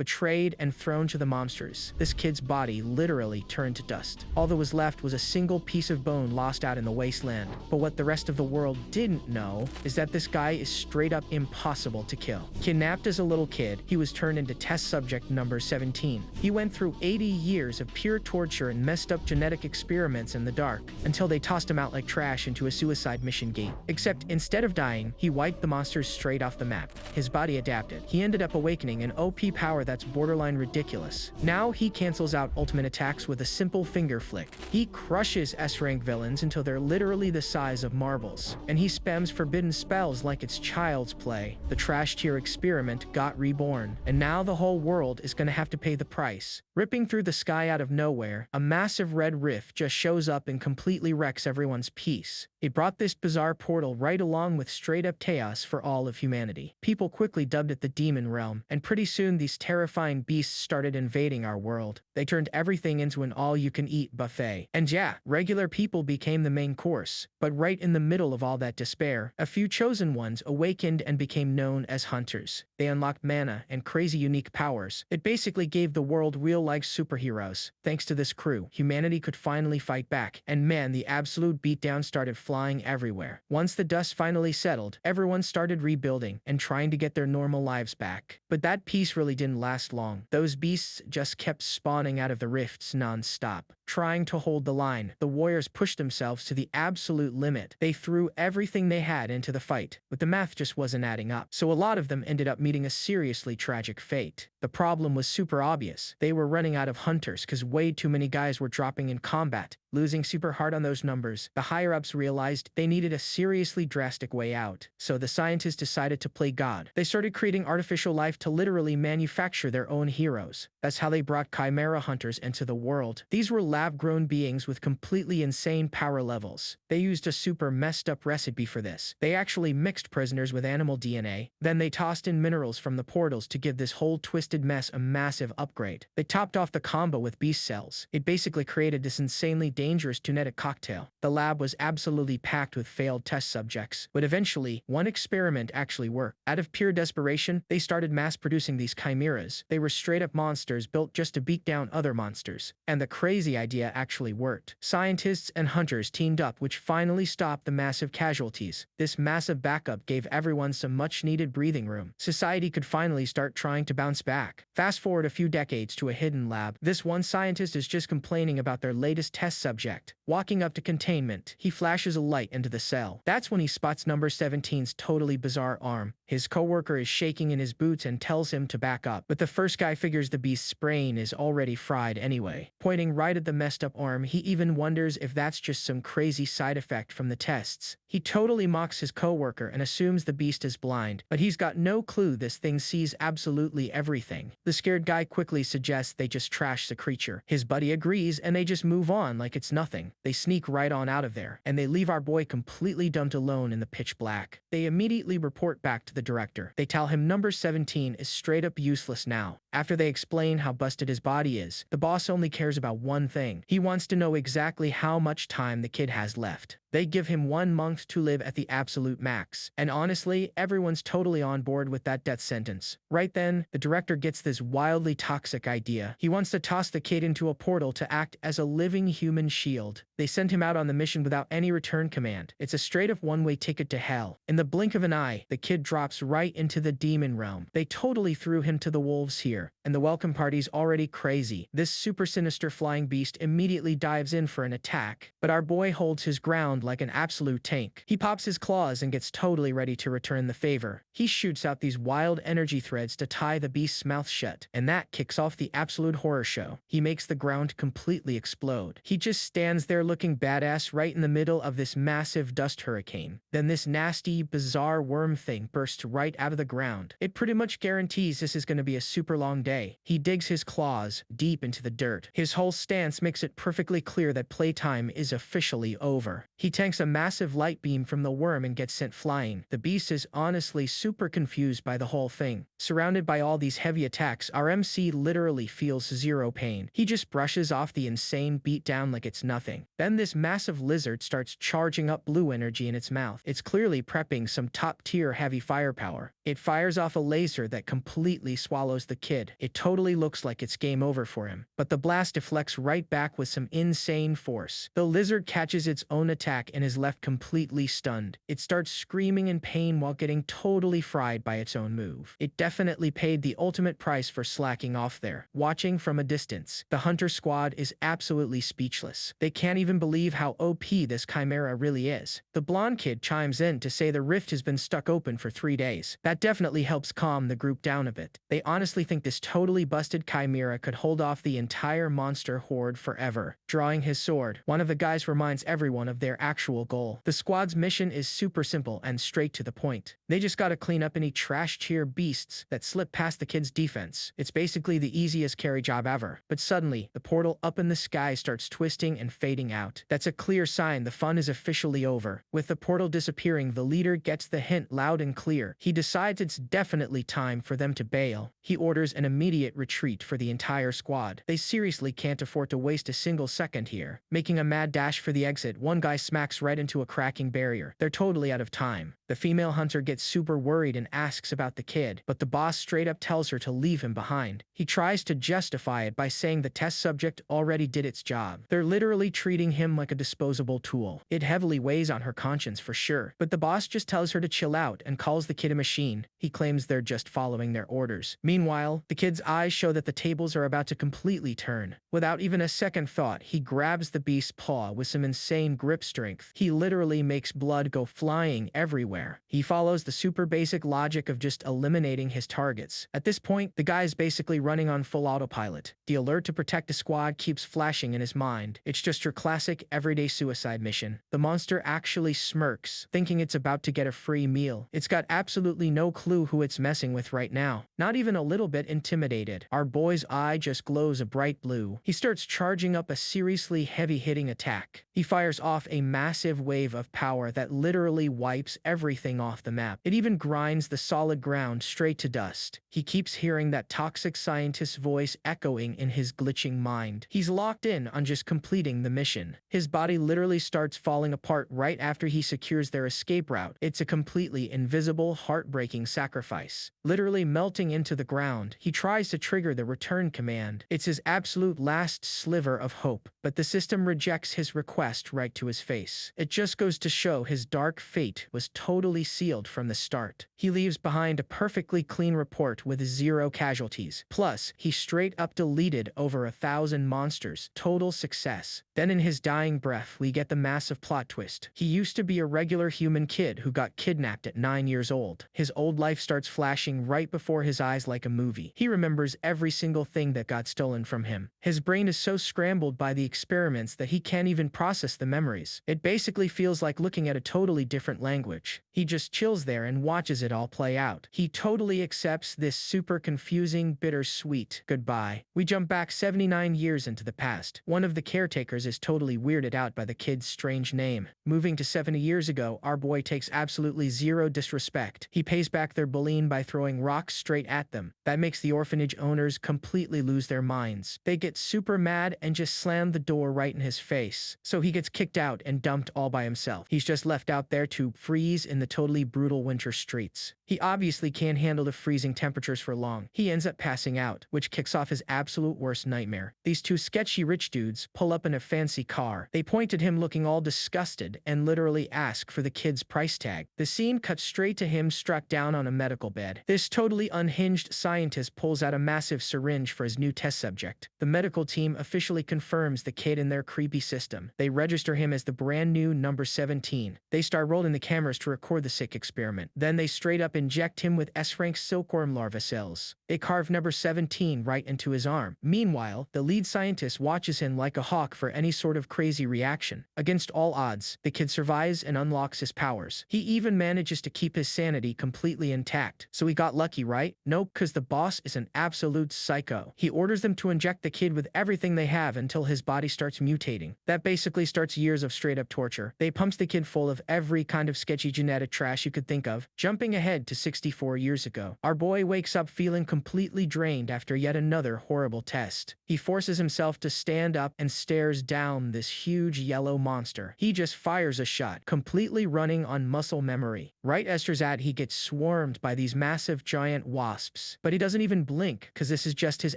betrayed, and thrown to the monsters. This kid's body literally turned to dust. All that was left was a single piece of bone lost out in the wasteland. But what the rest of the world didn't know is that this guy is straight up impossible to kill. Kidnapped as a little kid, he was turned into test subject number 17. He went through 80 years of pure torture and messed up genetic experiments in the dark, until they tossed him out like trash into a suicide mission gate. Except instead of dying, he wiped the monsters straight off the map. His body adapted. He ended up awakening an OP power that's borderline ridiculous. Now he cancels out ultimate attacks with a simple finger flick. He crushes S-rank villains until they're literally the size of marbles. And he spams forbidden spells like it's child's play. The trash tier experiment got reborn, and now the whole world is gonna have to pay the price. Ripping through the sky out of nowhere, a massive red rift just shows up and completely wrecks everyone's peace. It brought this bizarre portal right along with straight-up chaos for all of humanity. People quickly dubbed it the Demon Realm, and pretty soon these terrifying beasts started invading our world. They turned everything into an all-you-can-eat buffet. And yeah, regular people became the main course. But right in the middle of all that despair, a few chosen ones awakened and became known as hunters. They unlocked mana and crazy unique powers. It basically gave the world real-life superheroes. Thanks to this crew, humanity could finally fight back, and man, the absolute beatdown started flying everywhere. Once the dust finally settled, everyone started rebuilding and trying to get their normal lives back. But that peace really didn't last long. Those beasts just kept spawning out of the rifts non-stop. Trying to hold the line, the warriors pushed themselves to the absolute limit. They threw everything they had into the fight, but the math just wasn't adding up. So a lot of them ended up meeting a seriously tragic fate. The problem was super obvious. They were running out of hunters because way too many guys were dropping in combat, losing super hard on those numbers. The higher-ups realized they needed a seriously drastic way out. So the scientists decided to play God. They started creating artificial life to literally manufacture their own heroes. That's how they brought chimera hunters into the world. These were lab-grown beings with completely insane power levels. They used a super messed up recipe for this. They actually mixed prisoners with animal DNA. Then they tossed in minerals from the portals to give this whole twisted mess a massive upgrade. They topped off the combo with beast cells. It basically created this insanely dangerous genetic cocktail. The lab was absolutely packed with failed test subjects, but eventually, one experiment actually worked. Out of pure desperation, they started mass-producing these chimeras. They were straight-up monsters built just to beat down other monsters. And the crazy idea actually worked. Scientists and hunters teamed up, which finally stopped the massive casualties. This massive backup gave everyone some much-needed breathing room. Society could finally start trying to bounce back. Fast forward a few decades to a hidden lab. This one scientist is just complaining about their latest test subject. Walking up to containment, he flashes a light into the cell. That's when he spots number 17's totally bizarre arm. His coworker is shaking in his boots and tells him to back up, but the first guy figures the beast's brain is already fried anyway. Pointing right at the messed up arm, he even wonders if that's just some crazy side effect from the tests. He totally mocks his coworker and assumes the beast is blind, but he's got no clue this thing sees absolutely everything. The scared guy quickly suggests they just trash the creature. His buddy agrees and they just move on like it's nothing. They sneak right on out of there, and they leave our boy completely dumped alone in the pitch black. They immediately report back to the director. They tell him number 17 is straight up useless now. After they explain how busted his body is, the boss only cares about one thing. He wants to know exactly how much time the kid has left. They give him 1 month to live at the absolute max. And honestly, everyone's totally on board with that death sentence. Right then, the director gets this wildly toxic idea. He wants to toss the kid into a portal to act as a living human shield. They send him out on the mission without any return command. It's a straight-up one-way ticket to hell. In the blink of an eye, the kid drops right into the demon realm. They totally threw him to the wolves here, and the welcome party's already crazy. This super sinister flying beast immediately dives in for an attack, but our boy holds his ground like an absolute tank. He pops his claws and gets totally ready to return the favor. He shoots out these wild energy threads to tie the beast's mouth shut, and that kicks off the absolute horror show. He makes the ground completely explode. He just stands there looking badass right in the middle of this massive dust hurricane. Then this nasty, bizarre worm thing bursts right out of the ground. It pretty much guarantees this is going to be a super long day. He digs his claws deep into the dirt. His whole stance makes it perfectly clear that playtime is officially over. He tanks a massive light beam from the worm and gets sent flying. The beast is honestly super confused by the whole thing. Surrounded by all these heavy attacks, our MC literally feels zero pain. He just brushes off the insane beatdown like it's nothing. Then this massive lizard starts charging up blue energy in its mouth. It's clearly prepping some top-tier heavy firepower. It fires off a laser that completely swallows the kid. It totally looks like it's game over for him. But the blast deflects right back with some insane force. The lizard catches its own attack and is left completely stunned. It starts screaming in pain while getting totally fried by its own move. It definitely paid the ultimate price for slacking off there. Watching from a distance, the hunter squad is absolutely speechless. They can't even believe how OP this chimera really is. The blonde kid chimes in to say the rift has been stuck open for 3 days. That definitely helps calm the group down a bit. They honestly think this totally busted chimera could hold off the entire monster horde forever. Drawing his sword, one of the guys reminds everyone of their actual goal. The squad's mission is super simple and straight to the point. They just gotta clean up any trash-tier beasts that slip past the kid's defense. It's basically the easiest carry job ever. But suddenly, the portal up in the sky starts twisting and fading out. That's a clear sign the fun is officially over. With the portal disappearing, the leader gets the hint loud and clear. He decides it's definitely time for them to bail. He orders an immediate retreat for the entire squad. They seriously can't afford to waste a single second here. Making a mad dash for the exit, one guy smacks right into a cracking barrier. They're totally out of time. The female hunter gets super worried and asks about the kid, but the boss straight up tells her to leave him behind. He tries to justify it by saying the test subject already did its job. They're literally treating him like a disposable tool. It heavily weighs on her conscience for sure, but the boss just tells her to chill out and calls the kid a machine. He claims they're just following their orders. Meanwhile, the kid's eyes show that the tables are about to completely turn. Without even a second thought, he grabs the beast's paw with some insane grip strength. He literally makes blood go flying everywhere. He follows the super basic logic of just eliminating his targets. At this point, the guy's basically running on full autopilot. The alert to protect the squad keeps flashing in his mind. It's just your classic everyday suicide mission. The monster actually smirks, thinking it's about to get a free meal. It's got absolutely no clue who it's messing with right now. Not even a little bit intimidated. Our boy's eye just glows a bright blue. He starts charging up a seriously heavy-hitting attack. He fires off a massive wave of power that literally wipes everything off the map. It even grinds the solid ground straight to dust. He keeps hearing that toxic scientist's voice echoing in his glitching mind. He's locked in on just completing the mission. His body literally starts falling apart right after he secures their escape route. It's a completely invisible, heartbreaking sacrifice. Literally melting into the ground, he tries to trigger the return command. It's his absolute last sliver of hope, but the system rejects his request right to his face. It just goes to show his dark fate was totally sealed from the start. He leaves behind a perfectly clean report with 0 casualties. Plus, he straight up deleted over 1,000 monsters. Total success. Then in his dying breath, we get the massive plot twist. He used to be a regular human kid who got kidnapped at 9 years old. His old life starts flashing right before his eyes like a movie. He remembers every single thing that got stolen from him. His brain is so scrambled by the experiments that he can't even process the memories. It basically feels like looking at a totally different language. He just chills there and watches it all play out. He totally accepts this super confusing, bittersweet goodbye. We jump back 79 years into the past. One of the caretakers is totally weirded out by the kid's strange name. Moving to 70 years ago, our boy takes absolutely 0 disrespect. He pays back their bullying by throwing rocks straight at them. That makes the orphanage owners completely lose their minds. They get super mad and just slam the door right in his face. So he gets kicked out and dumped all by himself. He's just left out there to freeze in the totally brutal winter streets. He obviously can't handle the freezing temperatures for long. He ends up passing out, which kicks off his absolute worst nightmare. These 2 sketchy rich dudes pull up in a fancy car. They point at him looking all disgusted and literally ask for the kid's price tag. The scene cuts straight to him struck down on a medical bed. This totally unhinged scientist pulls out a massive syringe for his new test subject. The medical team officially confirms the kid in their creepy system. They register him as the brand new number 17. They start rolling the cameras to record record the sick experiment. Then they straight up inject him with S-rank silkworm larva cells. They carve number 17 right into his arm. Meanwhile, the lead scientist watches him like a hawk for any sort of crazy reaction. Against all odds, the kid survives and unlocks his powers. He even manages to keep his sanity completely intact. So he got lucky, right? Nope, because the boss is an absolute psycho. He orders them to inject the kid with everything they have until his body starts mutating. That basically starts years of straight up torture. They pumps the kid full of every kind of sketchy genetic trash you could think of. Jumping ahead to 64 years ago, our boy wakes up feeling completely drained after yet another horrible test. He forces himself to stand up and stares down this huge yellow monster. He just fires a shot, completely running on muscle memory. Right as he gets swarmed by these massive giant wasps, but he doesn't even blink because this is just his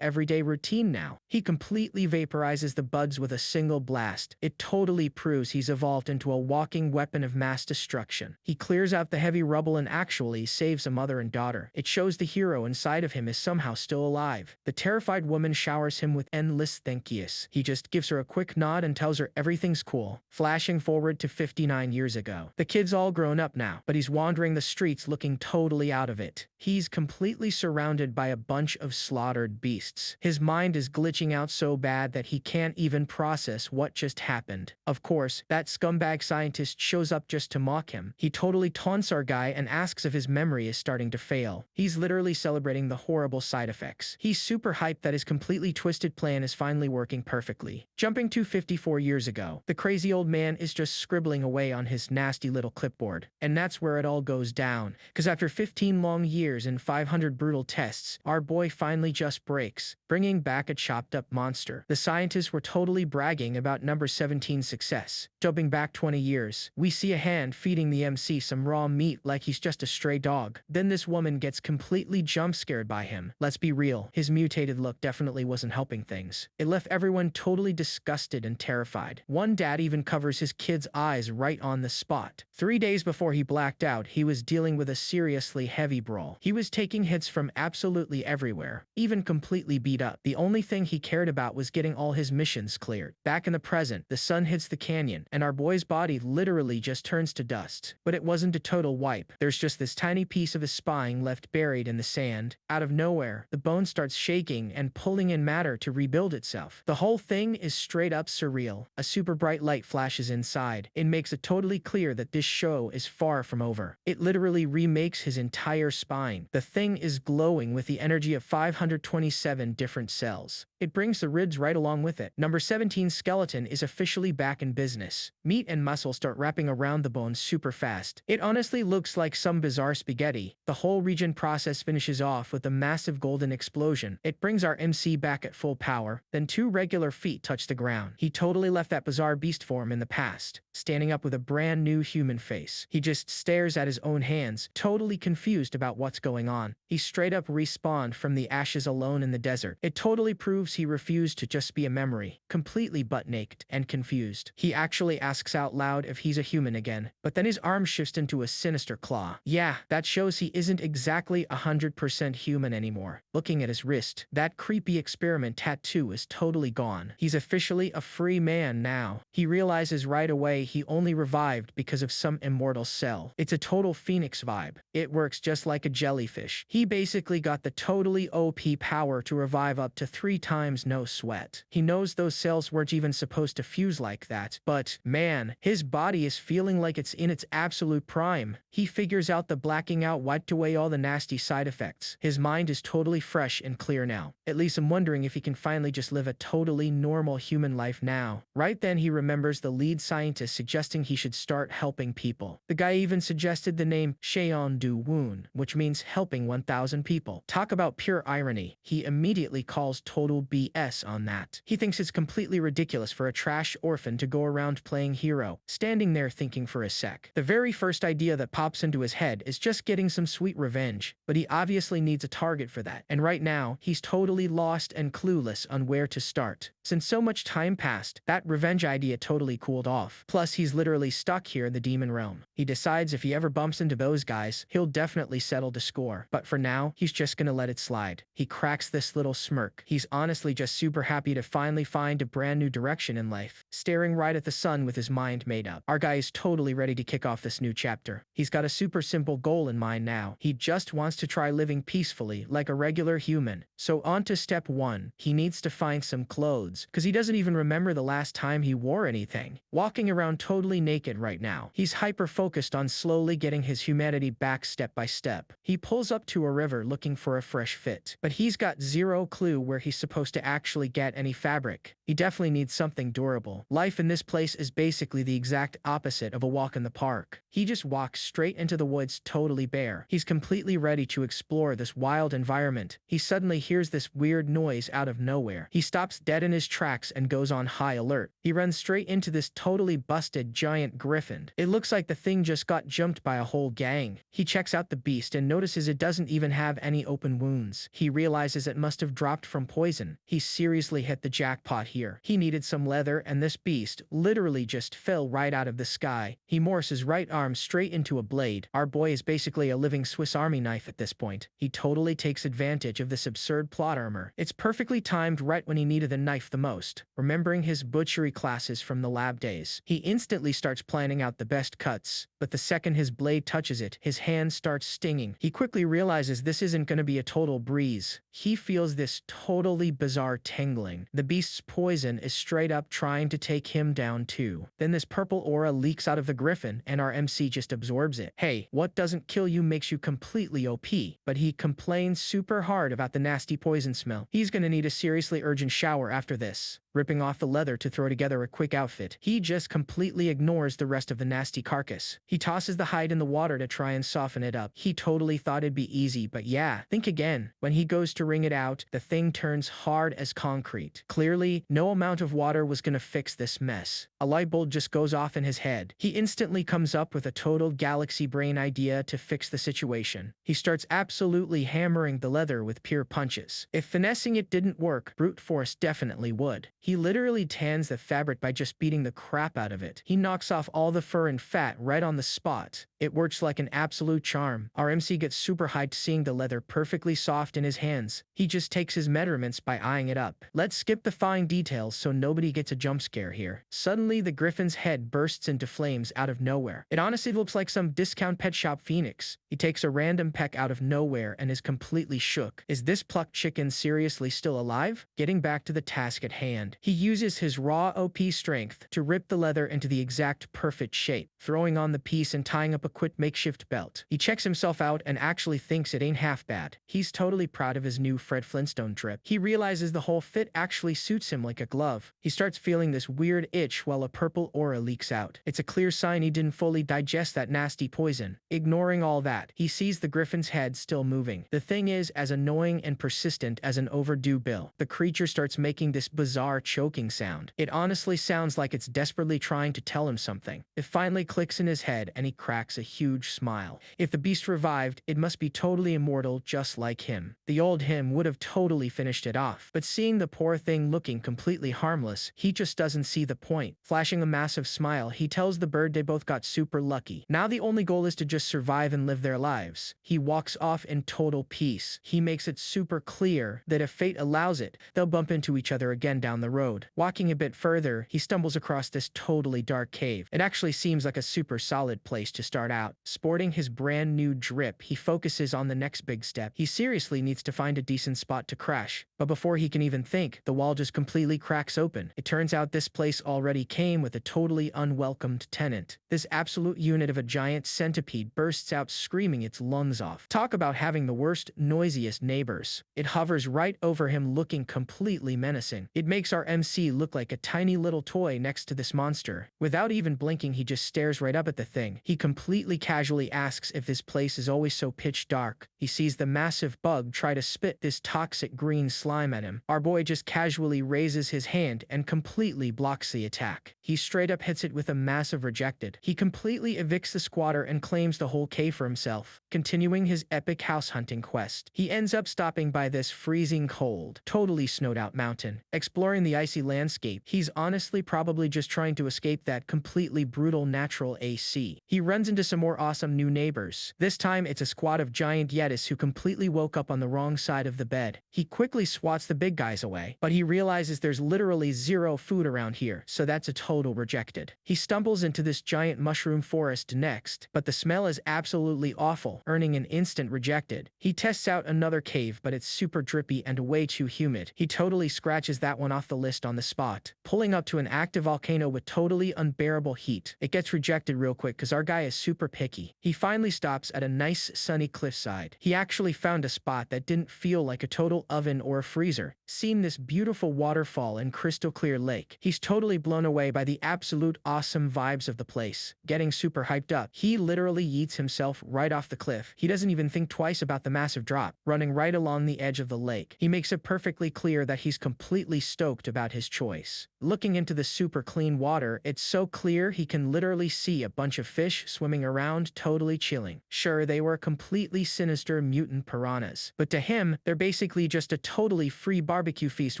everyday routine now. He completely vaporizes the bugs with a single blast. It totally proves he's evolved into a walking weapon of mass destruction. He clears out the heavy rubble and actually saves a mother and daughter. It shows the hero inside of him is somehow still alive. The terrified woman showers him with endless thank yous. He just gives her a quick nod and tells her everything's cool. Flashing forward to 59 years ago. The kid's all grown up now, but he's wandering the streets looking totally out of it. He's completely surrounded by a bunch of slaughtered beasts. His mind is glitching out so bad that he can't even process what just happened. Of course, that scumbag scientist shows up just to mock him. He totally taunts our guy and asks if his memory is starting to fail. He's literally celebrating the horrible side effects. He's super hyped that his completely twisted plan is finally working perfectly. Jumping to 54 years ago, the crazy old man is just scribbling away on his nasty little clipboard. And that's where it all goes down. Because after 15 long years and 500 brutal tests, our boy finally just breaks, bringing back a chopped up monster. The scientists were totally bragging about number 17's success. Jumping back 20 years, we see a hand feeding the MC some raw meat like he's just a stray dog. Then this woman gets completely jump scared by him. Let's be real, his mutated look definitely wasn't helping things. It left everyone totally disgusted and terrified. One dad even covers his kid's eyes right on the spot. 3 days before he blacked out, he was dealing with a seriously heavy brawl. He was taking hits from absolutely everywhere, even completely beat up. The only thing he cared about was getting all his missions cleared. Back in the present, the sun hits the canyon, and our boy's body literally just turns to dust. But it wasn't a total wipe. There's just this tiny piece of his spine left buried in the sand. Out of nowhere, the bone starts shaking and pulling in matter to rebuild itself. The whole thing is straight up surreal. A super bright light flashes inside. It makes it totally clear that this show is far from over. It literally remakes his entire spine. The thing is glowing with the energy of 527 different cells. It brings the ribs right along with it. Number 17's skeleton is officially back in business. Meat and muscle start wrapping around the bones super fast. It honestly looks like some bizarre spaghetti. The whole regen process finishes off with a massive golden explosion. It brings our MC back at full power. Then 2 regular feet touch the ground. He totally left that bizarre beast form in the past, standing up with a brand new human face. He just stares at his own hands, totally confused about what's going on. He straight up respawned from the ashes alone in the desert. It totally proves he refused to just be a memory, completely butt-naked and confused. He actually asks out loud if he's a human again, but then his arm shifts into a sinister claw. Yeah, that shows he isn't exactly 100% human anymore. Looking at his wrist, that creepy experiment tattoo is totally gone. He's officially a free man now. He realizes right away he only revived because of some immortal cell. It's a total Phoenix vibe. It works just like a jellyfish. He basically got the totally OP power to revive up to 3 times no sweat. He knows those cells weren't even supposed to fuse like that, but man, his body is feeling like it's in its absolute prime. He figures out the blacking out wiped away all the nasty side effects. His mind is totally fresh and clear now. At least I'm wondering if he can finally just live a totally normal human life now. Right then he remembers the lead scientist suggesting he should start helping people. The guy even suggested the name Cheon Du Woon, which means helping 1,000 people. Talk about pure irony. He immediately calls total BS on that. He thinks it's completely ridiculous for a trash orphan to go around playing hero, standing there thinking for a sec. The very first idea that pops into his head is just getting some sweet revenge, but he obviously needs a target for that, and right now, he's totally lost and clueless on where to start. Since so much time passed, that revenge idea totally cooled off. Plus, Plus, he's literally stuck here in the demon realm. He decides if he ever bumps into those guys, he'll definitely settle to score. But for now, he's just gonna let it slide. He cracks this little smirk. He's honestly just super happy to finally find a brand new direction in life. Staring right at the sun with his mind made up, our guy is totally ready to kick off this new chapter. He's got a super simple goal in mind now. He just wants to try living peacefully like a regular human. So on to step 1. He needs to find some clothes, because he doesn't even remember the last time he wore anything. Walking around totally naked right now. He's hyper-focused on slowly getting his humanity back step by step. He pulls up to a river looking for a fresh fit, but he's got zero clue where he's supposed to actually get any fabric. He definitely needs something durable. Life in this place is basically the exact opposite of a walk in the park. He just walks straight into the woods totally bare. He's completely ready to explore this wild environment. He suddenly hears this weird noise out of nowhere. He stops dead in his tracks and goes on high alert. He runs straight into this totally busted giant griffin. It looks like the thing just got jumped by a whole gang. He checks out the beast and notices it doesn't even have any open wounds. He realizes it must have dropped from poison. He seriously hit the jackpot here. He needed some leather, and this beast literally just fell right out of the sky. He morphs his right arm straight into a blade. Our boy is basically a living Swiss Army knife at this point. He totally takes advantage of this absurd plot armor. It's perfectly timed right when he needed the knife the most. Remembering his butchery classes from the lab days, he instantly starts planning out the best cuts. But the second his blade touches it, his hand starts stinging. He quickly realizes this isn't going to be a total breeze. He feels this totally bizarre tingling. The beast's poison is straight up trying to take him down too. Then this purple aura leaks out of the griffin, and our MC just absorbs it. Hey, what doesn't kill you makes you completely OP. But he complains super hard about the nasty poison smell. He's gonna need a seriously urgent shower after this. Ripping off the leather to throw together a quick outfit, he just completely ignores the rest of the nasty carcass. He tosses the hide in the water to try and soften it up. He totally thought it'd be easy, but yeah, think again. When he goes to wring it out, the thing turns hard as concrete. Clearly, no amount of water was gonna fix this mess. A light bulb just goes off in his head. He instantly comes up with a total galaxy brain idea to fix the situation. He starts absolutely hammering the leather with pure punches. If finessing it didn't work, brute force definitely would. He literally tans the fabric by just beating the crap out of it. He knocks off all the fur and fat right on the spot. It works like an absolute charm. Our MC gets super hyped seeing the leather perfectly soft in his hands. He just takes his measurements by eyeing it up. Let's skip the fine details so nobody gets a jump scare here. Suddenly, the griffin's head bursts into flames out of nowhere. It honestly looks like some discount pet shop phoenix. He takes a random peck out of nowhere and is completely shook. Is this plucked chicken seriously still alive? Getting back to the task at hand, he uses his raw OP strength to rip the leather into the exact perfect shape, throwing on the piece and tying up a quick makeshift belt. He checks himself out and actually thinks it ain't half bad. He's totally proud of his new Fred Flintstone drip. He realizes the whole fit actually suits him like a glove. He starts feeling this weird itch while a purple aura leaks out. It's a clear sign he didn't fully digest that nasty poison. Ignoring all that, he sees the griffin's head still moving. The thing is as annoying and persistent as an overdue bill. The creature starts making this bizarre choking sound. It honestly sounds like it's desperately trying to tell him something. It finally clicks in his head and he cracks a huge smile. If the beast revived, it must be totally immortal just like him. The old him would have totally finished it off. But seeing the poor thing looking completely harmless, he just doesn't see the point. Flashing a massive smile, he tells the bird they both got super lucky. Now the only goal is to just survive and live their lives. He walks off in total peace. He makes it super clear that if fate allows it, they'll bump into each other again down the road. Walking a bit further, he stumbles across this totally dark cave. It actually seems like a super solid place to start out. Sporting his brand new drip, he focuses on the next big step. He seriously needs to find a decent spot to crash. But before he can even think, the wall just completely cracks open. It turns out this place already came with a totally unwelcomed tenant. This absolute unit of a giant centipede bursts out screaming its lungs off. Talk about having the worst, noisiest neighbors. It hovers right over him looking completely menacing. It makes our MC look like a tiny little toy next to this monster. Without even blinking, he just stares right up at the thing. He completely casually asks if this place is always so pitch dark. He sees the massive bug try to spit this toxic green slime at him. Our boy just casually raises his hand and completely blocks the attack. He straight up hits it with a massive rejected. He completely evicts the squatter and claims the whole cave for himself. Continuing his epic house hunting quest, he ends up stopping by this freezing cold, totally snowed out mountain. Exploring the icy landscape, he's honestly probably just trying to escape escape that completely brutal natural AC. He runs into some more awesome new neighbors. This time it's a squad of giant yetis who completely woke up on the wrong side of the bed. He quickly swats the big guys away, but he realizes there's literally zero food around here, so that's a total rejected. He stumbles into this giant mushroom forest next, but the smell is absolutely awful, earning an instant rejected. He tests out another cave, but it's super drippy and way too humid. He totally scratches that one off the list on the spot. Pulling up to an active volcano with totally unbearable heat. It gets rejected real quick because our guy is super picky. He finally stops at a nice sunny cliffside. He actually found a spot that didn't feel like a total oven or a freezer. Seeing this beautiful waterfall and crystal clear lake, he's totally blown away by the absolute awesome vibes of the place. Getting super hyped up, he literally yeets himself right off the cliff. He doesn't even think twice about the massive drop, running right along the edge of the lake. He makes it perfectly clear that he's completely stoked about his choice. Looking into the super clean water, it's so clear he can literally see a bunch of fish swimming around totally chilling. Sure, they were completely sinister mutant piranhas, but to him, they're basically just a totally free barbecue feast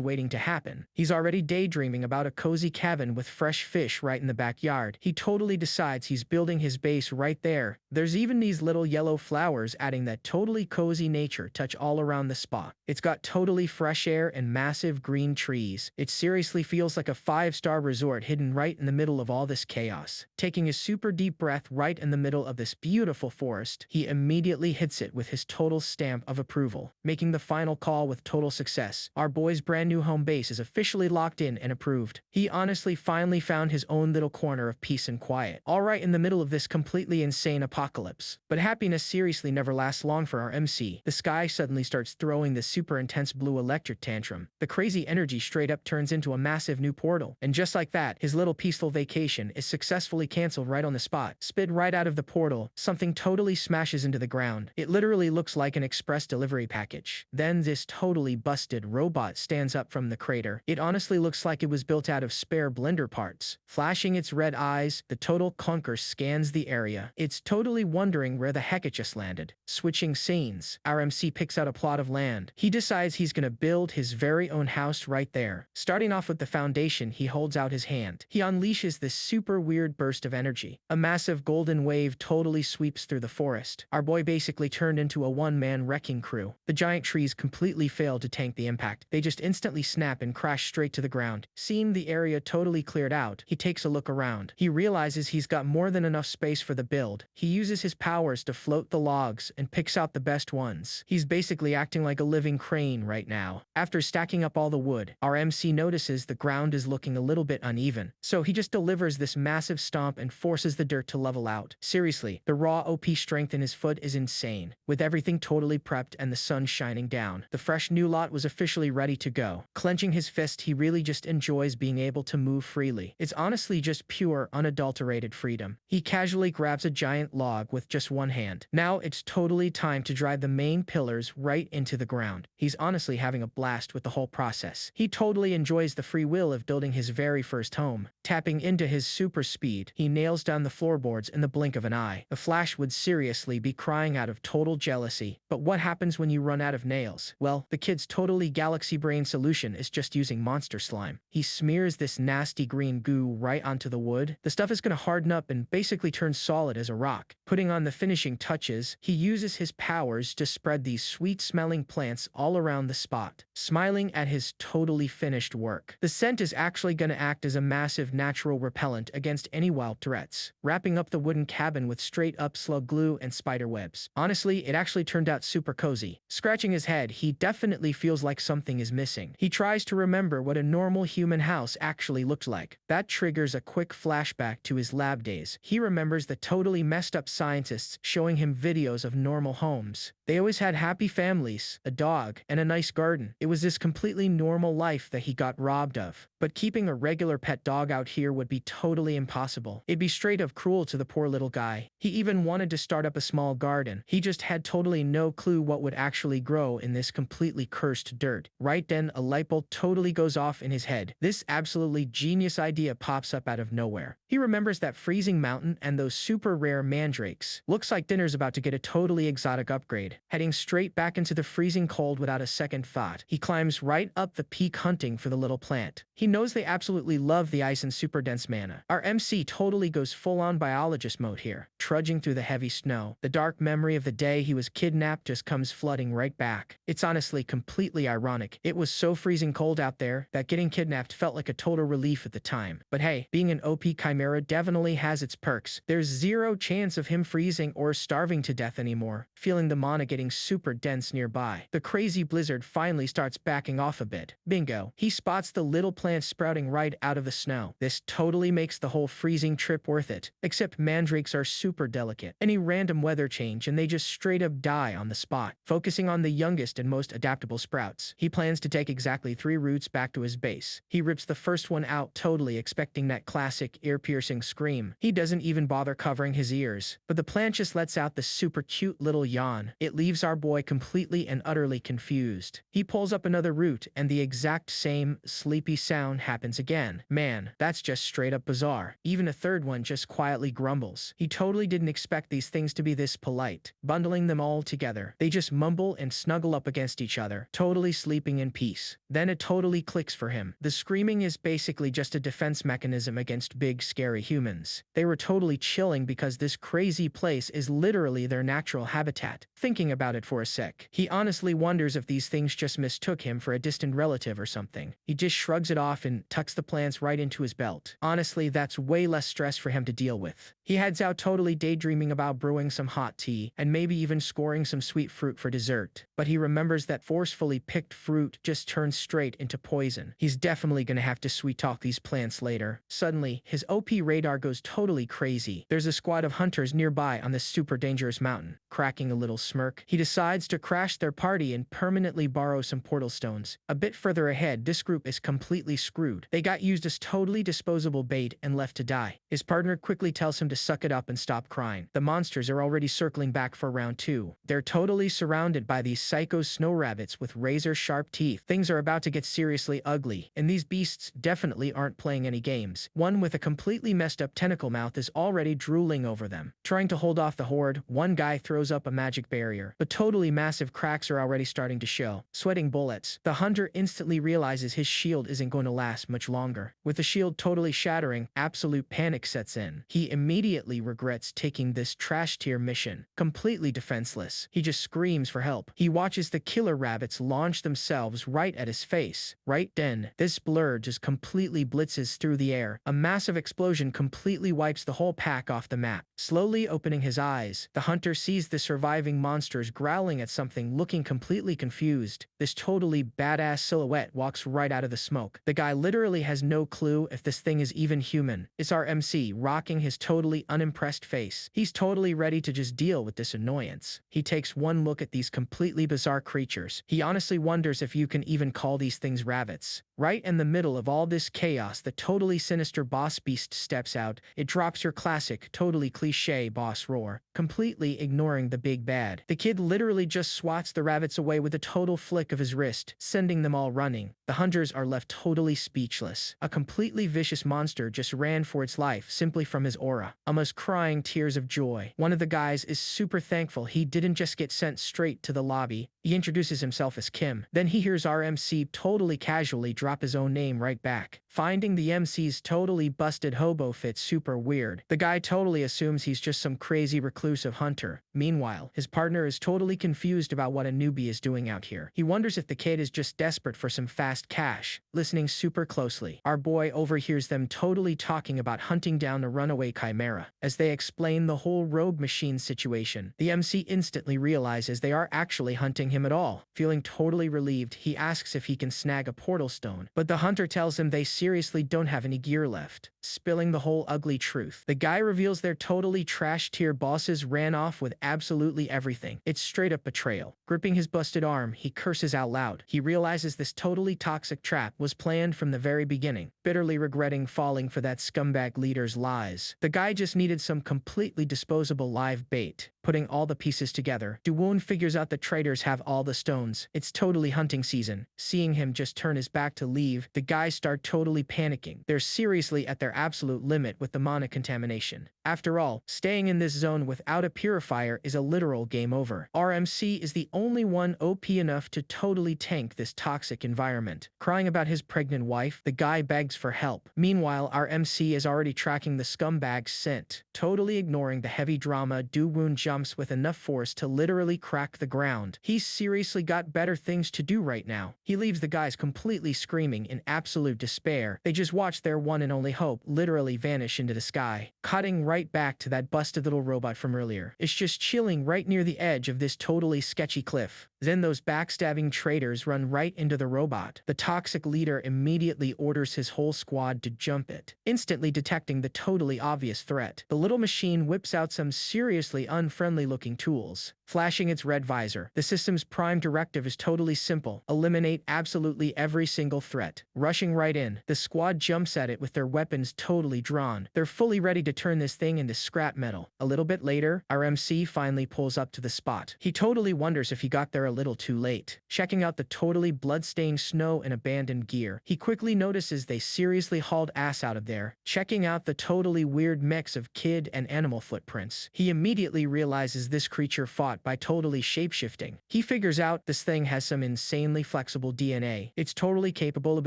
waiting to happen. He's already daydreaming about a cozy cabin with fresh fish right in the backyard. He totally decides he's building his base right there. There's even these little yellow flowers adding that totally cozy nature touch all around the spot. It's got totally fresh air and massive green trees. It seriously feels like a 5-star resort hidden right in the middle of all this chaos. Taking a super deep breath right in the middle of this beautiful forest, he immediately hits it with his total stamp of approval, making the final call with total success. Our boy's brand new home base is officially locked in and approved. He honestly finally found his own little corner of peace and quiet, all right in the middle of this completely insane apocalypse. But happiness seriously never lasts long for our MC. The sky suddenly starts throwing this super intense blue electric tantrum. The crazy energy straight up turns into a massive new portal, and just like that, his little peaceful vacation is successfully canceled right on the spot. Spit right out of the portal, something totally smashes into the ground. It literally looks like an express delivery package. Then this totally busted robot stands up from the crater. It honestly looks like it was built out of spare blender parts. Flashing its red eyes, the total clunker scans the area. It's totally wondering where the heck it just landed. Switching scenes, our MC picks out a plot of land. He decides he's gonna build his very own house right there. Starting off with the foundation, he holds out his hand. He unleashes this super weird burst of energy. A massive golden wave totally sweeps through the forest. Our boy basically turned into a one-man wrecking crew. The giant trees completely failed to tank the impact. They just instantly snap and crash straight to the ground. Seeing the area totally cleared out, he takes a look around. He realizes he's got more than enough space for the build. He uses his powers to float the logs and picks out the best ones. He's basically acting like a living crane right now. After stacking up all the wood, our MC notices the ground is looking a little bit uneven, so he just delivers this massive stomp and forces the dirt to level out. Seriously, the raw OP strength in his foot is insane. With everything totally prepped and the sun shining down, the fresh new lot was officially ready to go. Clenching his fist, he really just enjoys being able to move freely. It's honestly just pure, unadulterated freedom. He casually grabs a giant log with just one hand. Now it's totally time to drive the main pillars right into the ground. He's honestly having a blast with the whole process. He totally enjoys the free will of building his very first home. Tapping into his super speed, he nails down the floorboards in the blink of an eye. The Flash would seriously be crying out of total jealousy. But what happens when you run out of nails? Well, the kid's totally galaxy brain solution is just using monster slime. He smears this nasty green goo right onto the wood. The stuff is going to harden up and basically turn solid as a rock. Putting on the finishing touches, he uses his powers to spread these sweet-smelling plants all around the spot, smiling at his totally finished work. The scent is actually going to act as a massive natural repellent against any wild threats, wrapping up the wooden cabin with straight-up slug glue and spider webs. Honestly, it actually turned out super cozy. Scratching his head, he definitely feels like something is missing. He tries to remember what a normal human house actually looked like. That triggers a quick flashback to his lab days. He remembers the totally messed up scientists showing him videos of normal homes. They always had happy families, a dog, and a nice garden. It was this completely normal life that he got robbed of. But keeping a regular pet dog out here would be totally impossible. It'd be straight up cruel to the poor little guy. He even wanted to start up a small garden. He just had totally no clue what would actually grow in this completely cursed dirt. Right then, a light bulb totally goes off in his head. This absolutely genius idea pops up out of nowhere. He remembers that freezing mountain and those super rare mandrakes. Looks like dinner's about to get a totally exotic upgrade. Heading straight back into the freezing cold without a second thought, he climbs right up the peak hunting for the little plant. He knows they absolutely love the ice and super dense mana. Our MC totally goes full-on biologist mode here, trudging through the heavy snow. The dark memory of the day he was kidnapped just comes flooding right back. It's honestly completely ironic. It was so freezing cold out there that getting kidnapped felt like a total relief at the time. But hey, being an OP chimera definitely has its perks. There's zero chance of him freezing or starving to death anymore, feeling the mana getting super dense nearby. The crazy blizzard finally starts backing off a bit. Bingo. He spots the little plant sprouting right out of the snow. This totally makes the whole freezing trip worth it, except mandrakes are super delicate. Any random weather change and they just straight up die on the spot. Focusing on the youngest and most adaptable sprouts, he plans to take exactly 3 roots back to his base. He rips the first one out totally expecting that classic ear-piercing scream. He doesn't even bother covering his ears, but the plant just lets out the super cute little yawn. It leaves our boy completely and utterly confused. He pulls up another root and the exact same sleepy sound happens again. Man, that's just straight up bizarre. Even a third one just quietly grumbles. He totally didn't expect these things to be this polite. Bundling them all together, they just mumble and snuggle up against each other, totally sleeping in peace. Then it totally clicks for him. The screaming is basically just a defense mechanism against big scary humans. They were totally chilling because this crazy place is literally their natural habitat. Thinking about it for a sec, he honestly wonders if these things just mistook him for a distant relative or something. He just shrugs it off and tucks the plants right into his belt. Honestly, that's way less stress for him to deal with. He heads out totally daydreaming about brewing some hot tea and maybe even scoring some sweet fruit for dessert. But he remembers that forcefully picked fruit just turns straight into poison. He's definitely gonna have to sweet talk these plants later. Suddenly, his OP radar goes totally crazy. There's a squad of hunters nearby on this super dangerous mountain. Cracking a little smirk, he decides to crash their party and permanently borrow some portal stones. A bit further ahead, this group is completely screwed. They got used as totally disposable bait and left to die. His partner quickly tells him to suck it up and stop crying. The monsters are already circling back for round 2. They're totally surrounded by these psycho snow rabbits with razor-sharp teeth. Things are about to get seriously ugly, and these beasts definitely aren't playing any games. One with a completely messed up tentacle mouth is already drooling over them. Trying to hold off the horde, one guy throws up a magic barrier, but totally massive cracks are already starting to show. Sweating bullets, the hunter instantly realizes his shield isn't going to last much longer. With the shield totally shattering, absolute panic sets in. He immediately regrets taking this trash tier mission. Completely defenseless, he just screams for help. He watches the killer rabbits launch themselves right at his face. Right then, this blur just completely blitzes through the air. A massive explosion completely wipes the whole pack off the map. Slowly opening his eyes, the hunter sees the surviving monsters growling at something, looking completely confused. This totally badass silhouette walks right out of the smoke. The guy literally has no clue if this thing is even human. It's our MC, rocking his totally unimpressed face. He's totally ready to just deal with this annoyance. He takes one look at these completely bizarre creatures. He honestly wonders if you can even call these things rabbits. Right in the middle of all this chaos, the totally sinister boss beast steps out. It drops your classic, totally cliche boss roar, completely ignoring the big bad. The kid literally just swats the rabbits away with a total flick of his wrist, sending them all running. The hunters are left totally speechless. A completely vicious monster just ran for its life simply from his aura, almost crying tears of joy. One of the guys is super thankful he didn't just get sent straight to the lobby. He introduces himself as Kim. Then he hears our MC totally casually drop his own name right back. Finding the MC's totally busted hobo fit super weird. The guy totally assumes he's just some crazy reclusive hunter. Meanwhile, his partner is totally confused about what a newbie is doing out here. He wonders if the kid is just desperate for some fast cash. Listening super closely, our boy overhears them totally talking about hunting down a runaway chimera. As they explain the whole rogue machine situation, the MC instantly realizes they are actually hunting him at all. Feeling totally relieved, he asks if he can snag a portal stone, but the hunter tells him they seriously don't have any gear left. Spilling the whole ugly truth, the guy reveals their totally trash tier bosses ran off with absolutely everything. It's straight up betrayal. Gripping his busted arm, he curses out loud. He realizes this totally toxic trap was planned from the very beginning, bitterly regretting falling for that scumbag leader's lies. The guy just needed some completely disposable live bait. Putting all the pieces together, Duwoon figures out the traders have all the stones. It's totally hunting season. Seeing him just turn his back to leave, the guys start totally panicking. They're seriously at their absolute limit with the mana contamination. After all, staying in this zone without a purifier is a literal game over. RMC is the only one OP enough to totally tank this toxic environment. Crying about his pregnant wife, the guy begs for help. Meanwhile, our MC is already tracking the scumbag's scent. Totally ignoring the heavy drama, Do-woon jumps with enough force to literally crack the ground. He's seriously got better things to do right now. He leaves the guys completely screaming in absolute despair. They just watch their one and only hope literally vanish into the sky. Cutting right back to that busted little robot from earlier. It's just chilling right near the edge of this totally sketchy cliff. Then those backstabbing traitors run right into the robot. The toxic leader immediately orders his whole squad to jump it, instantly detecting the totally obvious threat. The little machine whips out some seriously unfriendly looking tools, flashing its red visor. The system's prime directive is totally simple: eliminate absolutely every single threat. Rushing right in, the squad jumps at it with their weapons totally drawn. They're fully ready to turn this thing into scrap metal. A little bit later, our MC finally pulls up to the spot. He totally wonders if he got there a little too late. Checking out the totally blood-stained snow and abandoned gear, he quickly notices they seriously hauled ass out of there. Checking out the totally weird mix of kid and animal footprints, he immediately realizes this creature fought by totally shapeshifting. He figures out this thing has some insanely flexible DNA. It's totally capable of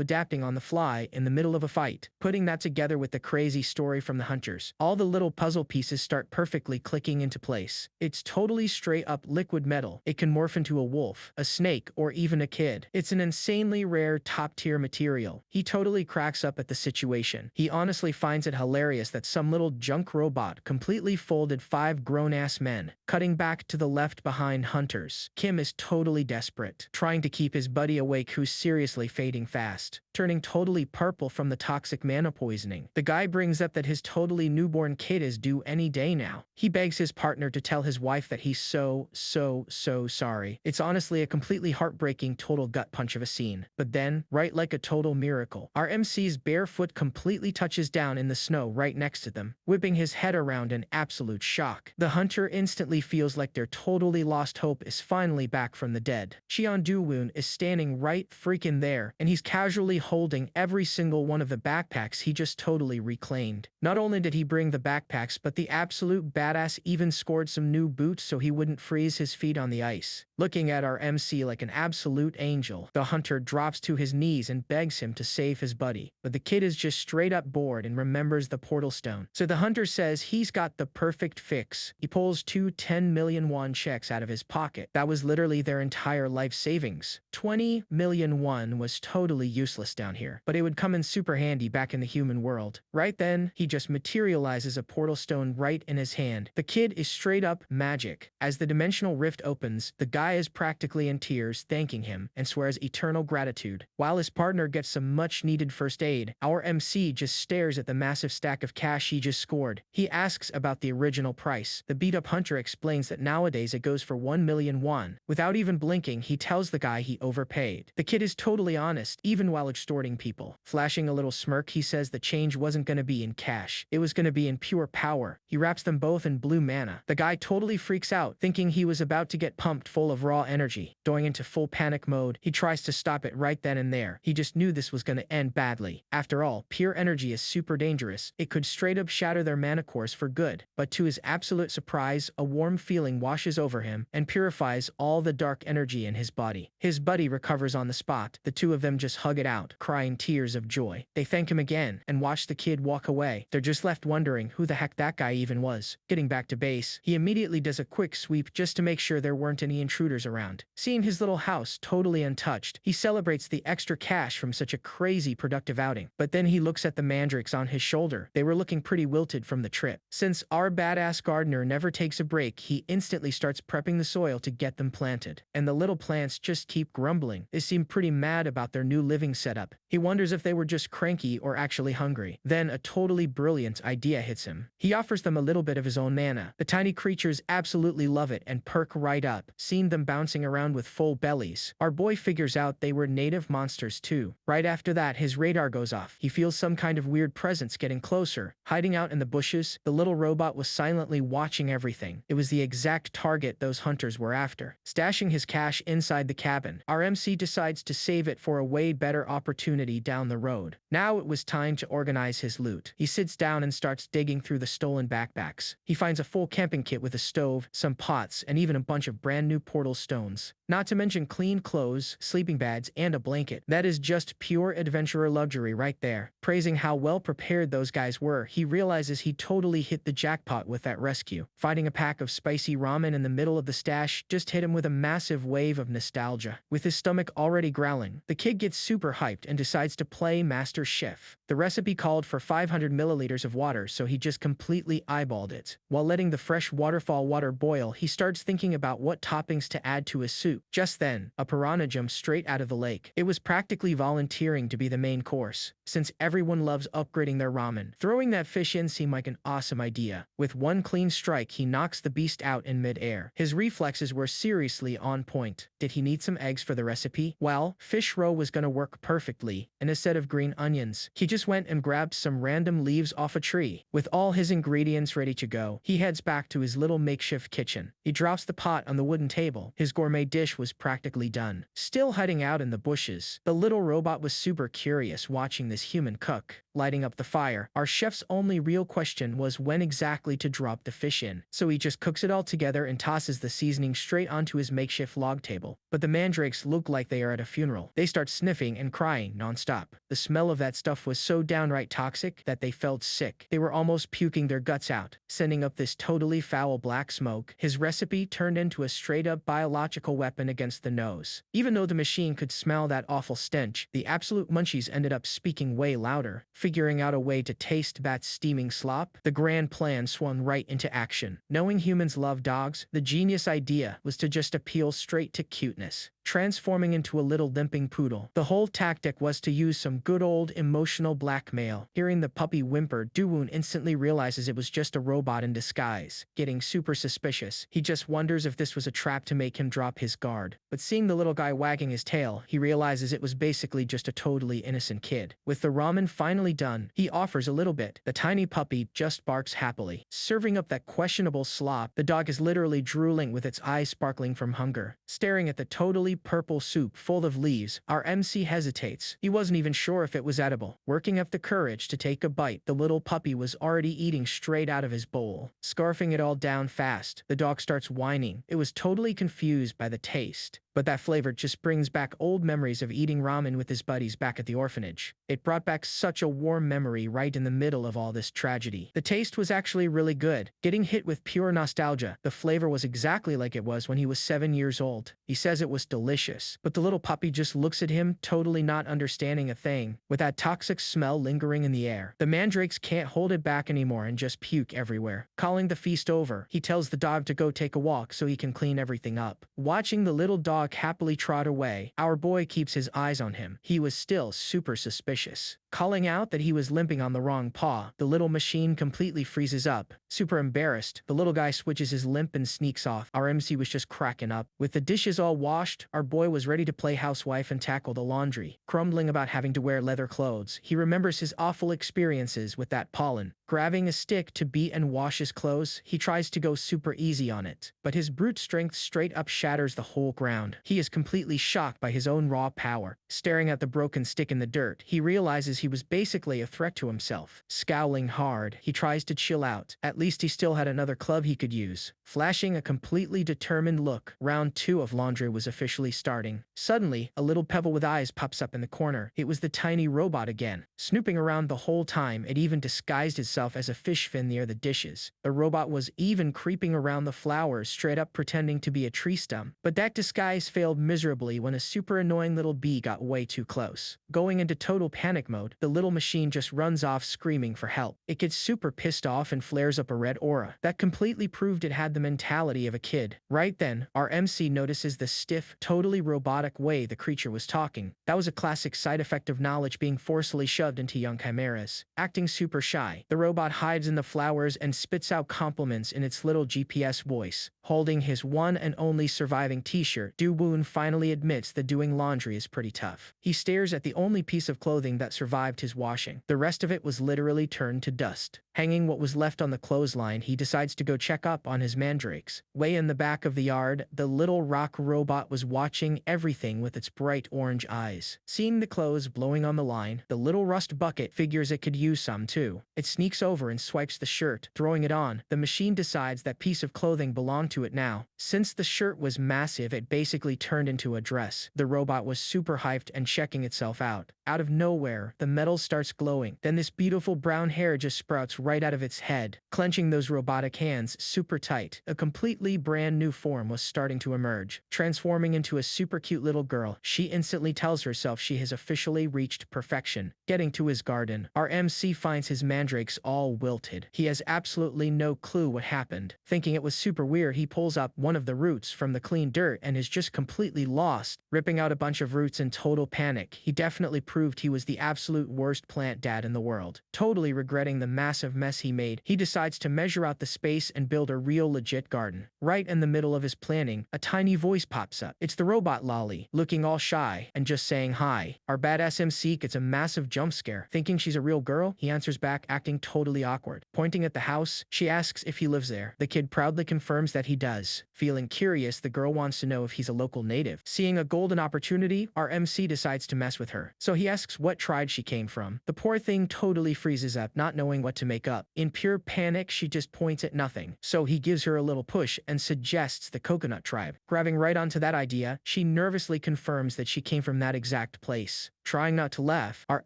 adapting on the fly in the middle of a fight. Putting that together with the crazy story from the hunters, all the little puzzle pieces start perfectly clicking into place. It's totally straight up liquid metal. It can morph into a wolf, a snake, or even a kid. It's an insanely rare top-tier material. He totally cracks up at the situation. He honestly finds it hilarious that some little junk robot completely folded 5 grown-ass men. Cutting back to the left-behind hunters, Kim is totally desperate, trying to keep his buddy awake who's seriously fading fast, turning totally purple from the toxic mana poisoning. The guy brings up that his totally newborn kid is due any day now. He begs his partner to tell his wife that he's so sorry. It's honestly a completely heartbreaking total gut punch of a scene. But then, right like a total miracle, our MC's bare foot completely touches down in the snow right next to them, whipping his head around in absolute shock. The hunter instantly feels like their totally lost hope is finally back from the dead. Cheon Do-woon is standing right freaking there, and he's casually holding every single one of the backpacks he just totally reclaimed. Not only did he bring the backpacks, but the absolute badass even scored some new boots so he wouldn't freeze his feet on the ice. Looking at our MC like an absolute angel, the hunter drops to his knees and begs him to save his buddy. But the kid is just straight up bored and remembers the portal stone. So the hunter says he's got the perfect fix. He pulls 2 10 million won checks out of his pocket. That was literally their entire life savings. 20 million won was totally useless down here, but it would come in super handy back in the human world. Right then, he just materializes a portal stone right in his hand. The kid is straight up magic. As the dimensional rift opens, the guy is practically in tears, thanking him and swears eternal gratitude. While his partner gets some much needed first aid, our MC just stares at the massive stack of cash he just scored. He asks about the original price. The beat up hunter explains that nowadays it goes for 1 million won. Without even blinking, he tells the guy he overpaid. The kid is totally honest, even while extorting people. Flashing a little smirk, he says the change wasn't gonna be in cash. It was gonna be in pure power. He wraps them both in blue mana. The guy totally freaks out, thinking he was about to get pumped full of raw energy. Going into full panic mode, he tries to stop it right then and there. He just knew this was gonna end badly. After all, pure energy is super dangerous. It could straight up shatter their mana cores for good. But to his absolute surprise, a warm feeling washes over him and purifies all the dark energy in his body. His buddy recovers on the spot. The two of them just hug it out, crying tears of joy. They thank him again and watch the kid walk away. They're just left wondering who the heck that guy even was. Getting back to base, he immediately does a quick sweep just to make sure there weren't any intruders around. Seeing his little house totally untouched, he celebrates the extra cash from such a crazy productive outing. But then he looks at the mandrakes on his shoulder. They were looking pretty wilted from the trip. Since our badass gardener never takes a break, he instantly starts prepping the soil to get them planted. And the little plants just keep grumbling. They seem pretty mad about their new living setup. He wonders if they were just cranky or actually hungry. Then a totally brilliant idea hits him. He offers them a little bit of his own mana. The tiny creatures absolutely love it and perk right up, seeing them bounce bouncing around with full bellies. Our boy figures out they were native monsters too. Right after that, his radar goes off. He feels some kind of weird presence getting closer. Hiding out in the bushes, the little robot was silently watching everything. It was the exact target those hunters were after. Stashing his cash inside the cabin, our MC decides to save it for a way better opportunity down the road. Now it was time to organize his loot. He sits down and starts digging through the stolen backpacks. He finds a full camping kit with a stove, some pots, and even a bunch of brand new portal stones. Not to mention clean clothes, sleeping bags, and a blanket. That is just pure adventurer luxury right there. Praising how well prepared those guys were, he realizes he totally hit the jackpot with that rescue. Finding a pack of spicy ramen in the middle of the stash just hit him with a massive wave of nostalgia. With his stomach already growling, the kid gets super hyped and decides to play Master Chef. The recipe called for 500 milliliters of water, so he just completely eyeballed it. While letting the fresh waterfall water boil, he starts thinking about what toppings to add to his soup. Just then, a piranha jumps straight out of the lake. It was practically volunteering to be the main course, since everyone loves upgrading their ramen. Throwing that fish in seemed like an awesome idea. With one clean strike, he knocks the beast out in mid-air. His reflexes were seriously on point. Did he need some eggs for the recipe? Well, fish roe was gonna work perfectly, and instead of green onions, he just went and grabbed some random leaves off a tree. With all his ingredients ready to go, he heads back to his little makeshift kitchen. He drops the pot on the wooden table. His gourmet dish was practically done. Still hiding out in the bushes, the little robot was super curious watching this human cook. Lighting up the fire, our chef's only real question was when exactly to drop the fish in. So he just cooks it all together and tosses the seasoning straight onto his makeshift log table. But the mandrakes look like they are at a funeral. They start sniffing and crying nonstop. The smell of that stuff was so downright toxic that they felt sick. They were almost puking their guts out, sending up this totally foul black smoke. His recipe turned into a straight-up biological weapon against the nose. Even though the machine could smell that awful stench, the absolute munchies ended up speaking way louder. Figuring out a way to taste that steaming slop, the grand plan swung right into action. Knowing humans love dogs, the genius idea was to just appeal straight to cuteness, transforming into a little limping poodle. The whole tactic was to use some good old emotional blackmail. Hearing the puppy whimper, Dowoon instantly realizes it was just a robot in disguise. Getting super suspicious, he just wonders if this was a trap to make him drop his guard. But seeing the little guy wagging his tail, he realizes it was basically just a totally innocent kid. With the ramen finally done, he offers a little bit. The tiny puppy just barks happily. Serving up that questionable slop, the dog is literally drooling with its eyes sparkling from hunger. Staring at the totally purple soup full of leaves, our MC hesitates. He wasn't even sure if it was edible. Working up the courage to take a bite, the little puppy was already eating straight out of his bowl. Scarfing it all down fast, the dog starts whining. It was totally confused by the taste. But that flavor just brings back old memories of eating ramen with his buddies back at the orphanage. It brought back such a warm memory right in the middle of all this tragedy. The taste was actually really good. Getting hit with pure nostalgia, the flavor was exactly like it was when he was 7 years old. He says it was delicious, but the little puppy just looks at him, totally not understanding a thing. With that toxic smell lingering in the air, the mandrakes can't hold it back anymore and just puke everywhere. Calling the feast over, he tells the dog to go take a walk so he can clean everything up. Watching the little dog happily trot away, our boy keeps his eyes on him. He was still super suspicious. Calling out that he was limping on the wrong paw, the little machine completely freezes up. Super embarrassed, the little guy switches his limp and sneaks off. Our MC was just cracking up. With the dishes all washed, our boy was ready to play housewife and tackle the laundry. Grumbling about having to wear leather clothes, he remembers his awful experiences with that pollen. Grabbing a stick to beat and wash his clothes, he tries to go super easy on it, but his brute strength straight up shatters the whole ground. He is completely shocked by his own raw power. Staring at the broken stick in the dirt, he realizes he was basically a threat to himself. Scowling hard, he tries to chill out. At least he still had another club he could use. Flashing a completely determined look, round 2 of laundry was officially starting. Suddenly, a little pebble with eyes pops up in the corner. It was the tiny robot again. Snooping around the whole time, it even disguised itself as a fish fin near the dishes. The robot was even creeping around the flowers, straight up pretending to be a tree stump. But that disguise failed miserably when a super annoying little bee got way too close. Going into total panic mode, the little machine just runs off screaming for help. It gets super pissed off and flares up a red aura. That completely proved it had the mentality of a kid. Right then, our MC notices the stiff, totally robotic way the creature was talking. That was a classic side effect of knowledge being forcefully shoved into young chimeras. Acting super shy, the robot hides in the flowers and spits out compliments in its little GPS voice. Holding his one and only surviving t-shirt, Do-woon finally admits that doing laundry is pretty tough. He stares at the only piece of clothing that survived his washing. The rest of it was literally turned to dust. Hanging what was left on the clothesline, he decides to go check up on his mandrakes. Way in the back of the yard, the little rock robot was watching everything with its bright orange eyes. Seeing the clothes blowing on the line, the little rust bucket figures it could use some too. It sneaks over and swipes the shirt, throwing it on. The machine decides that piece of clothing belonged to it now. Since the shirt was massive, it basically turned into a dress. The robot was super hyped and checking itself out. Out of nowhere, the metal starts glowing. Then this beautiful brown hair just sprouts right out of its head. Clenching those robotic hands super tight, a completely brand new form was starting to emerge. Transforming into a super cute little girl, she instantly tells herself she has officially reached perfection. Getting to his garden, our MC finds his mandrakes all wilted. He has absolutely no clue what happened. Thinking it was super weird, he pulls up one of the roots from the clean dirt and is just completely lost. Ripping out a bunch of roots in total panic, he definitely proved he was the absolute worst plant dad in the world. Totally regretting the massive mess he made, he decides to measure out the space and build a real legit garden. Right in the middle of his planning, a tiny voice pops up. It's the robot Lolly, looking all shy and just saying hi. Our badass MC gets a massive jump scare. Thinking she's a real girl, he answers back acting totally awkward. Pointing at the house, she asks if he lives there. The kid proudly confirms that he does. Feeling curious, the girl wants to know if he's a local native. Seeing a golden opportunity, our MC decides to mess with her. So he asks what tribe she came from. The poor thing totally freezes up, not knowing what to make up. In pure panic, she just points at nothing. So he gives her a little push and suggests the coconut tribe. Grabbing right onto that idea, she nervously confirms that she came from that exact place. Trying not to laugh, our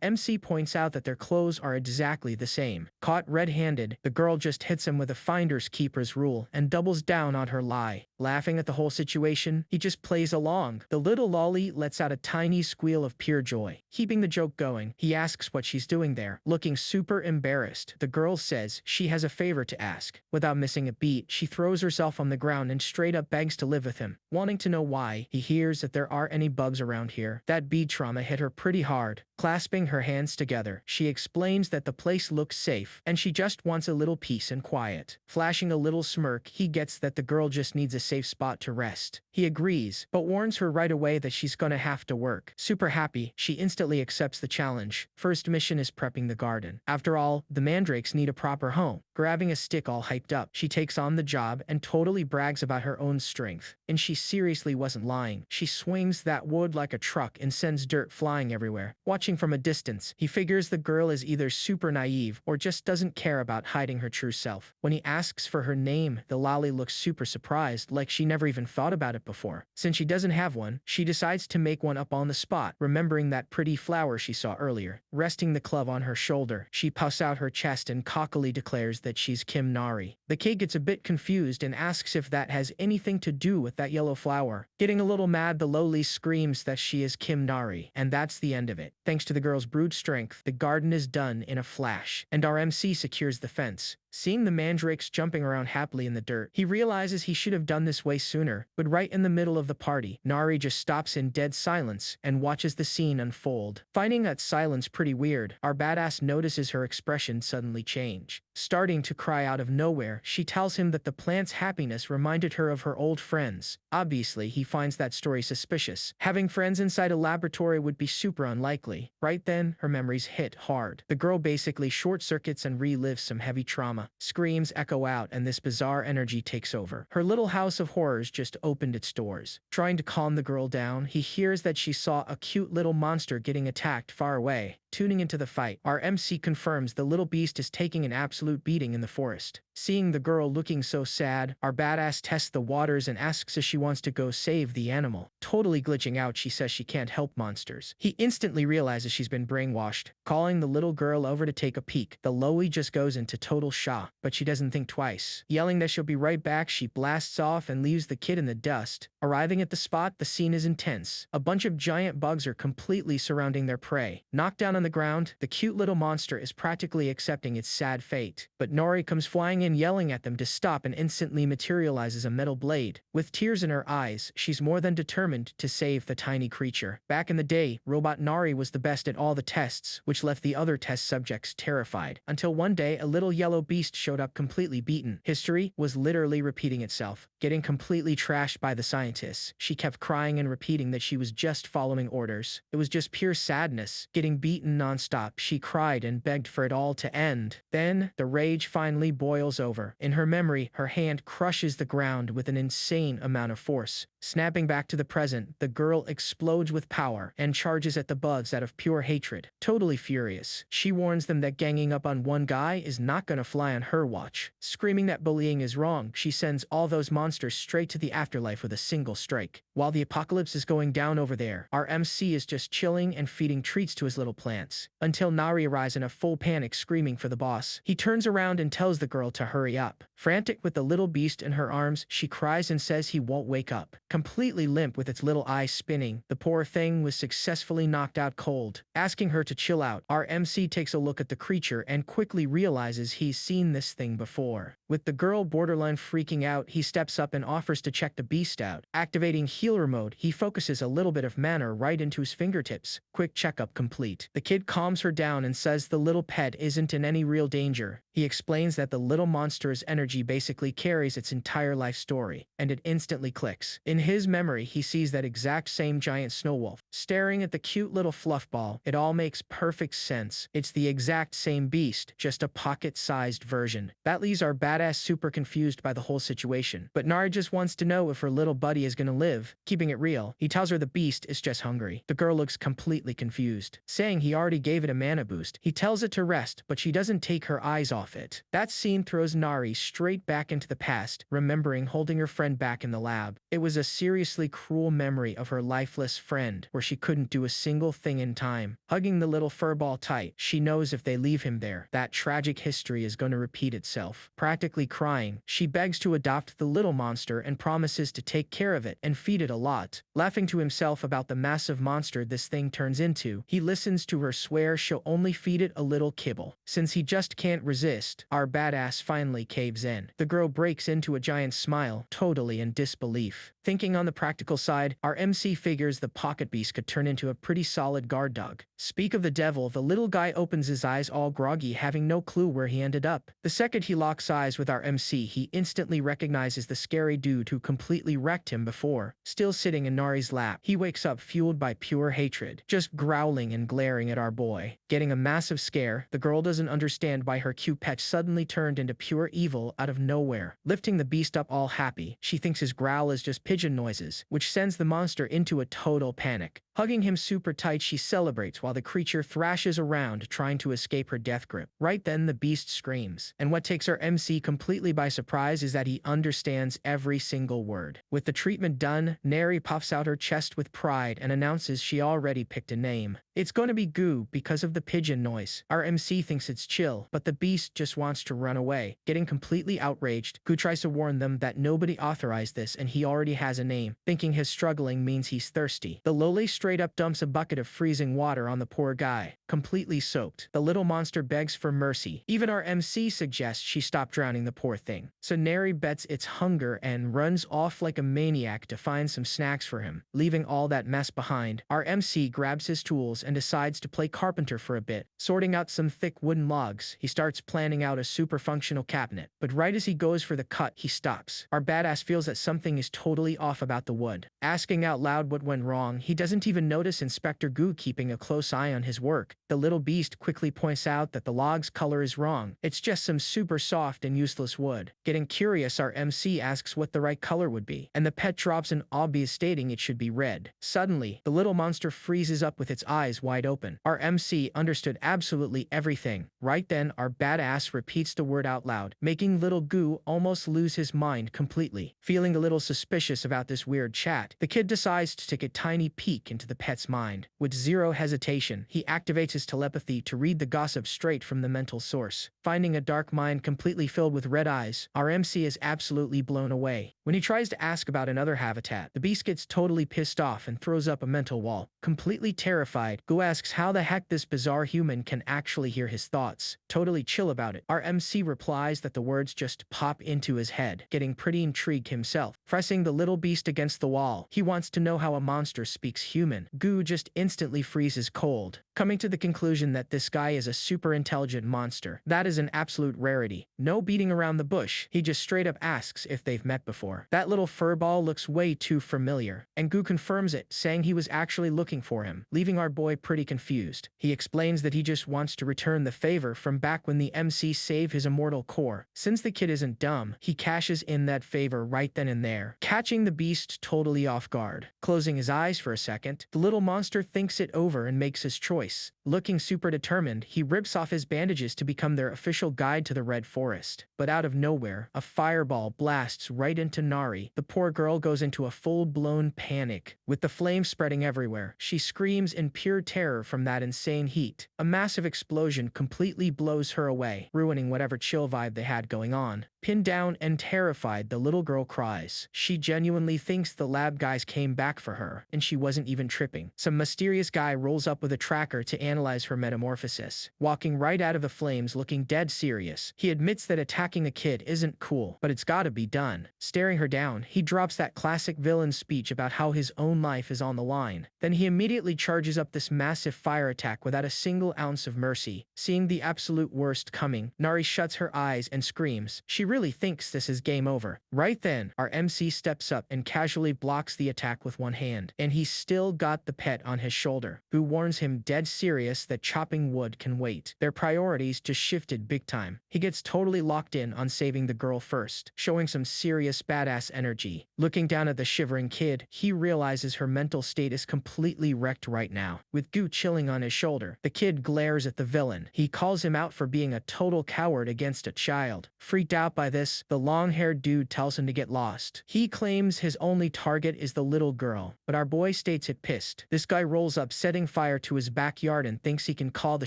MC points out that their clothes are exactly the same. Caught red-handed, the girl just hits him with a finder's keeper's rule and doubles down on her lie. Laughing at the whole situation, he just plays along. The little lolly lets out a tiny squeal of pure joy. Keeping the joke going, he asks what she's doing there. Looking super embarrassed, the girl says she has a favor to ask. Without missing a beat, she throws herself on the ground and straight up begs to live with him. Wanting to know why, he hears that there aren't any bugs around here. That bee trauma hit her pretty hard. Clasping her hands together, she explains that the place looks safe and she just wants a little peace and quiet. Flashing a little smirk, he gets that the girl just needs a safe spot to rest. He agrees, but warns her right away that she's gonna have to work. Super happy, she instantly accepts the challenge. First mission is prepping the garden. After all, the mandrakes need a proper home. Grabbing a stick all hyped up, she takes on the job and totally brags about her own strength. And she seriously wasn't lying. She swings that wood like a truck and sends dirt flying everywhere. Watching from a distance, he figures the girl is either super naive or just doesn't care about hiding her true self. When he asks for her name, the lolly looks super surprised, like she never even thought about it before. Since she doesn't have one, she decides to make one up on the spot, remembering that pretty flower she saw earlier. Resting the club on her shoulder, she puffs out her chest and cockily declares that she's Kim Nari. The kid gets a bit confused and asks if that has anything to do with that yellow flower. Getting a little mad, the lowly screams that she is Kim Nari, and that's the end of it. Thanks to the girl's brute strength, the garden is done in a flash, and our MC secures the fence. Seeing the mandrakes jumping around happily in the dirt, he realizes he should have done this way sooner, but right in the middle of the party, Nari just stops in dead silence and watches the scene unfold. Finding that silence pretty weird, our badass notices her expression suddenly change. Starting to cry out of nowhere, she tells him that the plant's happiness reminded her of her old friends. Obviously, he finds that story suspicious. Having friends inside a laboratory would be super unlikely. Right then, her memories hit hard. The girl basically short-circuits and relives some heavy trauma. Screams echo out and this bizarre energy takes over. Her little house of horrors just opened its doors. Trying to calm the girl down, he hears that she saw a cute little monster getting attacked far away. Tuning into the fight, our MC confirms the little beast is taking an absolute beating in the forest. Seeing the girl looking so sad, our badass tests the waters and asks if she wants to go save the animal. Totally glitching out, she says she can't help monsters. He instantly realizes she's been brainwashed. Calling the little girl over to take a peek, the Loey just goes into total shock, but she doesn't think twice. Yelling that she'll be right back, she blasts off and leaves the kid in the dust. Arriving at the spot, the scene is intense. A bunch of giant bugs are completely surrounding their prey. Knocked down on on the ground, the cute little monster is practically accepting its sad fate. But Nari comes flying in yelling at them to stop and instantly materializes a metal blade. With tears in her eyes, she's more than determined to save the tiny creature. Back in the day, Robot Nari was the best at all the tests, which left the other test subjects terrified. Until one day, a little yellow beast showed up completely beaten. History was literally repeating itself, getting completely trashed by the scientists. She kept crying and repeating that she was just following orders. It was just pure sadness. Getting beaten nonstop, she cried and begged for it all to end. Then, the rage finally boils over. In her memory, her hand crushes the ground with an insane amount of force. Snapping back to the present, the girl explodes with power and charges at the bugs out of pure hatred. Totally furious, she warns them that ganging up on one guy is not gonna fly on her watch. Screaming that bullying is wrong, she sends all those monsters straight to the afterlife with a single strike. While the apocalypse is going down over there, our MC is just chilling and feeding treats to his little plants. Until Nari arrives in a full panic screaming for the boss. He turns around and tells the girl to hurry up. Frantic with the little beast in her arms, she cries and says he won't wake up. Completely limp with its little eyes spinning, the poor thing was successfully knocked out cold. Asking her to chill out, our MC takes a look at the creature and quickly realizes he's seen this thing before. With the girl borderline freaking out, he steps up and offers to check the beast out. Activating healer mode, he focuses a little bit of mana right into his fingertips. Quick checkup complete. The kid calms her down and says the little pet isn't in any real danger. He explains that the little monster's energy basically carries its entire life story, and it instantly clicks. In his memory, he sees that exact same giant snow wolf, staring at the cute little fluff ball. It all makes perfect sense. It's the exact same beast, just a pocket-sized version. That leaves our badass super confused by the whole situation. But Nari just wants to know if her little buddy is gonna live. Keeping it real, he tells her the beast is just hungry. The girl looks completely confused, saying he already gave it a mana boost. He tells it to rest, but she doesn't take her eyes off it. That scene throws Nari straight back into the past, remembering holding her friend back in the lab. It was a seriously cruel memory of her lifeless friend, where she couldn't do a single thing in time. Hugging the little furball tight, she knows if they leave him there, that tragic history is going to repeat itself. Practically crying, she begs to adopt the little monster and promises to take care of it and feed it a lot. Laughing to himself about the massive monster this thing turns into, he listens to her swear she'll only feed it a little kibble. Since he just can't resist, our badass finally caves in. The girl breaks into a giant smile, totally in disbelief. Thinking on the practical side, our MC figures the pocket beast could turn into a pretty solid guard dog. Speak of the devil, the little guy opens his eyes all groggy, having no clue where he ended up. The second he locks eyes with our MC, he instantly recognizes the scary dude who completely wrecked him before. Still sitting in Nari's lap, he wakes up fueled by pure hatred, just growling and glaring at our boy. Getting a massive scare, the girl doesn't understand why her cute pet suddenly turned into pure evil out of nowhere. Lifting the beast up all happy, she thinks his growl is just pigeon noises, which sends the monster into a total panic. Hugging him super tight, she celebrates while the creature thrashes around trying to escape her death grip. Right then, the beast screams. And what takes our MC completely by surprise is that he understands every single word. With the treatment done, Neri puffs out her chest with pride and announces she already picked a name. It's going to be Goo because of the pigeon noise. Our MC thinks it's chill, but the beast just wants to run away. Getting completely outraged, Goo tries to warn them that nobody authorized this and he already has a name, thinking his struggling means he's thirsty. The lowly straight up dumps a bucket of freezing water on the poor guy, completely soaked. The little monster begs for mercy. Even our MC suggests she stop drowning the poor thing. So Neri bets its hunger and runs off like a maniac to find some snacks for him. Leaving all that mess behind, our MC grabs his tools and decides to play carpenter for a bit. Sorting out some thick wooden logs, he starts planning out a super functional cabinet. But right as he goes for the cut, he stops. Our badass feels that something is totally off about the wood. Asking out loud what went wrong, he doesn't even notice Inspector Goo keeping a close eye on his work. The little beast quickly points out that the log's color is wrong. It's just some super soft and useless wood. Getting curious, our MC asks what the right color would be, and the pet drops an obvious stating it should be red. Suddenly, the little monster freezes up with its eyes wide open. Our MC understood absolutely everything. Right then, our badass repeats the word out loud, making little Goo almost lose his mind completely. Feeling a little suspicious about this weird chat, the kid decides to take a tiny peek into the pet's mind. With zero hesitation, he activates his uses telepathy to read the gossip straight from the mental source. Finding a dark mind completely filled with red eyes, our MC is absolutely blown away. When he tries to ask about another habitat, the beast gets totally pissed off and throws up a mental wall. Completely terrified, Gu asks how the heck this bizarre human can actually hear his thoughts. Totally chill about it. Our MC replies that the words just pop into his head, getting pretty intrigued himself. Pressing the little beast against the wall, he wants to know how a monster speaks human. Gu just instantly freezes cold, coming to the conclusion that this guy is a super intelligent monster. That is an absolute rarity. No beating around the bush, he just straight up asks if they've met before. That little furball looks way too familiar, and Gu confirms it, saying he was actually looking for him, leaving our boy pretty confused. He explains that he just wants to return the favor from back when the MC saved his immortal core. Since the kid isn't dumb, he cashes in that favor right then and there, catching the beast totally off guard. Closing his eyes for a second, the little monster thinks it over and makes his choice. Looking super determined, he rips off his bandages to become their official guide to the Red Forest. But out of nowhere, a fireball blasts right into Nari. The poor girl goes into a full-blown panic. With the flames spreading everywhere, she screams in pure terror from that insane heat. A massive explosion completely blows her away, ruining whatever chill vibe they had going on. Pinned down and terrified, the little girl cries. She genuinely thinks the lab guys came back for her, and she wasn't even tripping. Some mysterious guy rolls up with a tracker to analyze her metamorphosis, walking right out of the flames looking dead serious. He admits that attacking a kid isn't cool, but it's gotta be done. Staring her down, he drops that classic villain speech about how his own life is on the line. Then he immediately charges up this massive fire attack without a single ounce of mercy. Seeing the absolute worst coming, Nari shuts her eyes and screams. She really thinks this is game over. Right then, our MC steps up and casually blocks the attack with one hand, and he's still got the pet on his shoulder, who warns him dead serious that chopping wood can wait. Their priorities just shifted big time. He gets totally locked in on saving the girl first, showing some serious badass energy. Looking down at the shivering kid, he realizes her mental state is completely wrecked right now. With Gu chilling on his shoulder, the kid glares at the villain. He calls him out for being a total coward against a child. Freaked out by this, the long-haired dude tells him to get lost. He claims his only target is the little girl, but our boy states it pissed. This guy rolls up, setting fire to his backyard and thinks he can call the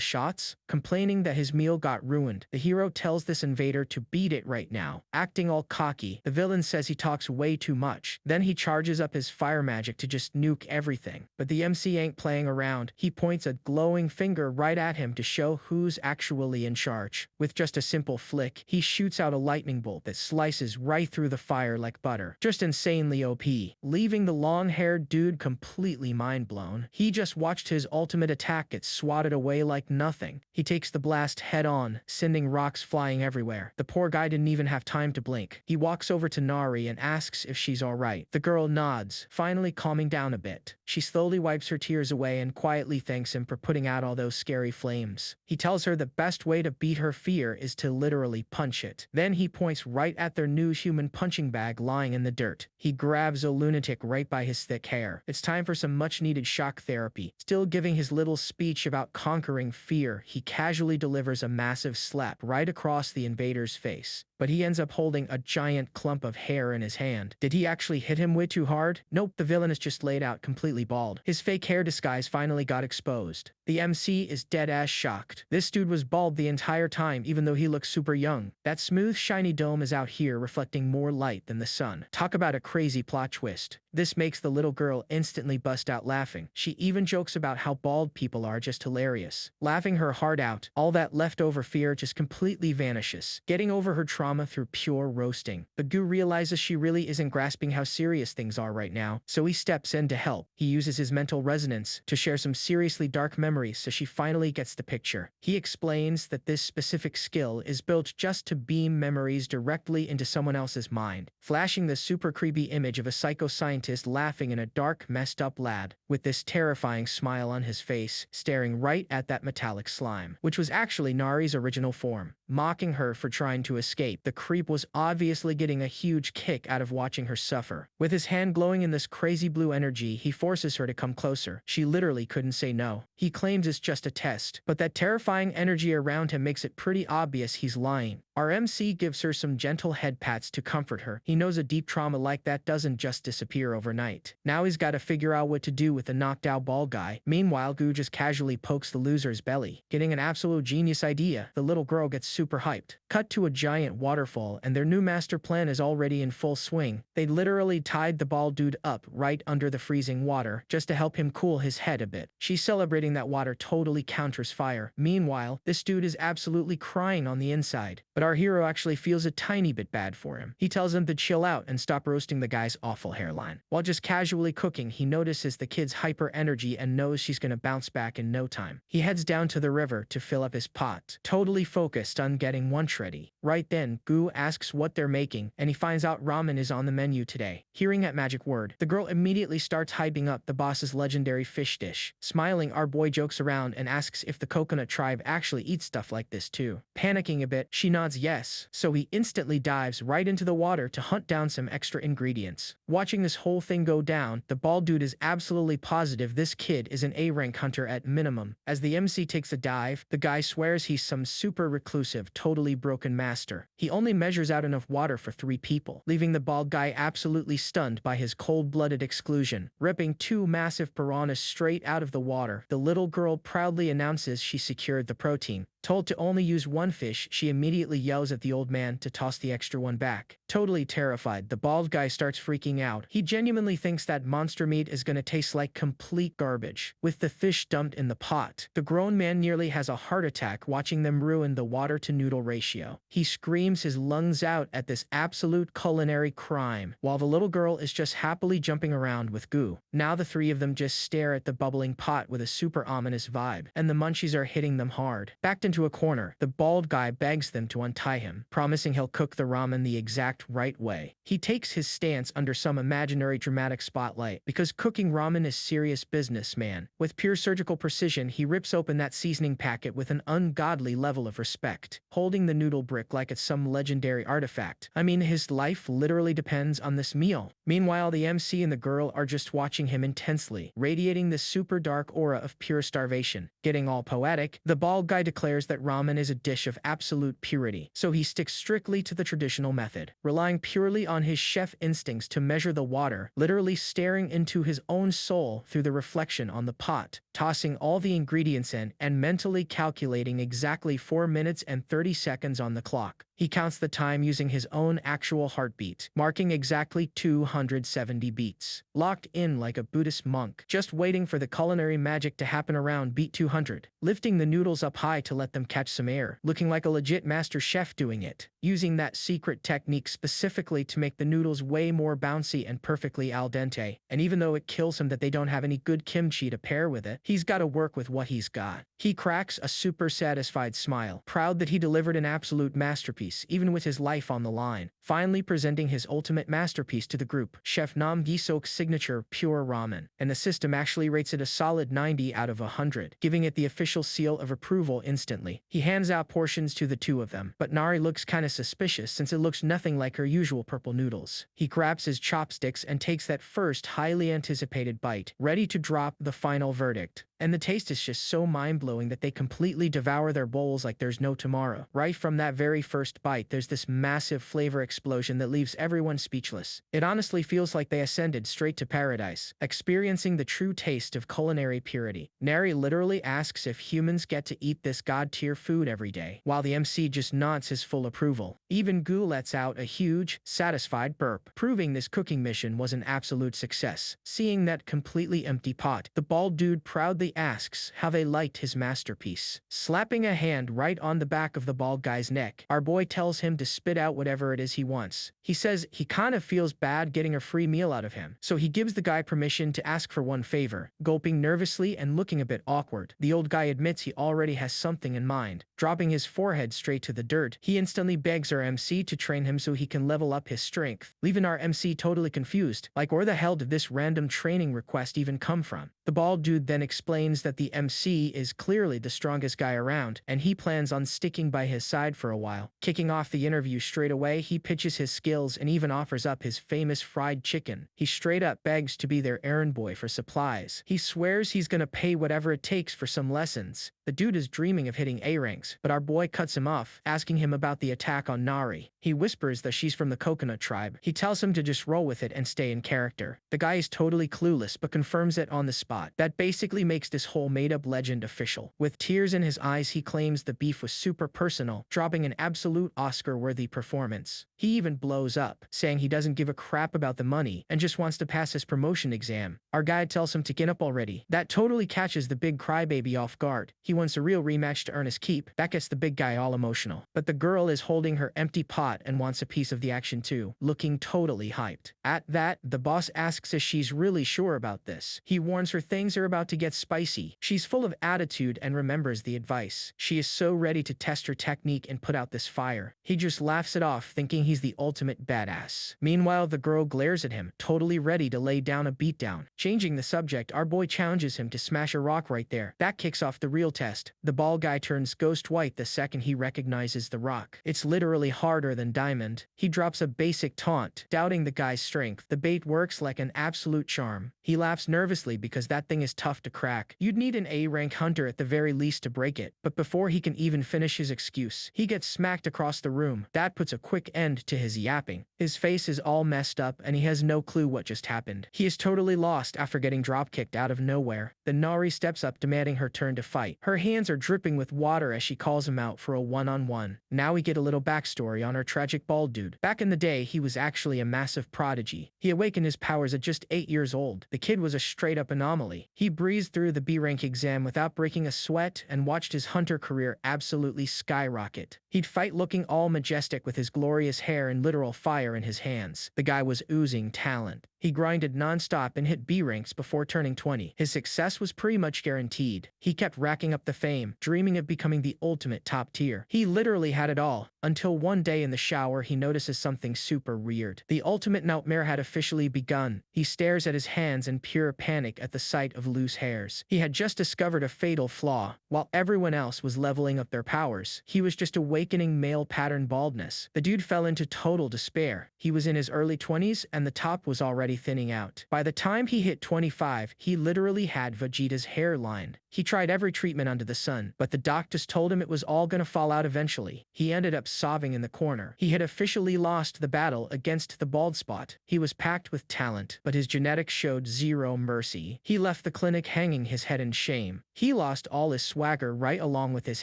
shots, complaining that his meal got ruined. The hero tells this invader to beat it right now. Acting all cocky, the villain says he talks way too much. Then he charges up his fire magic to just nuke everything. But the MC ain't playing around. He points a glowing finger right at him to show who's actually in charge. With just a simple flick, he shoots out a lightning bolt that slices right through the fire like butter. Just insanely OP, leaving the long-haired dude completely mind-blown. He just watched his ultimate attack get swatted away like nothing. He takes the blast head-on, sending rocks flying everywhere. The poor guy didn't even have time to blink. He walks over to Nari and asks if she's alright. The girl nods, finally calming down a bit. She slowly wipes her tears away and quietly thanks him for putting out all those scary flames. He tells her the best way to beat her fear is to literally punch it. Then he points right at their new human punching bag lying in the dirt. He grabs a lunatic right by his thick hair. It's time for some much-needed shock therapy. Still giving his little speech about conquering fear, he casually delivers a massive slap right across the invader's face. But he ends up holding a giant clump of hair in his hand. Did he actually hit him way too hard? Nope, the villain is just laid out completely bald. His fake hair disguise finally got exposed. The MC is dead-ass shocked. This dude was bald the entire time, even though he looks super young. That smooth, shiny dome is out here reflecting more light than the sun. Talk about a crazy plot twist. This makes the little girl instantly bust out laughing. She even jokes about how bald people are just hilarious. Laughing her heart out, all that leftover fear just completely vanishes, getting over her trauma through pure roasting. But Gu realizes she really isn't grasping how serious things are right now, so he steps in to help. He uses his mental resonance to share some seriously dark memories so she finally gets the picture. He explains that this specific skill is built just to beam memories directly into someone else's mind, flashing the super creepy image of a psycho-scientist laughing in a dark, messed up lad, with this terrifying smile on his face, staring right at that metallic slime, which was actually Nari's original form, mocking her for trying to escape. sight, the creep was obviously getting a huge kick out of watching her suffer. With his hand glowing in this crazy blue energy, he forces her to come closer. She literally couldn't say no. He claims it's just a test, but that terrifying energy around him makes it pretty obvious he's lying. Our MC gives her some gentle head pats to comfort her. He knows a deep trauma like that doesn't just disappear overnight. Now he's got to figure out what to do with the knocked out bald guy. Meanwhile, Gu just casually pokes the loser's belly. Getting an absolute genius idea, the little girl gets super hyped. Cut to a giant waterfall, and their new master plan is already in full swing. They literally tied the bald dude up right under the freezing water just to help him cool his head a bit. She's celebrating that water totally counters fire. Meanwhile, this dude is absolutely crying on the inside. But our hero actually feels a tiny bit bad for him. He tells him to chill out and stop roasting the guy's awful hairline. While just casually cooking, he notices the kid's hyper energy and knows she's gonna bounce back in no time. He heads down to the river to fill up his pot, totally focused on getting lunch ready. Right then, Gu asks what they're making, and he finds out ramen is on the menu today. Hearing that magic word, the girl immediately starts hyping up the boss's legendary fish dish. Smiling, our boy jokes around and asks if the coconut tribe actually eats stuff like this too. Panicking a bit, she nods yes, so he instantly dives right into the water to hunt down some extra ingredients. Watching this whole thing go down, the bald dude is absolutely positive this kid is an A-rank hunter at minimum. As the MC takes a dive, the guy swears he's some super reclusive, totally broken master. He only measures out enough water for 3 people, leaving the bald guy absolutely stunned by his cold-blooded exclusion. Ripping 2 massive piranhas straight out of the water, the little girl proudly announces she secured the protein. Told to only use 1 fish, she immediately yells at the old man to toss the extra one back. Totally terrified, the bald guy starts freaking out. He genuinely thinks that monster meat is gonna taste like complete garbage. With the fish dumped in the pot, the grown man nearly has a heart attack watching them ruin the water-to-noodle ratio. He screams his lungs out at this absolute culinary crime, while the little girl is just happily jumping around with Gu. Now the 3 of them just stare at the bubbling pot with a super ominous vibe, and the munchies are hitting them hard. Backed into a corner, the bald guy begs them to untie him, promising he'll cook the ramen the exact right way. He takes his stance under some imaginary dramatic spotlight, because cooking ramen is serious business, man. With pure surgical precision, he rips open that seasoning packet with an ungodly level of respect, holding the noodle brick like it's some legendary artifact. I mean, his life literally depends on this meal. Meanwhile, the MC and the girl are just watching him intensely, radiating this super dark aura of pure starvation. Getting all poetic, the bald guy declares that ramen is a dish of absolute purity, so he sticks strictly to the traditional method, relying purely on his chef instincts to measure the water, literally staring into his own soul through the reflection on the pot, tossing all the ingredients in and mentally calculating exactly 4 minutes and 30 seconds on the clock. He counts the time using his own actual heartbeat, marking exactly 270 beats. Locked in like a Buddhist monk, just waiting for the culinary magic to happen around beat 200. Lifting the noodles up high to let them catch some air, looking like a legit master chef doing it. Using that secret technique specifically to make the noodles way more bouncy and perfectly al dente. And even though it kills him that they don't have any good kimchi to pair with it, he's got to work with what he's got. He cracks a super satisfied smile, proud that he delivered an absolute masterpiece, even with his life on the line. Finally presenting his ultimate masterpiece to the group, Chef Nam Gisok's signature pure ramen. And the system actually rates it a solid 90 out of 100, giving it the official seal of approval instantly. He hands out portions to the 2 of them, but Nari looks kinda suspicious since it looks nothing like her usual purple noodles. He grabs his chopsticks and takes that first highly anticipated bite, ready to drop the final verdict. And the taste is just so mind-blowing that they completely devour their bowls like there's no tomorrow. Right from that very first bite, there's this massive flavor explosion that leaves everyone speechless. It honestly feels like they ascended straight to paradise, experiencing the true taste of culinary purity. Neri literally asks if humans get to eat this god-tier food every day, while the MC just nods his full approval. Even Gu lets out a huge, satisfied burp, proving this cooking mission was an absolute success. Seeing that completely empty pot, the bald dude proudly asks how they liked his masterpiece. Slapping a hand right on the back of the bald guy's neck, our boy tells him to spit out whatever it is he wants. He says he kind of feels bad getting a free meal out of him, so he gives the guy permission to ask for one favor. Gulping nervously and looking a bit awkward, the old guy admits he already has something in mind. dropping his forehead straight to the dirt. He instantly begs our MC to train him so he can level up his strength, leaving our MC totally confused, like where the hell did this random training request even come from? The bald dude then explains that the MC is clearly the strongest guy around, and he plans on sticking by his side for a while. Kicking off the interview straight away, he pitches his skills and even offers up his famous fried chicken. He straight up begs to be their errand boy for supplies. He swears he's gonna pay whatever it takes for some lessons. The dude is dreaming of hitting A ranks, but our boy cuts him off, asking him about the attack on Nari. He whispers that she's from the coconut tribe. He tells him to just roll with it and stay in character. The guy is totally clueless, but confirms it on the spot. That basically makes this whole made-up legend official. With tears in his eyes, he claims the beef was super personal, dropping an absolute Oscar-worthy performance. He even blows up, saying he doesn't give a crap about the money and just wants to pass his promotion exam. Our guide tells him to get up already. That totally catches the big crybaby off guard. He wants a real rematch to earn his keep. That gets the big guy all emotional. But the girl is holding her empty pot and wants a piece of the action too, looking totally hyped. At that, the boss asks if she's really sure about this. He warns her things are about to get spicy. She's full of attitude and remembers the advice. She is so ready to test her technique and put out this fire. He just laughs it off, thinking he's the ultimate badass. Meanwhile, the girl glares at him, totally ready to lay down a beatdown. Changing the subject, our boy challenges him to smash a rock right there. That kicks off the real test. The bald guy turns ghost white the second he recognizes the rock. It's literally harder than diamond. He drops a basic taunt, doubting the guy's strength. The bait works like an absolute charm. He laughs nervously because that thing is tough to crack. You'd need an A-rank hunter at the very least to break it. But before he can even finish his excuse, he gets smacked across the room. That puts a quick end to his yapping. His face is all messed up and he has no clue what just happened. He is totally lost after getting drop-kicked out of nowhere. The Nari steps up, demanding her turn to fight. Her hands are dripping with water as she calls him out for a one-on-one. Now we get a little backstory on our tragic bald dude. Back in the day, he was actually a massive prodigy. He awakened his powers at just 8 years old. The kid was a straight-up anomaly. He breezed through the B-rank exam without breaking a sweat and watched his hunter career absolutely skyrocket. He'd fight looking all majestic with his glorious hair and literal fire in his hands. The guy was oozing talent. He grinded non-stop and hit B ranks before turning 20. His success was pretty much guaranteed. He kept racking up the fame, dreaming of becoming the ultimate top tier. He literally had it all, until one day in the shower he notices something super weird. The ultimate nightmare had officially begun. He stares at his hands in pure panic at the sight of loose hairs. He had just discovered a fatal flaw. While everyone else was leveling up their powers, he was just awakening male pattern baldness. The dude fell into total despair. He was in his early 20s and the top was already thinning out. By the time he hit 25, he literally had Vegeta's hairline. He tried every treatment under the sun, but the doctors told him it was all gonna fall out eventually. He ended up sobbing in the corner. He had officially lost the battle against the bald spot. He was packed with talent, but his genetics showed zero mercy. He left the clinic hanging his head in shame. He lost all his swagger right along with his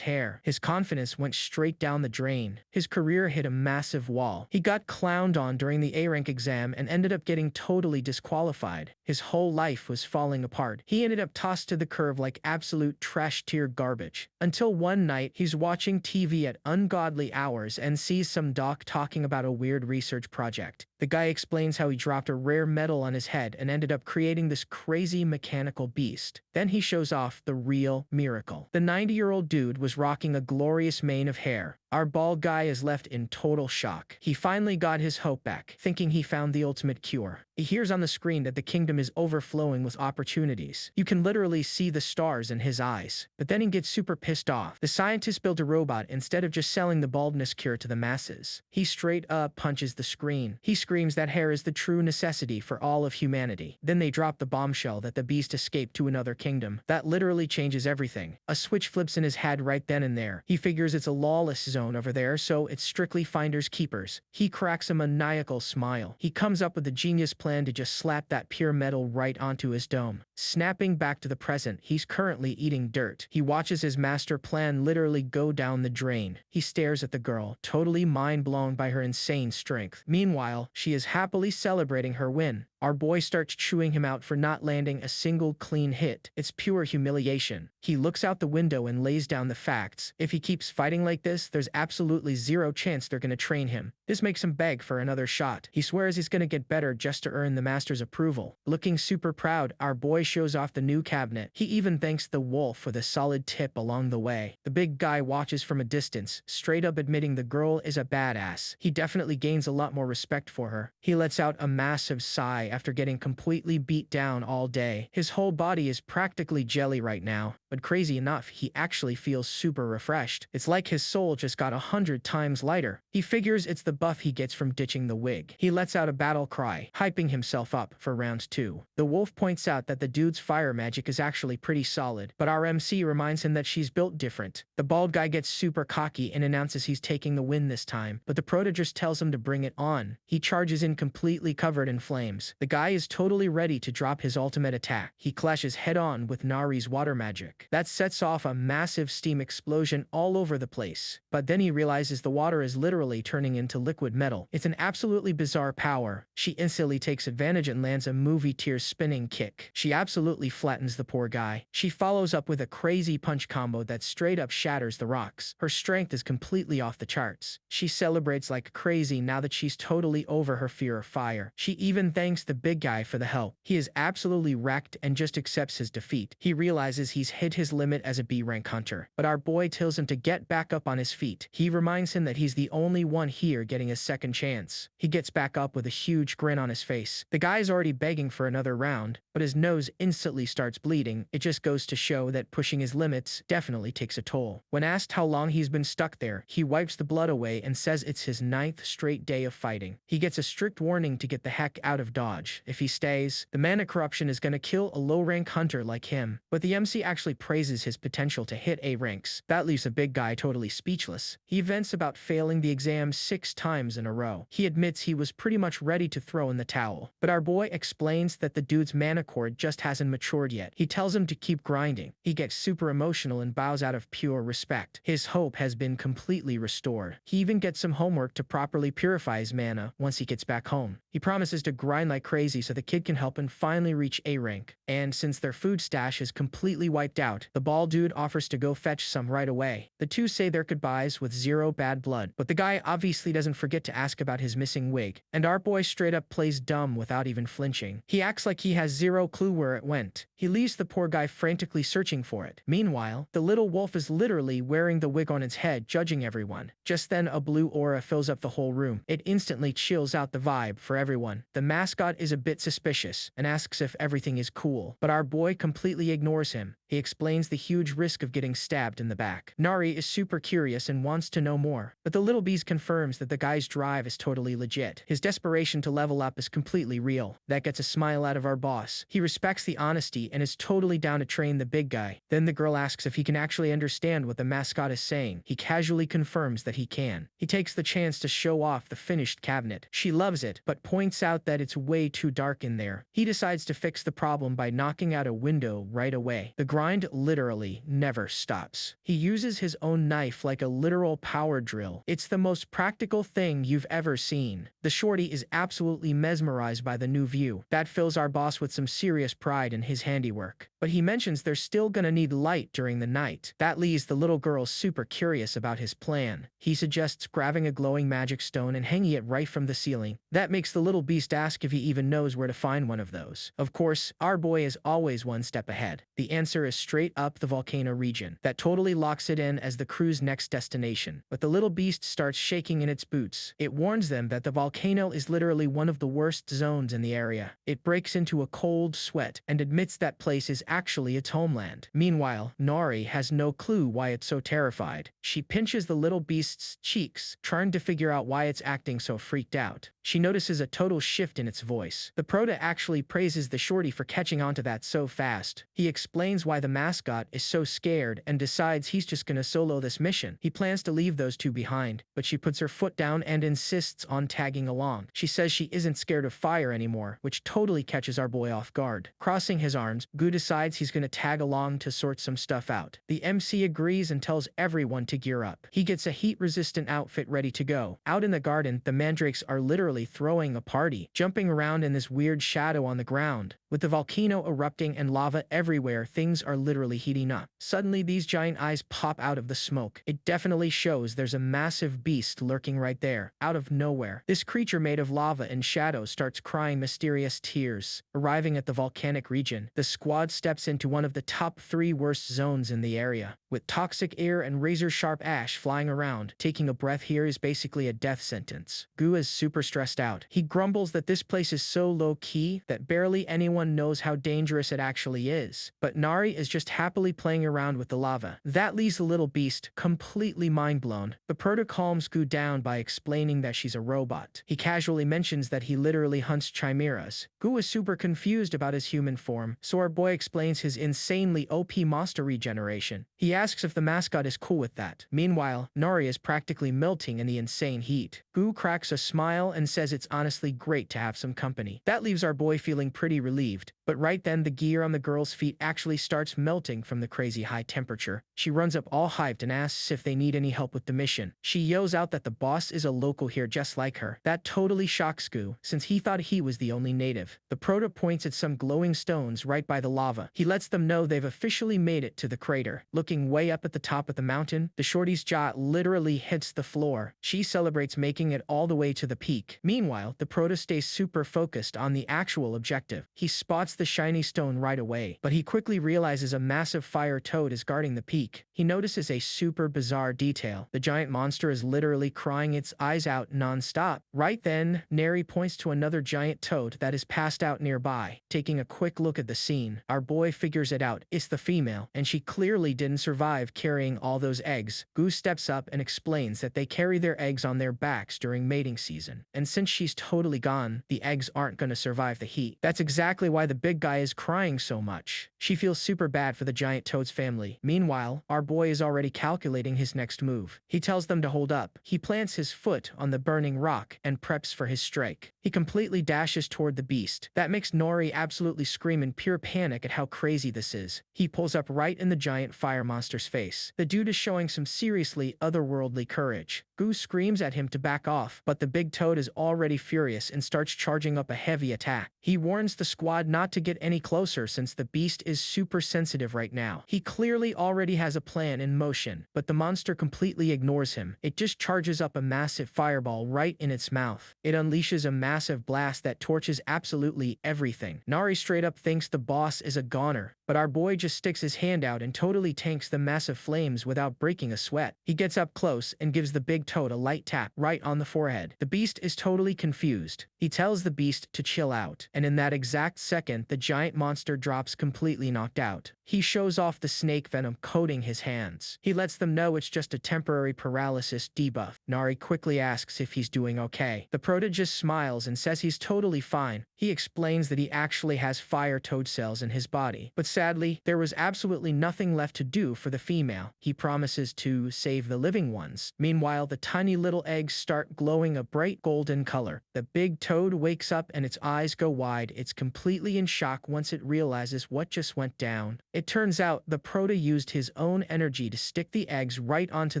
hair. His confidence went straight down the drain. His career hit a massive wall. He got clowned on during the A-rank exam and ended up getting totally disqualified. His whole life was falling apart. He ended up tossed to the curb like absolute trash tier garbage. Until one night, he's watching TV at ungodly hours and sees some doc talking about a weird research project. The guy explains how he dropped a rare metal on his head and ended up creating this crazy mechanical beast. Then he shows off the real miracle. The 90-year-old dude was rocking a glorious mane of hair. Our bald guy is left in total shock. He finally got his hope back, thinking he found the ultimate cure. He hears on the screen that the kingdom is overflowing with opportunities. You can literally see the stars in his eyes. But then he gets super pissed off. The scientist built a robot instead of just selling the baldness cure to the masses. He straight up punches the screen. He screams that hair is the true necessity for all of humanity. Then they drop the bombshell that the beast escaped to another kingdom. That literally changes everything. A switch flips in his head right then and there. He figures it's a lawless zone over there, so it's strictly finders keepers. He cracks a maniacal smile. He comes up with a genius plan to just slap that pure metal right onto his dome. Snapping back to the present, he's currently eating dirt. He watches his master plan literally go down the drain. He stares at the girl, totally mind blown by her insane strength. Meanwhile, she is happily celebrating her win. Our boy starts chewing him out for not landing a single clean hit. It's pure humiliation. He looks out the window and lays down the facts. If he keeps fighting like this, there's absolutely zero chance they're gonna train him. This makes him beg for another shot. He swears he's gonna get better just to earn the master's approval. Looking super proud, our boy shows off the new cabinet. He even thanks the wolf for the solid tip along the way. The big guy watches from a distance, straight up admitting the girl is a badass. He definitely gains a lot more respect for her. He lets out a massive sigh after getting completely beat down all day. His whole body is practically jelly right now, but crazy enough, he actually feels super refreshed. It's like his soul just got 100 times lighter. He figures it's the buff he gets from ditching the wig. He lets out a battle cry, hyping himself up for round 2. The wolf points out that the dude's fire magic is actually pretty solid, but our MC reminds him that she's built different. The bald guy gets super cocky and announces he's taking the win this time, but the proto just tells him to bring it on. He charges in completely covered in flames. The guy is totally ready to drop his ultimate attack. He clashes head-on with Nari's water magic. That sets off a massive steam explosion all over the place. But then he realizes the water is literally turning into liquid metal. It's an absolutely bizarre power. She instantly takes advantage and lands a movie-tier spinning kick. She absolutely flattens the poor guy. She follows up with a crazy punch combo that straight up shatters the rocks. Her strength is completely off the charts. She celebrates like crazy now that she's totally over her fear of fire. She even thanks the big guy for the help. He is absolutely wrecked and just accepts his defeat. He realizes he's hit his limit as a B-rank hunter, but our boy tells him to get back up on his feet. He reminds him that he's the only one here getting a second chance. He gets back up with a huge grin on his face. The guy is already begging for another round, but his nose instantly starts bleeding. It just goes to show that pushing his limits definitely takes a toll. When asked how long he's been stuck there, he wipes the blood away and says it's his 9th straight day of fighting. He gets a strict warning to get the heck out of Dodge. If he stays, the mana corruption is gonna kill a low-rank hunter like him. But the MC actually praises his potential to hit A ranks. That leaves a big guy totally speechless. He vents about failing the exam 6 times in a row. He admits he was pretty much ready to throw in the towel. But our boy explains that the dude's mana cord just hasn't matured yet. He tells him to keep grinding. He gets super emotional and bows out of pure respect. His hope has been completely restored. He even gets some homework to properly purify his mana once he gets back home. He promises to grind like crazy so the kid can help him finally reach A rank. And since their food stash is completely wiped out, the bald dude offers to go fetch some right away. The two say their goodbyes with zero bad blood, but the guy obviously doesn't forget to ask about his missing wig, and our boy straight up plays dumb without even flinching. He acts like he has zero clue where it went. He leaves the poor guy frantically searching for it. Meanwhile, the little wolf is literally wearing the wig on its head, judging everyone. Just then, a blue aura fills up the whole room. It instantly chills out the vibe for everyone. The mascot is a bit suspicious and asks if everything is cool, but our boy completely ignores him. He explains the huge risk of getting stabbed in the back. Nari is super curious and wants to know more, but the little beast confirms that the guy's drive is totally legit. His desperation to level up is completely real. That gets a smile out of our boss. He respects the honesty and is totally down to train the big guy. Then the girl asks if he can actually understand what the mascot is saying. He casually confirms that he can. He takes the chance to show off the finished cabinet. She loves it, but points out that it's way too dark in there. He decides to fix the problem by knocking out a window right away. The grind literally never stops. He uses his own knife like a literal power drill. It's the most practical thing you've ever seen. The shorty is absolutely mesmerized by the new view. That fills our boss with some serious pride in his handiwork. But he mentions they're still gonna need light during the night. That leaves the little girl super curious about his plan. He suggests grabbing a glowing magic stone and hanging it right from the ceiling. That makes the little beast ask if he even knows where to find one of those. Of course, our boy is always one step ahead. The answer is straight up the volcano region. That totally locks it in as the crew's next destination. But the little beast starts shaking in its boots. It warns them that the volcano is literally one of the worst zones in the area. It breaks into a cold sweat and admits that place is actually its homeland. Meanwhile, Nari has no clue why it's so terrified. She pinches the little beast's cheeks, trying to figure out why it's acting so freaked out. She notices a total shift in its voice. The proto actually praises the shorty for catching onto that so fast. He explains why the mascot is so scared and decides he's just gonna solo this mission. He plans to leave those two behind, but she puts her foot down and insists on tagging along. She says she isn't scared of fire anymore, which totally catches our boy off guard. Crossing his arms, Gu decides he's gonna tag along to sort some stuff out. The MC agrees and tells everyone to gear up. He gets a heat-resistant outfit ready to go. Out in the garden, the mandrakes are literally throwing a party, jumping around in this weird shadow on the ground. With the volcano erupting and lava everywhere, things are literally heating up. Suddenly, these giant eyes pop out of the smoke. It definitely shows there's a massive beast lurking right there, out of nowhere. This creature made of lava and shadows starts crying mysterious tears. Arriving at the volcanic region, the squad steps into one of the top 3 worst zones in the area. With toxic air and razor-sharp ash flying around, taking a breath here is basically a death sentence. Gu is super stressed out. He grumbles that this place is so low-key that barely anyone knows how dangerous it actually is. But Nari is just happily playing around with the lava. That leaves the little beast completely mind-blown. The proto calms Gu down by explaining that she's a robot. He casually mentions that he literally hunts chimeras. Gu is super confused about his human form, so our boy explains his insanely OP monster regeneration. He asks if the mascot is cool with that. Meanwhile, Nari is practically melting in the insane heat. Gu cracks a smile and says it's honestly great to have some company. That leaves our boy feeling pretty relieved. But right then, the gear on the girl's feet actually starts melting from the crazy high temperature. She runs up all hyped and asks if they need any help with the mission. She yells out that the boss is a local here just like her. That totally shocks Gu, since he thought he was the only native. The proto points at some glowing stones right by the lava. He lets them know they've officially made it to the crater. Looking way up at the top of the mountain, the shorty's jaw literally hits the floor. She celebrates making it all the way to the peak. Meanwhile, the proto stays super focused on the actual objective. He spots the shiny stone right away, but he quickly realizes a massive fire toad is guarding the peak. He notices a super bizarre detail. The giant monster is literally crying its eyes out non-stop. Right then, Neri points to another giant toad that is passed out nearby. Taking a quick look at the scene, our boy figures it out. It's the female, and she clearly didn't survive carrying all those eggs. Gu steps up and explains that they carry their eggs on their backs during mating season, and since she's totally gone, the eggs aren't going to survive the heat. That's exactly why the big guy is crying so much. She feels super bad for the giant toad's family. Meanwhile, our boy is already calculating his next move. He tells them to hold up. He plants his foot on the burning rock and preps for his strike. He completely dashes toward the beast. That makes Nori absolutely scream in pure panic at how crazy this is. He pulls up right in the giant fire monster's face. The dude is showing some seriously otherworldly courage. Gu screams at him to back off, but the big toad is already furious and starts charging up a heavy attack. He warns the squad not to get any closer since the beast is super sensitive right now. He clearly already has a plan in motion, but the monster completely ignores him. It just charges up a massive fireball right in its mouth. It unleashes a massive blast that torches absolutely everything. Nari straight up thinks the boss is a goner, but our boy just sticks his hand out and totally tanks the massive flames without breaking a sweat. He gets up close and gives the big toad a light tap right on the forehead. The beast is totally confused. He tells the beast to chill out, and in that exact second, the giant monster drops completely knocked out. He shows off the snake venom coating his hands. He lets them know it's just a temporary paralysis debuff. Nari quickly asks if he's doing okay. The proto just smiles and says he's totally fine. He explains that he actually has fire toad cells in his body, but sadly, there was absolutely nothing left to do for the female. He promises to save the living ones. Meanwhile, the tiny little eggs start glowing a bright golden color. The big toad wakes up and its eyes go wide. It's completely in shock once it realizes what just went down. It turns out the proto used his own energy to stick the eggs right onto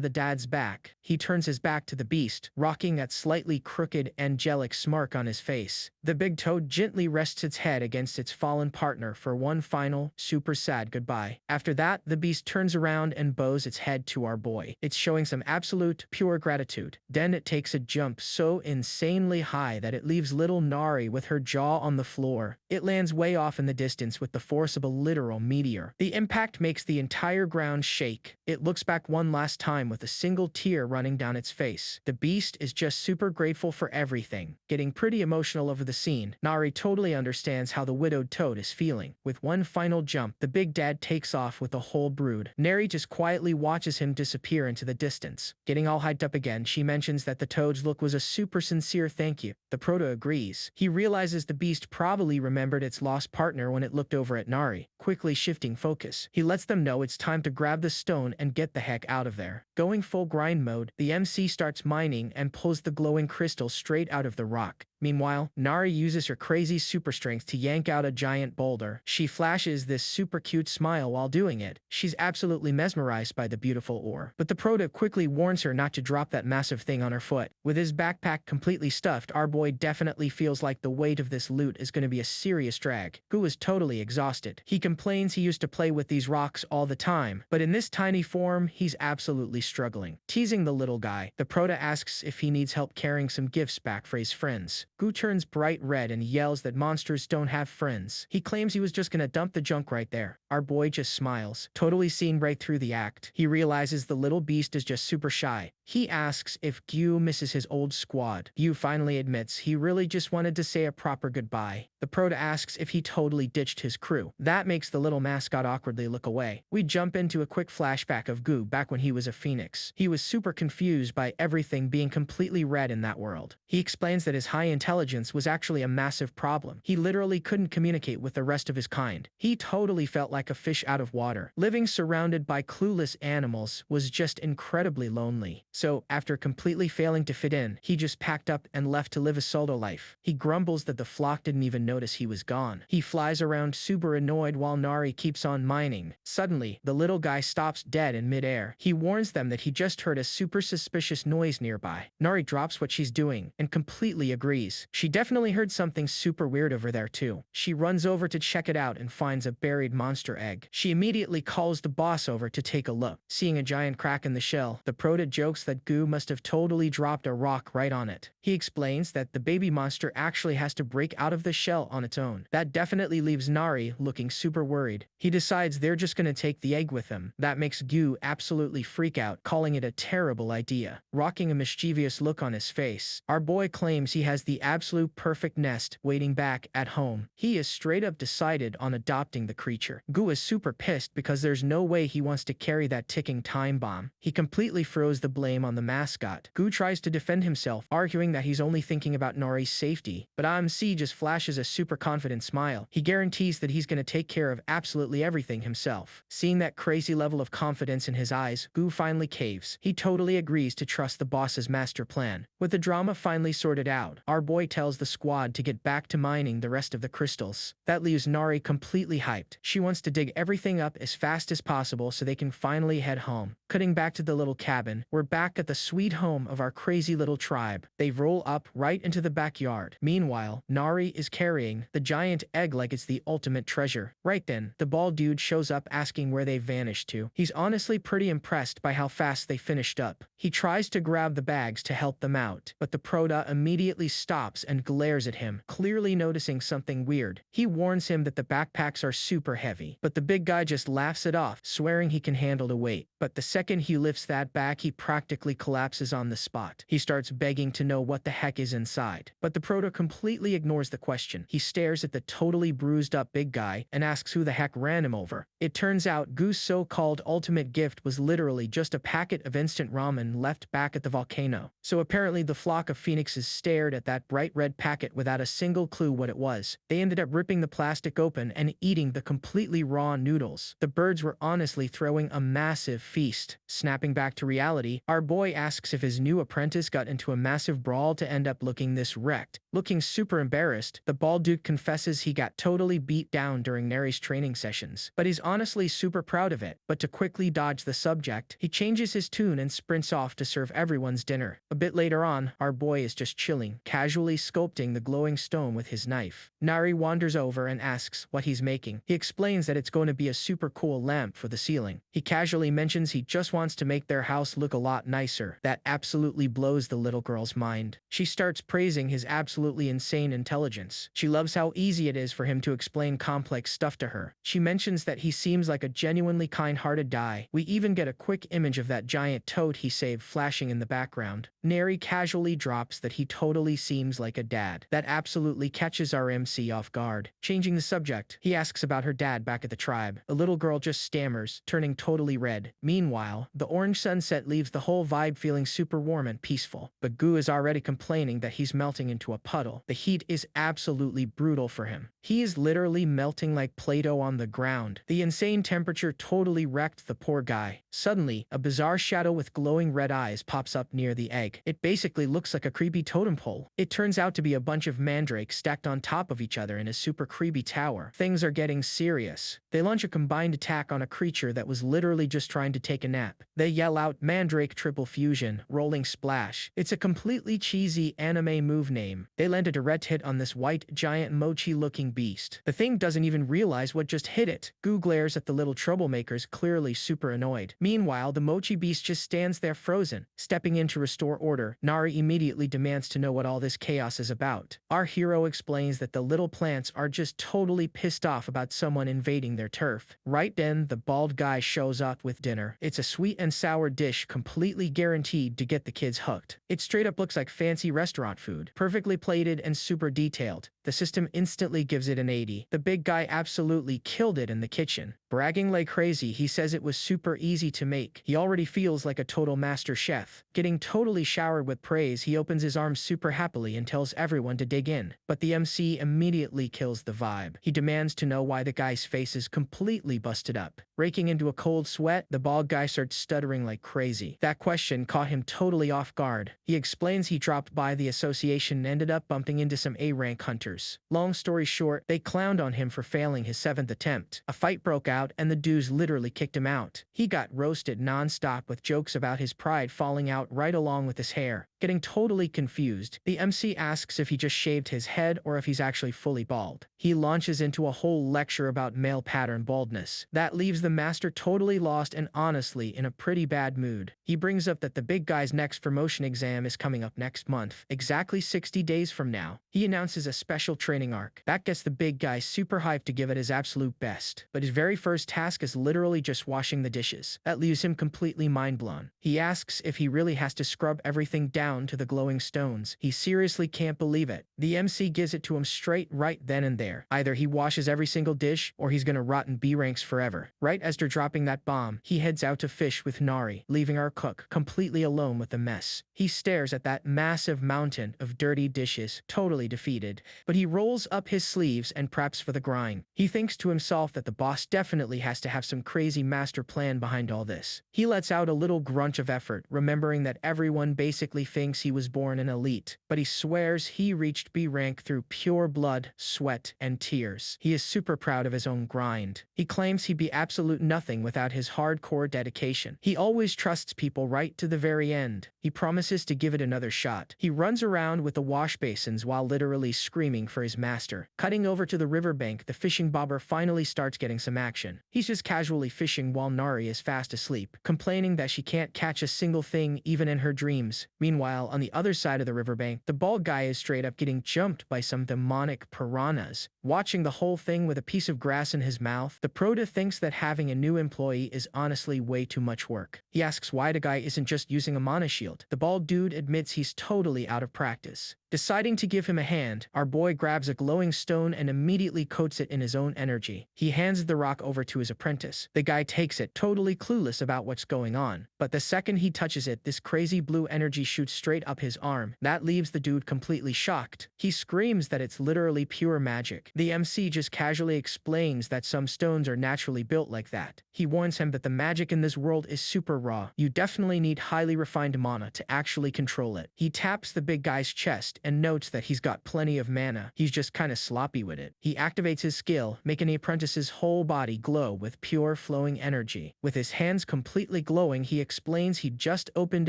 the dad's back. He turns his back to the beast, rocking that slightly crooked, angelic smirk on his face. The big toad gently rests its head against its fallen partner for one final, super sad goodbye. After that, the beast turns around and bows its head to our boy. It's showing some absolute, pure gratitude. Then it takes a jump so insanely high that it leaves little Nari with her jaw on the floor. It lands way off in the distance with the force of a literal meteor. The impact makes the entire ground shake. It looks back one last time with a single tear running down its face. The beast is just super grateful for everything. Getting pretty emotional over the scene, Nari totally understands how the widowed toad is feeling. With one final jump, the big dad takes off with the whole brood. Neri just quietly watches him disappear into the distance. Getting all hyped up again, she mentions that the toad's look was a super sincere thank you. The proto agrees. He realizes the beast probably remembered its lost partner when it looked over at Nari. Quickly shifting focus, he lets them know it's time to grab the stone and get the heck out of there. Going full grind mode, the MC starts mining and pulls the glowing crystal straight out of the rock. Meanwhile, Nari uses her crazy super strength to yank out a giant boulder. She flashes this super cute smile while doing it. She's absolutely mesmerized by the beautiful ore. But the Prota quickly warns her not to drop that massive thing on her foot. With his backpack completely stuffed, our boy definitely feels like the weight of this loot is going to be a serious drag. Gu is totally exhausted. He complains he used to play with these rocks all the time, but in this tiny form, he's absolutely struggling. Teasing the little guy, the Prota asks if he needs help carrying some gifts back for his friends. Gu turns bright red and yells that monsters don't have friends. He claims he was just gonna dump the junk right there. Our boy just smiles, totally seen right through the act. He realizes the little beast is just super shy. He asks if Gyu misses his old squad. Gyu finally admits he really just wanted to say a proper goodbye. The Prota asks if he totally ditched his crew. That makes the little mascot awkwardly look away. We jump into a quick flashback of Gyu back when he was a phoenix. He was super confused by everything being completely red in that world. He explains that his high intelligence was actually a massive problem. He literally couldn't communicate with the rest of his kind. He totally felt like a fish out of water. Living surrounded by clueless animals was just incredibly lonely. So, after completely failing to fit in, he just packed up and left to live a solo life. He grumbles that the flock didn't even notice he was gone. He flies around super annoyed while Nari keeps on mining. Suddenly, the little guy stops dead in midair. He warns them that he just heard a super suspicious noise nearby. Nari drops what she's doing and completely agrees. She definitely heard something super weird over there too. She runs over to check it out and finds a buried monster egg. She immediately calls the boss over to take a look. Seeing a giant crack in the shell, the Prota jokes that Gu must have totally dropped a rock right on it. He explains that the baby monster actually has to break out of the shell on its own. That definitely leaves Nari looking super worried. He decides they're just gonna take the egg with them. That makes Gu absolutely freak out, calling it a terrible idea. Rocking a mischievous look on his face, our boy claims he has the absolute perfect nest waiting back at home. He is straight up decided on adopting the creature. Gu is super pissed because there's no way he wants to carry that ticking time bomb. He completely throws the blame on the mascot. Gu tries to defend himself, arguing that he's only thinking about Nari's safety, but AMC just flashes a super confident smile. He guarantees that he's gonna take care of absolutely everything himself. Seeing that crazy level of confidence in his eyes, Gu finally caves. He totally agrees to trust the boss's master plan. With the drama finally sorted out, our boy tells the squad to get back to mining the rest of the crystals. That leaves Nari completely hyped. She wants to dig everything up as fast as possible so they can finally head home. Cutting back to the little cabin, we're back at the sweet home of our crazy little tribe. They roll up right into the backyard. Meanwhile, Nari is carrying the giant egg like it's the ultimate treasure. Right then, the bald dude shows up asking where they vanished to. He's honestly pretty impressed by how fast they finished up. He tries to grab the bags to help them out, but the Prota immediately stops and glares at him, clearly noticing something weird. He warns him that the backpacks are super heavy, but the big guy just laughs it off, swearing he can handle the weight. But the second he lifts that bag, he practically collapses on the spot. He starts begging to know what the heck is inside, but the Prota completely ignores the question. He stares at the totally bruised up big guy and asks who the heck ran him over. It turns out Gu's so-called ultimate gift was literally just a packet of instant ramen left back at the volcano. So apparently the flock of phoenixes stared at that bright red packet without a single clue what it was. They ended up ripping the plastic open and eating the completely raw noodles. The birds were honestly throwing a massive feast. Snapping back to reality, our boy asks if his new apprentice got into a massive brawl to end up looking this wrecked. Looking super embarrassed, the bald dude confesses he got totally beat down during Neri's training sessions, but he's honestly super proud of it. But to quickly dodge the subject, he changes his tune and sprints off to serve everyone's dinner. A bit later on, our boy is just chilling, casually sculpting the glowing stone with his knife. Nari wanders over and asks what he's making. He explains that it's going to be a super cool lamp for the ceiling. He casually mentions he just wants to make their house look a lot nicer. That absolutely blows the little girl's mind. She starts praising his absolutely insane intelligence. She loves how easy it is for him to explain complex stuff to her. She mentions that he seems like a genuinely kind-hearted guy. We even get a quick image of that giant toad he saved flashing in the background. Neri casually drops that he totally seems like a dad. That absolutely catches our MC off guard. Changing the subject, he asks about her dad back at the tribe. The little girl just stammers, turning totally red. Meanwhile, the orange sunset leaves the whole vibe feeling super warm and peaceful. But Gu is already complaining that he's melting into a puddle. The heat is absolutely brutal for him. He is literally melting like Play-Doh on the ground. The insane temperature totally wrecked the poor guy. Suddenly, a bizarre shadow with glowing red eyes pops up near the egg. It basically looks like a creepy totem pole. It turns out to be a bunch of mandrakes stacked on top of each other in a super creepy tower. Things are getting serious. They launch a combined attack on a creature that was literally just trying to take a nap. They yell out Mandrake Triple Fusion, Rolling Splash. It's a completely cheesy anime move name. They land a direct hit on this white, giant, mochi-looking beast. The thing doesn't even realize what just hit it. Goo glares at the little troublemakers, clearly super annoyed. Meanwhile, the mochi beast just stands there frozen. Stepping in to restore order, Nari immediately demands to know what all this chaos is about. Our hero explains that the little plants are just totally pissed off about someone invading their turf. Right then, the bald guy shows up with dinner. It's a sweet and sour dish completely guaranteed to get the kids hooked. It straight up looks like fancy restaurant food, perfectly plated and super detailed. The system instantly gives it an 80. The big guy absolutely killed it in the kitchen. Bragging like crazy, he says it was super easy to make. He already feels like a total master chef. Getting totally showered with praise, he opens his arms super happily and tells everyone to dig in. But the MC immediately kills the vibe. He demands to know why the guy's face is completely busted up. Breaking into a cold sweat, the bald guy starts stuttering like crazy. That question caught him totally off guard. He explains he dropped by the association and ended up bumping into some A-rank hunters. Long story short, they clowned on him for failing his 7th attempt. A fight broke out and the dudes literally kicked him out. He got roasted non-stop with jokes about his pride falling out right along with his hair. Getting totally confused, the MC asks if he just shaved his head or if he's actually fully bald. He launches into a whole lecture about male pattern baldness. That leaves the master totally lost and honestly in a pretty bad mood. He brings up that the big guy's next promotion exam is coming up next month, exactly 60 days from now. He announces a special training arc. That gets the big guy super hyped to give it his absolute best. But his very first task is literally just washing the dishes. That leaves him completely mind-blown. He asks if he really has to scrub everything down to the glowing stones. He seriously can't believe it. The MC gives it to him straight right then and there. Either he washes every single dish or he's gonna rot in B ranks forever. Right as they're dropping that bomb, he heads out to fish with Nari, leaving our cook completely alone with the mess. He stares at that massive mountain of dirty dishes, totally defeated, but he rolls up his sleeves and preps for the grind. He thinks to himself that the boss definitely has to have some crazy master plan behind all this. He lets out a little grunt of effort, remembering that everyone basically thinks he was born an elite, but he swears he reached B rank through pure blood, sweat, and tears. He is super proud of his own grind. He claims he'd be absolute nothing without his hardcore dedication. He always trusts people right to the very end. He promises to give it another shot. He runs around with the wash basins while literally screaming for his master. Cutting over to the riverbank, the fishing bobber finally starts getting some action. He's just casually fishing while Nari is fast asleep, complaining that she can't catch a single thing even in her dreams. Meanwhile, on the other side of the riverbank, the bald guy is straight up getting jumped by some demonic piranhas. Watching the whole thing with a piece of grass in his mouth, the prota thinks that having a new employee is honestly way too much work. He asks why the guy isn't just using a mana shield. The bald dude admits he's totally out of practice. Deciding to give him a hand, our boy grabs a glowing stone and immediately coats it in his own energy. He hands the rock over to his apprentice. The guy takes it, totally clueless about what's going on. But the second he touches it, this crazy blue energy shoots straight up his arm. That leaves the dude completely shocked. He screams that it's literally pure magic. The MC just casually explains that some stones are naturally built like that. He warns him that the magic in this world is super raw. You definitely need highly refined mana to actually control it. He taps the big guy's chest and notes that he's got plenty of mana. He's just kinda sloppy with it. He activates his skill, making the apprentice's whole body glow with pure flowing energy. With his hands completely glowing, he explains he just opened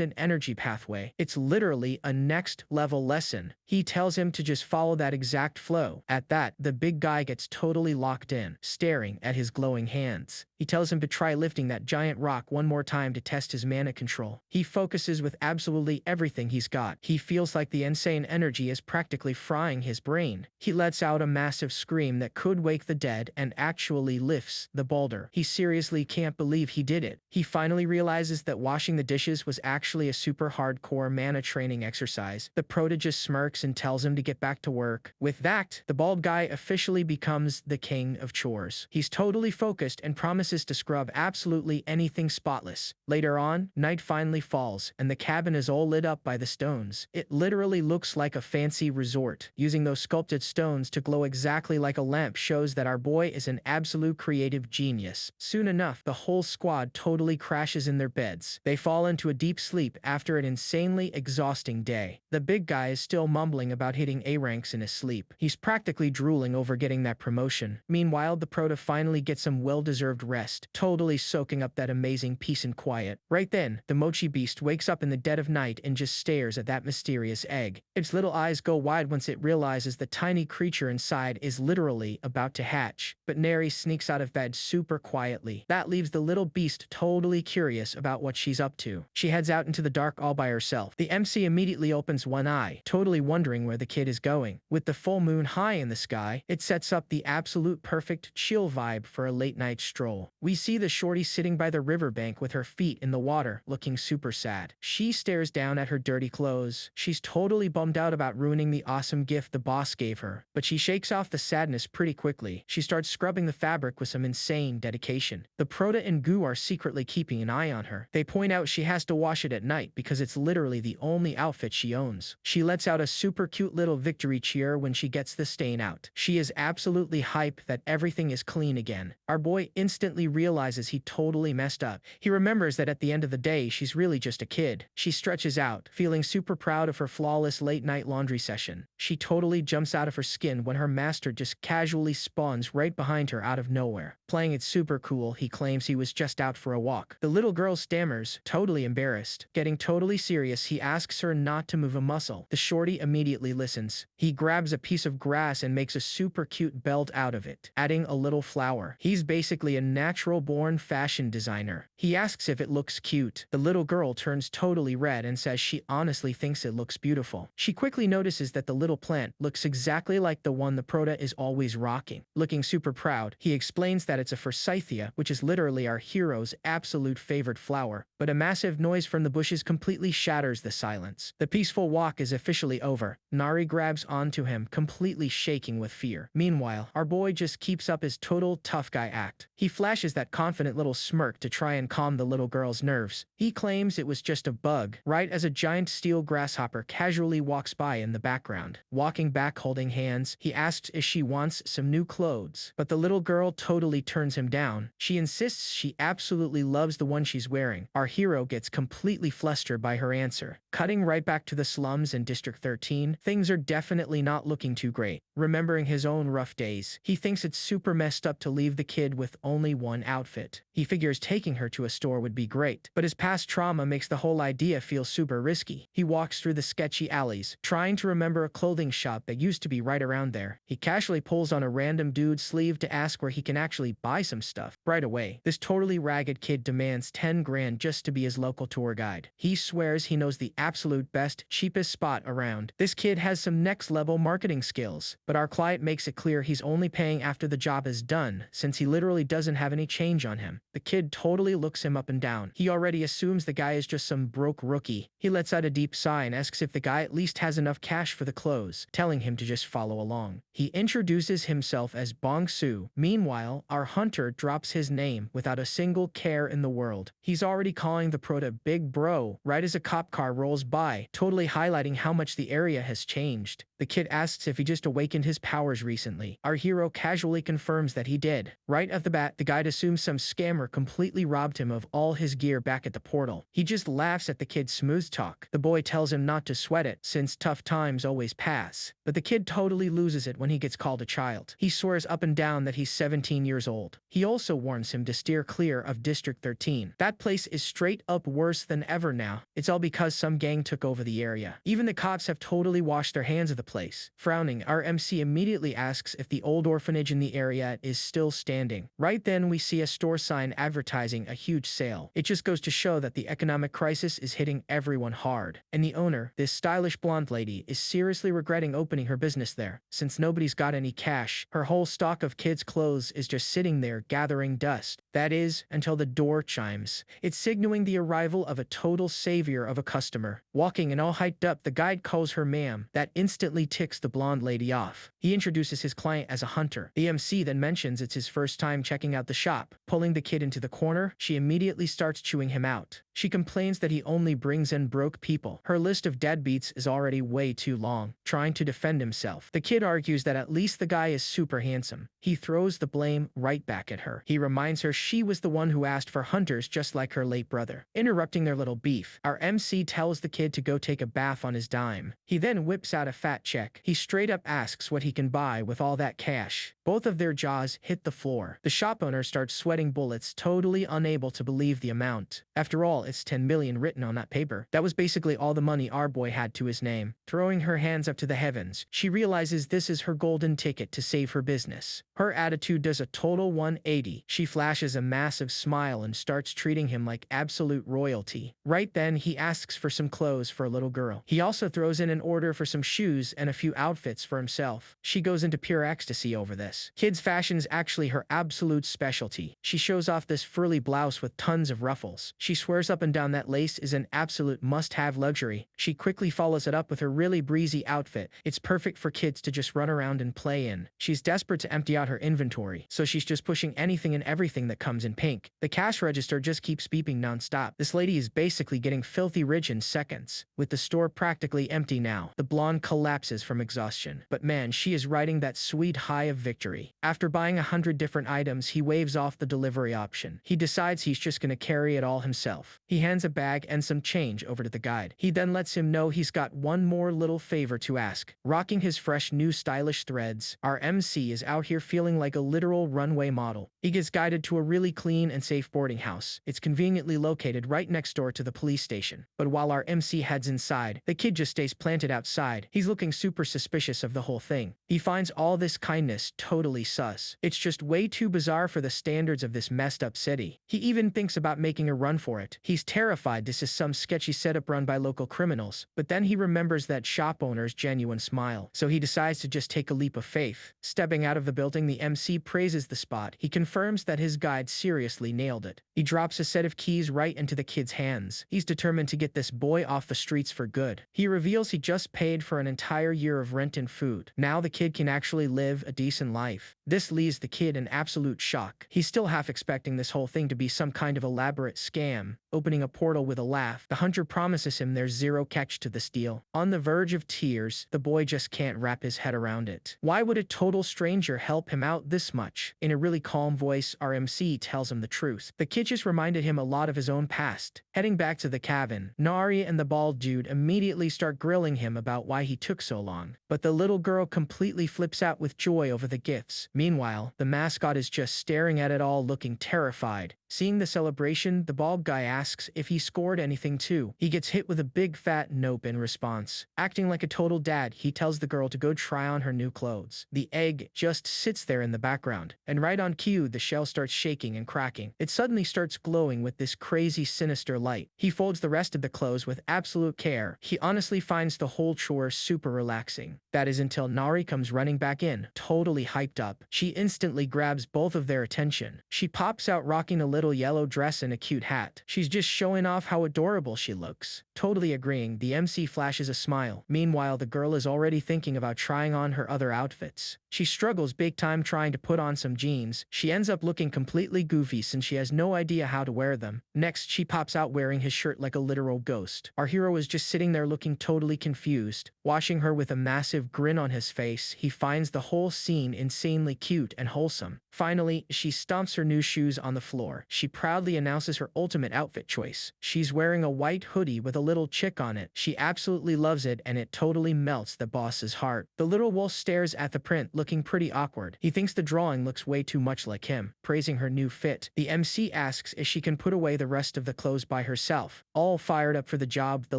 an energy pathway. It's literally a next level lesson. He tells him to just follow that exact flow. At that, the big guy gets totally locked in, staring at his glowing hands. He tells him to try lifting that giant rock one more time to test his mana control. He focuses with absolutely everything he's got. He feels like the insane energy is practically frying his brain. He lets out a massive scream that could wake the dead and actually lifts the boulder. He seriously can't believe he did it. He finally realizes that washing the dishes was actually a super hardcore mana training exercise. The prota just smirks and tells him to get back to work. With that, the bald guy officially becomes the king of chores. He's totally focused and promises to scrub absolutely anything spotless. Later on, night finally falls, and the cabin is all lit up by the stones. It literally looks like a fancy resort. Using those sculpted stones to glow exactly like a lamp shows that our boy is an absolute creative genius. Soon enough, the whole squad totally crashes in their beds. They fall into a deep sleep after an insanely exhausting day. The big guy is still mumbling about hitting A ranks in his sleep. He's practically drooling over getting that promotion. Meanwhile, the prota finally gets some well-deserved rest, totally soaking up that amazing peace and quiet. Right then, the mochi beast wakes up in the dead of night and just stares at that mysterious egg. Its little eyes go wide once it realizes the tiny creature inside is literally about to hatch. But Neri sneaks out of bed super quietly. That leaves the little beast totally curious about what she's up to. She heads out into the dark all by herself. The MC immediately opens one eye, totally wondering where the kid is going. With the full moon high in the sky, it sets up the absolute perfect chill vibe for a late night stroll. We see the shorty sitting by the riverbank with her feet in the water, looking super sad. She stares down at her dirty clothes. She's totally bummed out about ruining the awesome gift the boss gave her, but she shakes off the sadness pretty quickly. She starts scrubbing the fabric with some insane dedication. The prota and Goo are secretly keeping an eye on her. They point out she has to wash it at night because it's literally the only outfit she owns. She lets out a super cute little victory cheer when she gets the stain out. She is absolutely hype that everything is clean again. Our boy instantly realizes he totally messed up. He remembers that at the end of the day, she's really just a kid. She stretches out, feeling super proud of her flawless late-night laundry session. She totally jumps out of her skin when her master just casually spawns right behind her out of nowhere. Playing it super cool, he claims he was just out for a walk. The little girl stammers, totally embarrassed. Getting totally serious, he asks her not to move a muscle. The shorty immediately listens. He grabs a piece of grass and makes a super cute belt out of it, adding a little flower. He's basically a natural-born fashion designer. He asks if it looks cute. The little girl turns totally red and says she honestly thinks it looks beautiful. She quickly notices that the little plant looks exactly like the one the prota is always rocking. Looking super proud, he explains that it's a forsythia, which is literally our hero's absolute favorite flower, but a massive noise from the bushes completely shatters the silence. The peaceful walk is officially over. Nari grabs onto him, completely shaking with fear. Meanwhile, our boy just keeps up his total tough guy act. He flashes that confident little smirk to try and calm the little girl's nerves. He claims it was just a bug, right as a giant steel grasshopper casually walks by in the background. Walking back holding hands, he asks if she wants some new clothes, but the little girl totally turns him down. She insists she absolutely loves the one she's wearing. Our hero gets completely flustered by her answer. Cutting right back to the slums in District 13, things are definitely not looking too great. Remembering his own rough days, he thinks it's super messed up to leave the kid with only one outfit. He figures taking her to a store would be great, but his past trauma makes the whole idea feel super risky. He walks through the sketchy alleys, trying to remember a clothing shop that used to be right around there. He casually pulls on a random dude's sleeve to ask where he can actually buy some stuff. Right away, this totally ragged kid demands 10 grand just to be his local tour guide. He swears he knows the absolute best, cheapest spot around. This kid has some next-level marketing skills, but our client makes it clear he's only paying after the job is done, since he literally doesn't have any change on him. The kid totally looks him up and down. He already assumes the guy is just some broke rookie. He lets out a deep sigh and asks if the guy at least has enough cash for the clothes, telling him to just follow along. He introduces himself as Bong Su. Meanwhile, our hunter drops his name without a single care in the world. He's already calling the prota Big Bro right as a cop car rolls by, totally highlighting how much the area has changed. The kid asks if he just awakened his powers recently. Our hero casually confirms that he did. Right off the bat, the guide assumes some scammer completely robbed him of all his gear back at the portal. He just laughs at the kid's smooth talk. The boy tells him not to sweat it, since tough times always pass. But the kid totally loses it when he gets called a child. He swears up and down that he's 17 years old. He also warns him to steer clear of District 13. That place is straight up worse than ever now. It's all because some gang took over the area. Even the cops have totally washed their hands of the place. Frowning, our MC immediately asks if the old orphanage in the area is still standing. Right then, we see a store sign advertising a huge sale. It just goes to show that the economic crisis is hitting everyone hard. And the owner, this stylish blonde lady, is seriously regretting opening her business there. Since nobody's got any cash, her whole stock of kids' clothes is just sitting there gathering dust. That is, until the door chimes. It's signaling the arrival of a total savior of a customer. Walking and all hyped up, the guide calls her ma'am. That instantly ticks the blonde lady off. He introduces introduces his client as a hunter. The MC then mentions it's his first time checking out the shop. Pulling the kid into the corner, she immediately starts chewing him out. She complains that he only brings in broke people. Her list of deadbeats is already way too long. Trying to defend himself, the kid argues that at least the guy is super handsome. He throws the blame right back at her. He reminds her she was the one who asked for hunters just like her late brother. Interrupting their little beef, our MC tells the kid to go take a bath on his dime. He then whips out a fat check. He straight up asks what he can buy with all that cash. Both of their jaws hit the floor. The shop owner starts sweating bullets, totally unable to believe the amount. After all, it's 10 million written on that paper. That was basically all the money our boy had to his name. Throwing her hands up to the heavens, she realizes this is her golden ticket to save her business. Her attitude does a total 180. She flashes a massive smile and starts treating him like absolute royalty. Right then, he asks for some clothes for a little girl. He also throws in an order for some shoes and a few outfits for himself. She goes into pure ecstasy over this. Kids' fashion's actually her absolute specialty. She shows off this frilly blouse with tons of ruffles. She swears up and down that lace is an absolute must-have luxury. She quickly follows it up with her really breezy outfit. It's perfect for kids to just run around and play in. She's desperate to empty out her inventory, so she's just pushing anything and everything that comes in pink. The cash register just keeps beeping nonstop. This lady is basically getting filthy rich in seconds. With the store practically empty now, the blonde collapses from exhaustion. But man, she is riding that sweet high of victory. After buying 100 different items, he waves off the delivery option. He decides he's just gonna carry it all himself. He hands a bag and some change over to the guide. He then lets him know he's got one more little favor to ask. Rocking his fresh new stylish threads, our MC is out here feeling like a literal runway model. He gets guided to a really clean and safe boarding house. It's conveniently located right next door to the police station. But while our MC heads inside, the kid just stays planted outside. He's looking super suspicious of the whole thing. He finds all this kindness totally sus. It's just way too bizarre for the standards of this messed up city. He even thinks about making a run for it. He's terrified this is some sketchy setup run by local criminals, but then he remembers that shop owner's genuine smile, so he decides to just take a leap of faith. Stepping out of the building, the MC praises the spot. He confirms that his guide seriously nailed it. He drops a set of keys right into the kid's hands. He's determined to get this boy off the streets for good. He reveals he just paid for an entire year of rent and food. Now the kid can actually live a decent life. This leaves the kid in absolute shock. He's still half expecting this whole thing to be some kind of elaborate scam. Opening a portal with a laugh, the hunter promises him there's zero catch to this deal. On the verge of tears, the boy just can't wrap his head around it. Why would a total stranger help him out this much? In a really calm voice, our MC tells him the truth. The kid just reminded him a lot of his own past. Heading back to the cabin, Nari and the bald dude immediately start grilling him about why he took so long. But the little girl completely flips out with joy over the gifts. Meanwhile, the mascot is just staring at it all, looking terrified. Seeing the celebration, the bald guy asks if he scored anything too. He gets hit with a big fat nope in response. Acting like a total dad, he tells the girl to go try on her new clothes. The egg just sits there in the background, and right on cue, the shell starts shaking and cracking. It suddenly starts glowing with this crazy sinister light. He folds the rest of the clothes with absolute care. He honestly finds the whole chore super relaxing. That is until Nari comes running back in, totally hyped up. She instantly grabs both of their attention. She pops out rocking a little yellow dress and a cute hat. She's just showing off how adorable she looks. Totally agreeing, the MC flashes a smile. Meanwhile, the girl is already thinking about trying on her other outfits. She struggles big time trying to put on some jeans. She ends up looking completely goofy since she has no idea how to wear them. Next, she pops out wearing his shirt like a literal ghost. Our hero is just sitting there looking totally confused. Watching her with a massive grin on his face, he finds the whole scene insanely cute and wholesome. Finally, she stomps her new shoes on the floor. She proudly announces her ultimate outfit choice. She's wearing a white hoodie with a little chick on it. She absolutely loves it, and it totally melts the boss's heart. The little wolf stares at the print, looking pretty awkward. He thinks the drawing looks way too much like him. Praising her new fit, the MC asks if she can put away the rest of the clothes by herself. All fired up for the job, the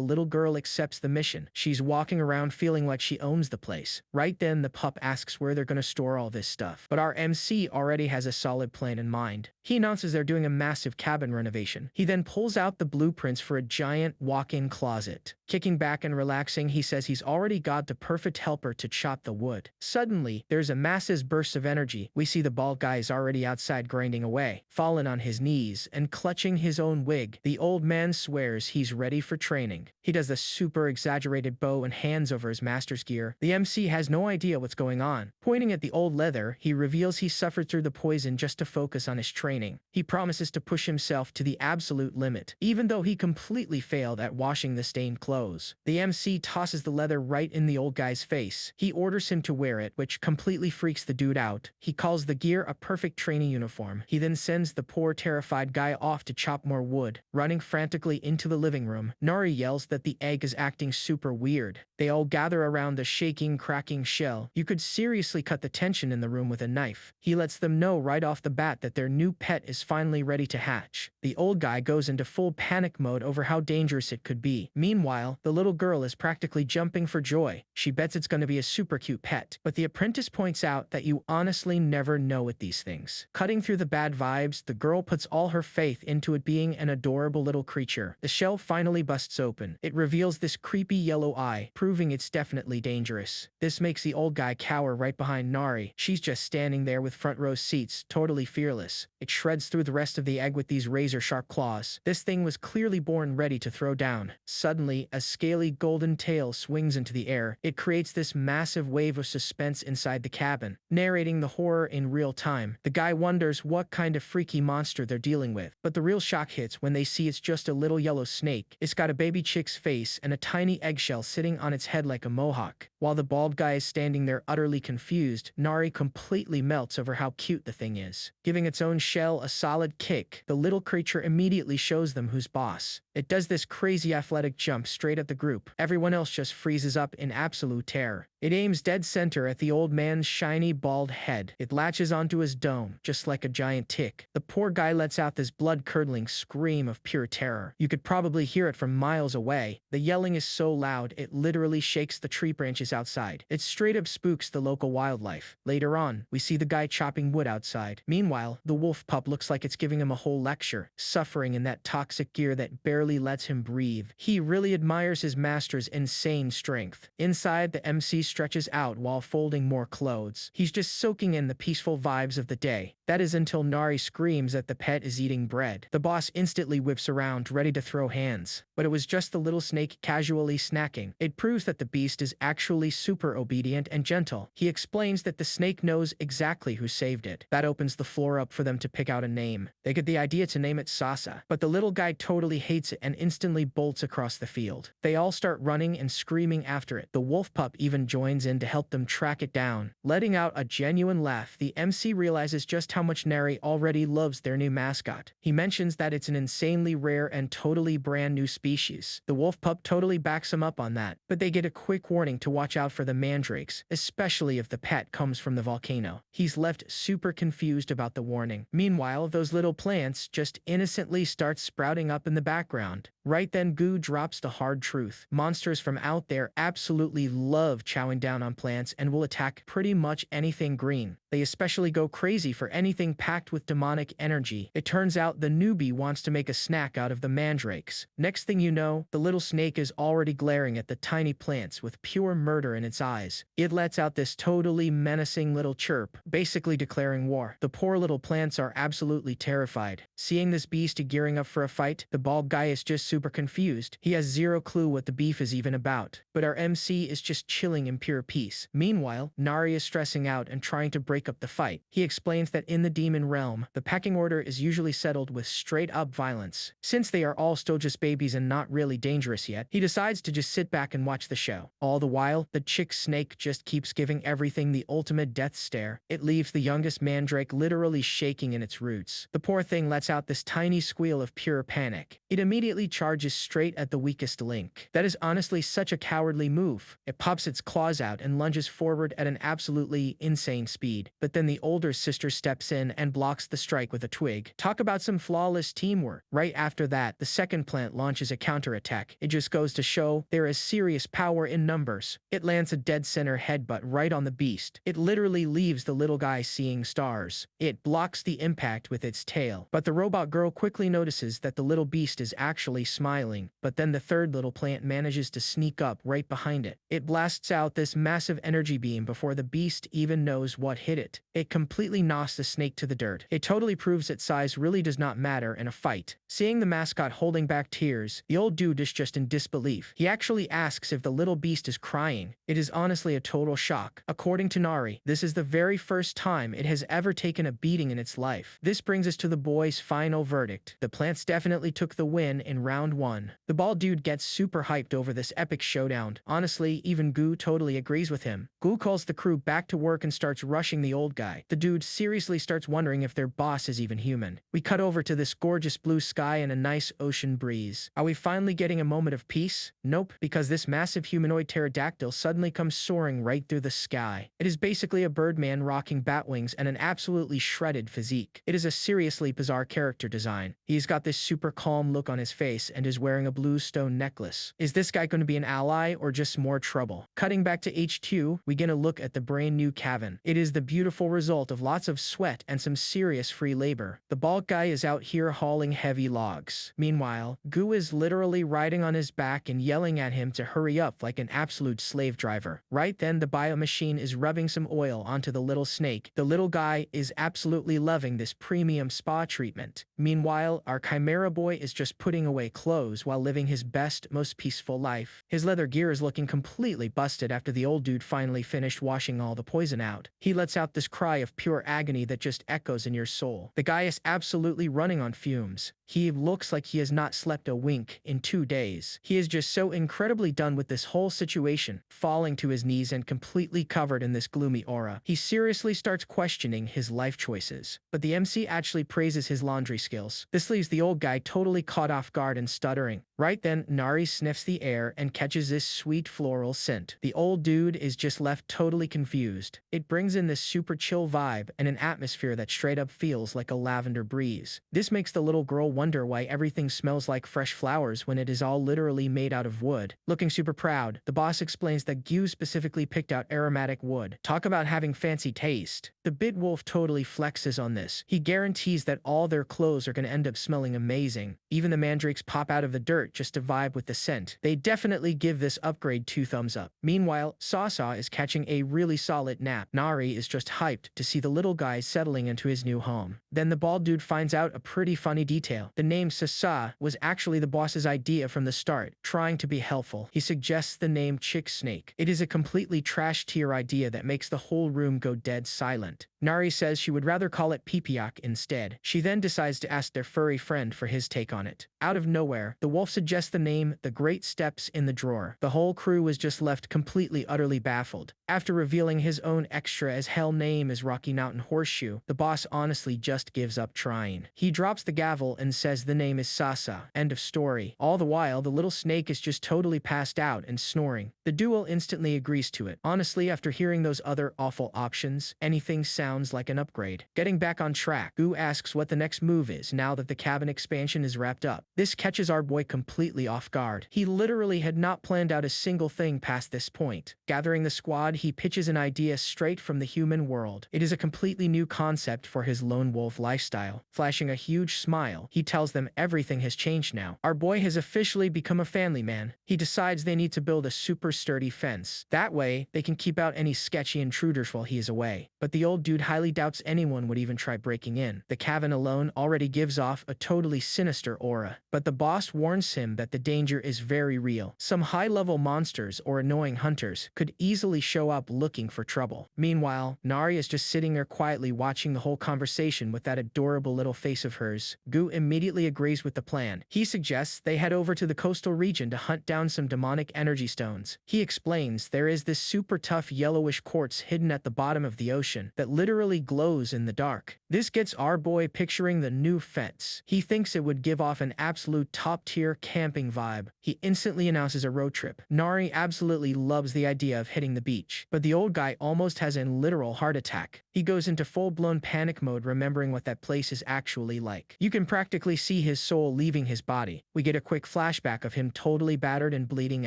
little girl accepts the mission. She's walking around feeling like she owns the place. Right then, the pup asks where they're gonna store all this stuff. But our MC already has a solid plan in mind. He announces they're doing doing a massive cabin renovation. He then pulls out the blueprints for a giant walk-in closet. Kicking back and relaxing, he says he's already got the perfect helper to chop the wood. Suddenly, there's a massive burst of energy. We see the bald guy is already outside grinding away, fallen on his knees and clutching his own wig. The old man swears he's ready for training. He does the super exaggerated bow and hands over his master's gear. The MC has no idea what's going on. Pointing at the old leather, he reveals he suffered through the poison just to focus on his training. He promises to push himself to the absolute limit, even though he completely failed at washing the stained clothes. The MC tosses the leather right in the old guy's face. He orders him to wear it, which completely freaks the dude out. He calls the gear a perfect training uniform. He then sends the poor terrified guy off to chop more wood. Running frantically into the living room, Nari yells that the egg is acting super weird. They all gather around the shaking, cracking shell. You could seriously cut the tension in the room with a knife. He lets them know right off the bat that their new pet is finally ready to hatch. The old guy goes into full panic mode over how dangerous it could be. Meanwhile, the little girl is practically jumping for joy. She bets it's going to be a super cute pet. But the apprentice points out that you honestly never know with these things. Cutting through the bad vibes, the girl puts all her faith into it being an adorable little creature. The shell finally busts open. It reveals this creepy yellow eye, proving it's definitely dangerous. This makes the old guy cower right behind Nari. She's just standing there with front row seats, totally fearless. It shreds through the rest of the egg with these razor-sharp claws. This thing was clearly born ready to throw down. Suddenly, a scaly golden tail swings into the air. It creates this massive wave of suspense inside the cabin, narrating the horror in real time. The guy wonders what kind of freaky monster they're dealing with, but the real shock hits when they see it's just a little yellow snake. It's got a baby chick's face and a tiny eggshell sitting on its head like a mohawk. While the bald guy is standing there utterly confused, Nari completely melts over how cute the thing is. Giving its own shell a solid kick, the little creature immediately shows them who's boss. It does this crazy athletic jump straight at the group. Everyone else just freezes up in absolute terror. It aims dead center at the old man's shiny bald head. It latches onto his dome, just like a giant tick. The poor guy lets out this blood-curdling scream of pure terror. You could probably hear it from miles away. The yelling is so loud, it literally shakes the tree branches outside. It straight up spooks the local wildlife. Later on, we see the guy chopping wood outside. Meanwhile, the wolf pup looks like it's giving him a whole lecture, suffering in that toxic gear that barely lets him breathe. He really admires his master's insane strength. Inside, the MC stretches out while folding more clothes. He's just soaking in the peaceful vibes of the day. That is until Nari screams that the pet is eating bread. The boss instantly whips around, ready to throw hands. But it was just the little snake casually snacking. It proves that the beast is actually super obedient and gentle. He explains that the snake knows exactly who saved it. That opens the floor up for them to pick out a name. They get the idea to name it Sasa, but the little guy totally hates it and instantly bolts across the field. They all start running and screaming after it. The wolf pup even joins in to help them track it down. Letting out a genuine laugh, the MC realizes just how much Nari already loves their new mascot. He mentions that it's an insanely rare and totally brand new species. The wolf pup totally backs him up on that, but they get a quick warning to watch out for the mandrakes, especially if the pet comes from the volcano. He's left super confused about the warning. Meanwhile, those little plants just innocently start sprouting up in the background. Right then, Goo drops the hard truth. Monsters from out there absolutely love chowing down on plants and will attack pretty much anything green. They especially go crazy for anything packed with demonic energy. It turns out the newbie wants to make a snack out of the mandrakes. Next thing you know, the little snake is already glaring at the tiny plants with pure murder in its eyes. It lets out this totally menacing little chirp, basically declaring war. The poor little plants are absolutely terrified. Seeing this beast gearing up for a fight, the bald guy is just super confused. He has zero clue what the beef is even about. But our MC is just chilling in pure peace. Meanwhile, Nari is stressing out and trying to break up the fight. He explains that in the demon realm, the pecking order is usually settled with straight-up violence. Since they are all still just babies and not really dangerous yet, he decides to just sit back and watch the show. All the while, the chick snake just keeps giving everything the ultimate death stare. It leaves the youngest mandrake literally shaking in its roots. The poor thing lets out this tiny squeal of pure panic. It immediately charges charges straight at the weakest link. That is honestly such a cowardly move. It pops its claws out and lunges forward at an absolutely insane speed. But then the older sister steps in and blocks the strike with a twig. Talk about some flawless teamwork. Right after that, the second plant launches a counterattack. It just goes to show there is serious power in numbers. It lands a dead center headbutt right on the beast. It literally leaves the little guy seeing stars. It blocks the impact with its tail. But the robot girl quickly notices that the little beast is actually smiling. But then the third little plant manages to sneak up right behind it. It blasts out this massive energy beam before the beast even knows what hit it. It completely knocks the snake to the dirt. It totally proves that size really does not matter in a fight. Seeing the mascot holding back tears, the old dude is just in disbelief. He actually asks if the little beast is crying. It is honestly a total shock. According to Nari, this is the very first time it has ever taken a beating in its life. This brings us to the boys' final verdict. The plants definitely took the win in round 1. The bald dude gets super hyped over this epic showdown. Honestly, even Gu totally agrees with him. Gu calls the crew back to work and starts rushing the old guy. The dude seriously starts wondering if their boss is even human. We cut over to this gorgeous blue sky and a nice ocean breeze. Are we finally getting a moment of peace? Nope, because this massive humanoid pterodactyl suddenly comes soaring right through the sky. It is basically a birdman rocking bat wings and an absolutely shredded physique. It is a seriously bizarre character design. He's got this super calm look on his face and is wearing a blue stone necklace. Is this guy going to be an ally or just more trouble? Cutting back to HQ, we get a look at the brand new cabin. It is the beautiful result of lots of sweat and some serious free labor. The bald guy is out here hauling heavy logs. Meanwhile, Gu is literally riding on his back and yelling at him to hurry up like an absolute slave driver. Right then, the biomachine is rubbing some oil onto the little snake. The little guy is absolutely loving this premium spa treatment. Meanwhile, our Chimera boy is just putting away clothes while living his best, most peaceful life. His leather gear is looking completely busted after the old dude finally finished washing all the poison out. He lets out this cry of pure agony that just echoes in your soul. The guy is absolutely running on fumes. He looks like he has not slept a wink in 2 days. He is just so incredibly done with this whole situation, falling to his knees and completely covered in this gloomy aura. He seriously starts questioning his life choices. But the MC actually praises his laundry skills. This leaves the old guy totally caught off guard and stuttering. Right then, Nari sniffs the air and catches this sweet floral scent. The old dude is just left totally confused. It brings in this super chill vibe and an atmosphere that straight up feels like a lavender breeze. This makes the little girl wonder why everything smells like fresh flowers when it is all literally made out of wood. Looking super proud, the boss explains that Gu specifically picked out aromatic wood. Talk about having fancy taste. The bit wolf totally flexes on this. He guarantees that all their clothes are going to end up smelling amazing. Even the mandrakes pop out of the dirt just to vibe with the scent. They definitely give this upgrade 2 thumbs up. Meanwhile, Sasa is catching a really solid nap. Nari is just hyped to see the little guy settling into his new home. Then the bald dude finds out a pretty funny detail. The name Sasa was actually the boss's idea from the start. Trying to be helpful, he suggests the name Chick Snake. It is a completely trash tier idea that makes the whole room go dead silent. Nari says she would rather call it Pipiak instead. She then decides to ask their furry friend for his take on it. Out of nowhere, the wolf suggests the name The Great Steps in the Drawer. The whole crew was just left completely utterly baffled. After revealing his own extra as hell name as Rocky Mountain Horseshoe, the boss honestly just gives up trying. He drops the gavel and says the name is Sasa. End of story. All the while, the little snake is just totally passed out and snoring. The duo instantly agrees to it. Honestly, after hearing those other awful options, anything sounds like an upgrade. Getting back on track, Gu asks what the next move is now that the cabin expansion is wrapped up. This catches our boy completely off guard. He literally had not planned out a single thing past this point. Gathering the squad, he pitches an idea straight from the human world. It is a completely new concept for his lone wolf lifestyle. Flashing a huge smile, he tells them everything has changed now. Our boy has officially become a family man. He decides they need to build a super sturdy fence. That way, they can keep out any sketchy intruders while he is away. But the old dude highly doubts anyone would even try breaking in. The cabin alone already gives off a totally sinister aura. But the boss warns him that the danger is very real. Some high-level monsters or annoying hunters could easily show up looking for trouble. Meanwhile, Nari is just sitting there quietly watching the whole conversation with with that adorable little face of hers. Gu immediately agrees with the plan. He suggests they head over to the coastal region to hunt down some demonic energy stones. He explains there is this super tough yellowish quartz hidden at the bottom of the ocean that literally glows in the dark. This gets our boy picturing the new fence. He thinks it would give off an absolute top-tier camping vibe. He instantly announces a road trip. Nari absolutely loves the idea of hitting the beach, but the old guy almost has a literal heart attack. He goes into full-blown panic mode, remembering what that place is actually like. You can practically see his soul leaving his body. We get a quick flashback of him totally battered and bleeding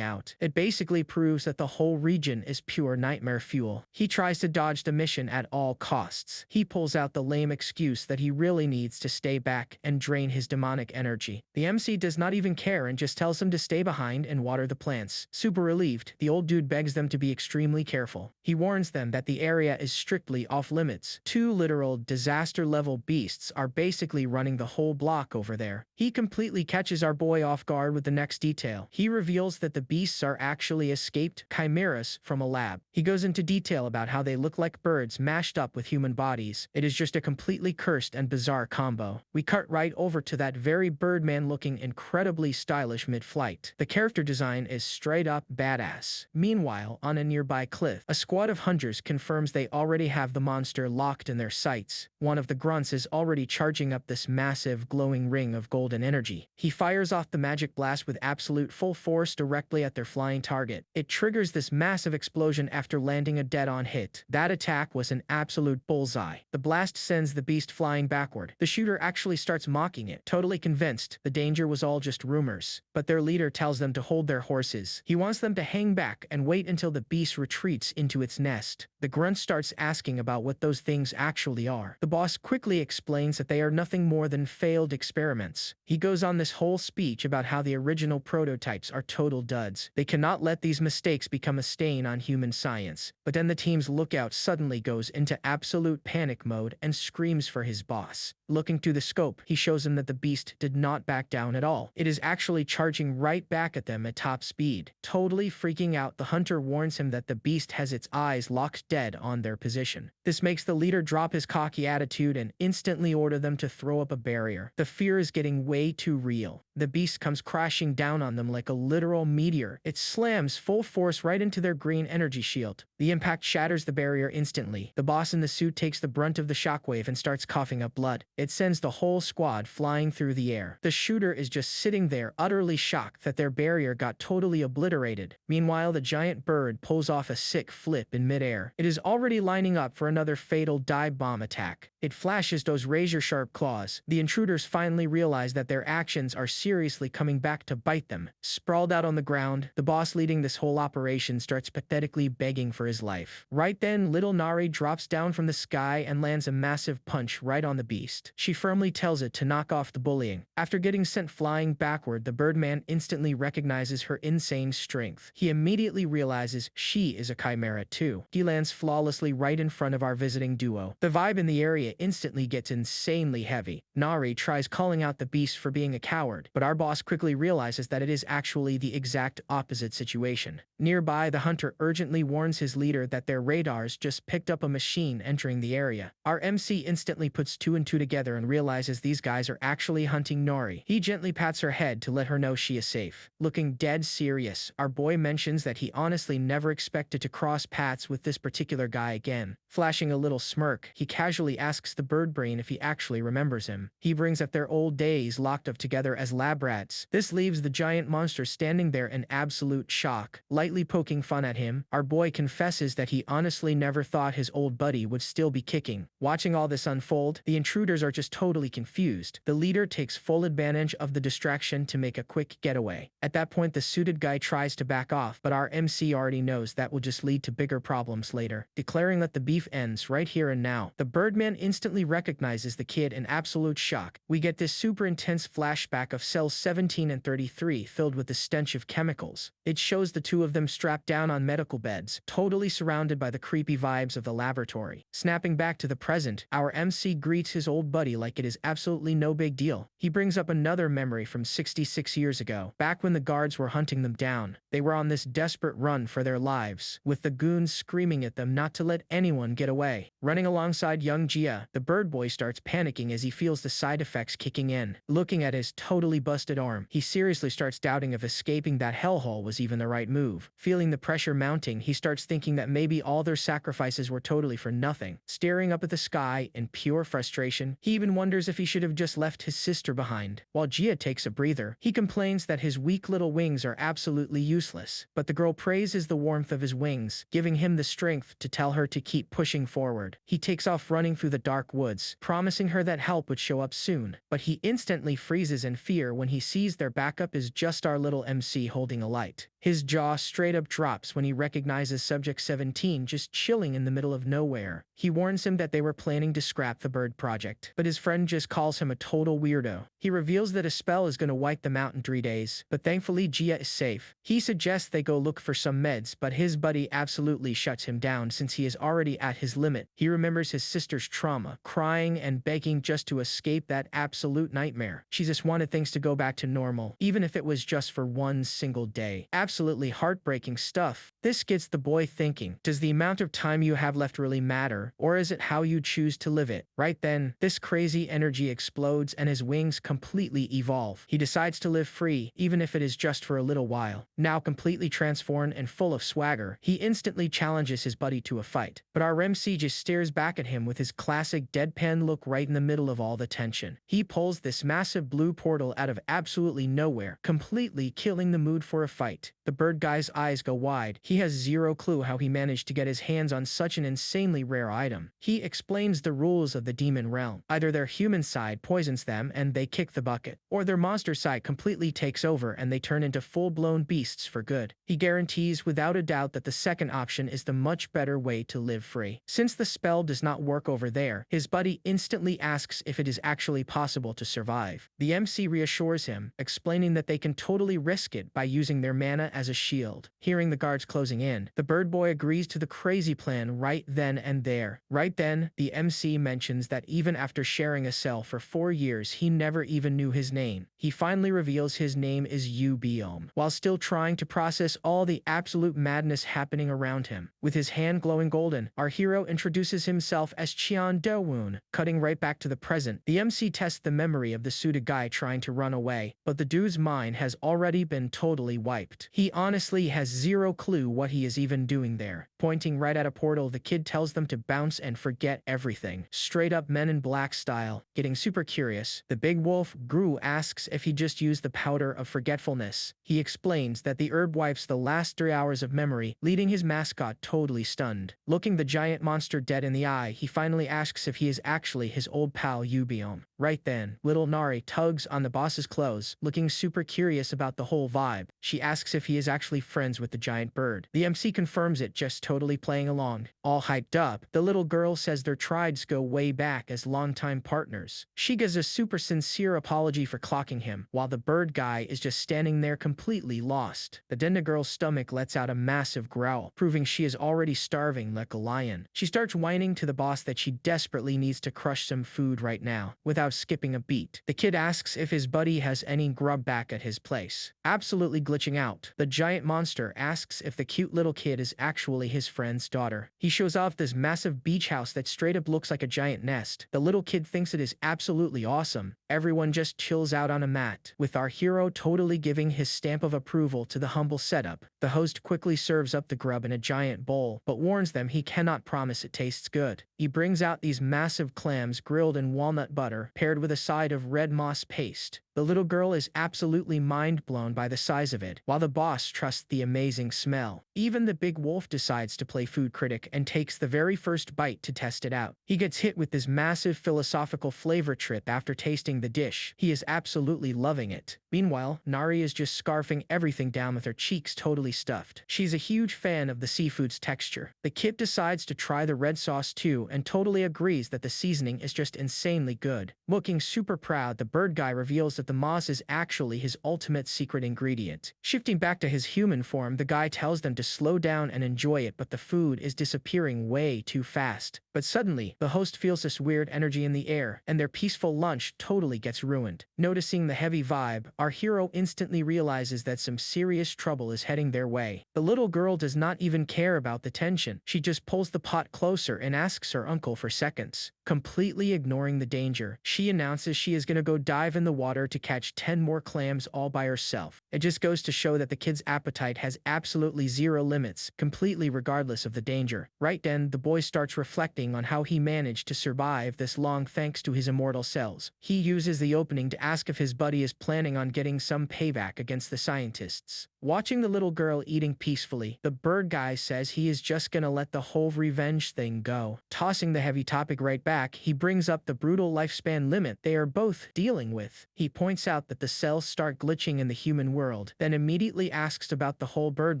out. It basically proves that the whole region is pure nightmare fuel. He tries to dodge the mission at all costs. He pulls out the lame excuse that he really needs to stay back and drain his demonic energy. The MC does not even care and just tells him to stay behind and water the plants. Super relieved, the old dude begs them to be extremely careful. He warns them that the area is strictly off-limits. Two literal disaster-level beasts are basically running the whole block over there. He completely catches our boy off guard with the next detail. He reveals that the beasts are actually escaped chimeras from a lab. He goes into detail about how they look like birds mashed up with human bodies. It is just a completely cursed and bizarre combo. We cut right over to that very Birdman looking incredibly stylish mid-flight. The character design is straight up badass. Meanwhile, on a nearby cliff, a squad of hunters confirms they already have the monster locked in their sights. One of the grunts is already charging up this massive glowing ring of golden energy. He fires off the magic blast with absolute full force directly at their flying target. It triggers this massive explosion after landing a dead-on hit. That attack was an absolute bullseye. The blast sends the beast flying backward. The shooter actually starts mocking it, totally convinced the danger was all just rumors. But their leader tells them to hold their horses. He wants them to hang back and wait until the beast retreats into its nest. The grunt starts asking about what those things actually are. The boss quickly explains that they are nothing more than failed experiments. He goes on this whole speech about how the original prototypes are total duds. They cannot let these mistakes become a stain on human science. But then the team's lookout suddenly goes into absolute panic mode and screams for his boss. Looking through the scope, he shows him that the beast did not back down at all. It is actually charging right back at them at top speed. Totally freaking out, the hunter warns him that the beast has its eyes locked dead on their position. This makes the leader drop his cocky attitude and instantly order them to throw up a barrier. The fear is getting way too real. The beast comes crashing down on them like a literal meteor. It slams full force right into their green energy shield. The impact shatters the barrier instantly. The boss in the suit takes the brunt of the shockwave and starts coughing up blood. It sends the whole squad flying through the air. The shooter is just sitting there utterly shocked that their barrier got totally obliterated. Meanwhile, the giant bird pulls off a sick flip in midair. It is already lining up for another fatal dive bomb attack. It flashes those razor-sharp claws. The intruders finally realize that their actions are seriously coming back to bite them. Sprawled out on the ground, the boss leading this whole operation starts pathetically begging for his life. Right then, little Nari drops down from the sky and lands a massive punch right on the beast. She firmly tells it to knock off the bullying. After getting sent flying backward, the Birdman instantly recognizes her insane strength. He immediately realizes she is a chimera too. He lands flawlessly right in front of our visiting duo. The vibe in the area instantly gets insanely heavy. Nari tries calling out the beast for being a coward, but our boss quickly realizes that it is actually the exact opposite situation. Nearby, the hunter urgently warns his leader that their radars just picked up a machine entering the area. Our MC instantly puts two and two together and realizes these guys are actually hunting Nori. He gently pats her head to let her know she is safe. Looking dead serious, our boy mentions that he honestly never expected to cross paths with this particular guy again. Flashing a little smirk, he casually asks the bird brain if he actually remembers him. He brings up their old days locked up together as lab rats. This leaves the giant monster standing there in absolute shock. Lightly poking fun at him, our boy confesses that he honestly never thought his old buddy would still be kicking. Watching all this unfold, the intruders are just totally confused. The leader takes full advantage of the distraction to make a quick getaway. At that point, the suited guy tries to back off, but our MC already knows that will just lead to bigger problems later, declaring that the beef ends right here and now. The Birdman instantly recognizes the kid in absolute shock. We get this super intense flashback of cells 17 and 33 filled with the stench of chemicals. It shows the two of them them strapped down on medical beds, totally surrounded by the creepy vibes of the laboratory. Snapping back to the present, our MC greets his old buddy like it is absolutely no big deal. He brings up another memory from 66 years ago, back when the guards were hunting them down. They were on this desperate run for their lives, with the goons screaming at them not to let anyone get away. Running alongside young Jia, the bird boy starts panicking as he feels the side effects kicking in. Looking at his totally busted arm, he seriously starts doubting if escaping that hellhole was even the right move. Feeling the pressure mounting, he starts thinking that maybe all their sacrifices were totally for nothing. Staring up at the sky in pure frustration, he even wonders if he should have just left his sister behind. While Jia takes a breather, he complains that his weak little wings are absolutely useless, but the girl praises the warmth of his wings, giving him the strength to tell her to keep pushing forward. He takes off running through the dark woods, promising her that help would show up soon, but he instantly freezes in fear when he sees their backup is just our little MC holding a light. His jaw straight up drops when he recognizes Subject 17 just chilling in the middle of nowhere. He warns him that they were planning to scrap the bird project, but his friend just calls him a total weirdo. He reveals that a spell is going to wipe them out in 3 days, but thankfully Jia is safe. He suggests they go look for some meds, but his buddy absolutely shuts him down since he is already at his limit. He remembers his sister's trauma, crying and begging just to escape that absolute nightmare. She just wanted things to go back to normal, even if it was just for one single day. Absolutely heartbreaking stuff. This gets the boy thinking, does the amount of time you have left really matter, or is it how you choose to live it? Right then, this crazy energy explodes and his wings completely evolve. He decides to live free, even if it is just for a little while. Now completely transformed and full of swagger, he instantly challenges his buddy to a fight. But our MC just stares back at him with his classic deadpan look right in the middle of all the tension. He pulls this massive blue portal out of absolutely nowhere, completely killing the mood for a fight. The bird guy's eyes go wide. He has zero clue how he managed to get his hands on such an insanely rare item. He explains the rules of the demon realm. Either their human side poisons them and they kick the bucket, or their monster side completely takes over and they turn into full-blown beasts for good. He guarantees without a doubt that the second option is the much better way to live free. Since the spell does not work over there, his buddy instantly asks if it is actually possible to survive. The MC reassures him, explaining that they can totally risk it by using their mana as a shield. Hearing the guards closing in, the bird boy agrees to the crazy plan right then and there. Right then, the MC mentions that even after sharing a cell for 4 years, he never even knew his name. He finally reveals his name is Yu Biome, while still trying to process all the absolute madness happening around him. With his hand glowing golden, our hero introduces himself as Qian Dewoon. Cutting right back to the present, the MC tests the memory of the suited guy trying to run away, but the dude's mind has already been totally wiped. He honestly has zero clue what he is even doing there. Pointing right at a portal, the kid tells them to bounce and forget everything. Straight up Men in Black style. Getting super curious, the big wolf, Gru, asks if he just used the powder of forgetfulness. He explains that the herb wipes the last 3 hours of memory, leaving his mascot totally stunned. Looking the giant monster dead in the eye, he finally asks if he is actually his old pal Yu Biome. Right then, little Nari tugs on the boss's clothes, looking super curious about the whole vibe. She asks if he is actually friends with the giant bird. The MC confirms it, just totally playing along. All hyped up, the little girl says their tribes go way back as longtime partners. She gives a super sincere apology for clocking him, while the bird guy is just standing there completely lost. The Denda girl's stomach lets out a massive growl, proving she is already starving like a lion. She starts whining to the boss that she desperately needs to crush some food right now, without skipping a beat. The kid asks if his buddy has any grub back at his place. Absolutely glitching out, the giant monster asks if the cute little kid is actually his friend's daughter. He shows off this massive beach house that straight up looks like a giant nest. The little kid thinks it is absolutely awesome. Everyone just chills out on a mat, with our hero totally giving his stamp of approval to the humble setup. The host quickly serves up the grub in a giant bowl, but warns them he cannot promise it tastes good. He brings out these massive clams grilled in walnut butter, paired with a side of red moss paste. The little girl is absolutely mind-blown by the size of it, while the boss trusts the amazing smell. Even the big wolf decides to play food critic and takes the very first bite to test it out. He gets hit with this massive philosophical flavor trip after tasting the dish. He is absolutely loving it. Meanwhile, Nari is just scarfing everything down with her cheeks totally stuffed. She's a huge fan of the seafood's texture. The kid decides to try the red sauce too and totally agrees that the seasoning is just insanely good. Looking super proud, the bird guy reveals that the moss is actually his ultimate secret ingredient. Shifting back to his human form, the guy tells them to slow down and enjoy it, but the food is disappearing way too fast. But suddenly, the host feels this weird energy in the air, and their peaceful lunch totally gets ruined. Noticing the heavy vibe, our hero instantly realizes that some serious trouble is heading their way. The little girl does not even care about the tension. She just pulls the pot closer and asks her uncle for seconds. Completely ignoring the danger, she announces she is gonna go dive in the water to catch 10 more clams all by herself. It just goes to show that the kid's appetite has absolutely zero limits, completely regardless of the danger. Right then, the boy starts reflecting on how he managed to survive this long thanks to his immortal cells. He uses the opening to ask if his buddy is planning on getting some payback against the scientists. Watching the little girl eating peacefully, the bird guy says he is just gonna let the whole revenge thing go. Tossing the heavy topic right back, he brings up the brutal lifespan limit they are both dealing with. He points out that the cells start glitching in the human world, then immediately asks about the whole bird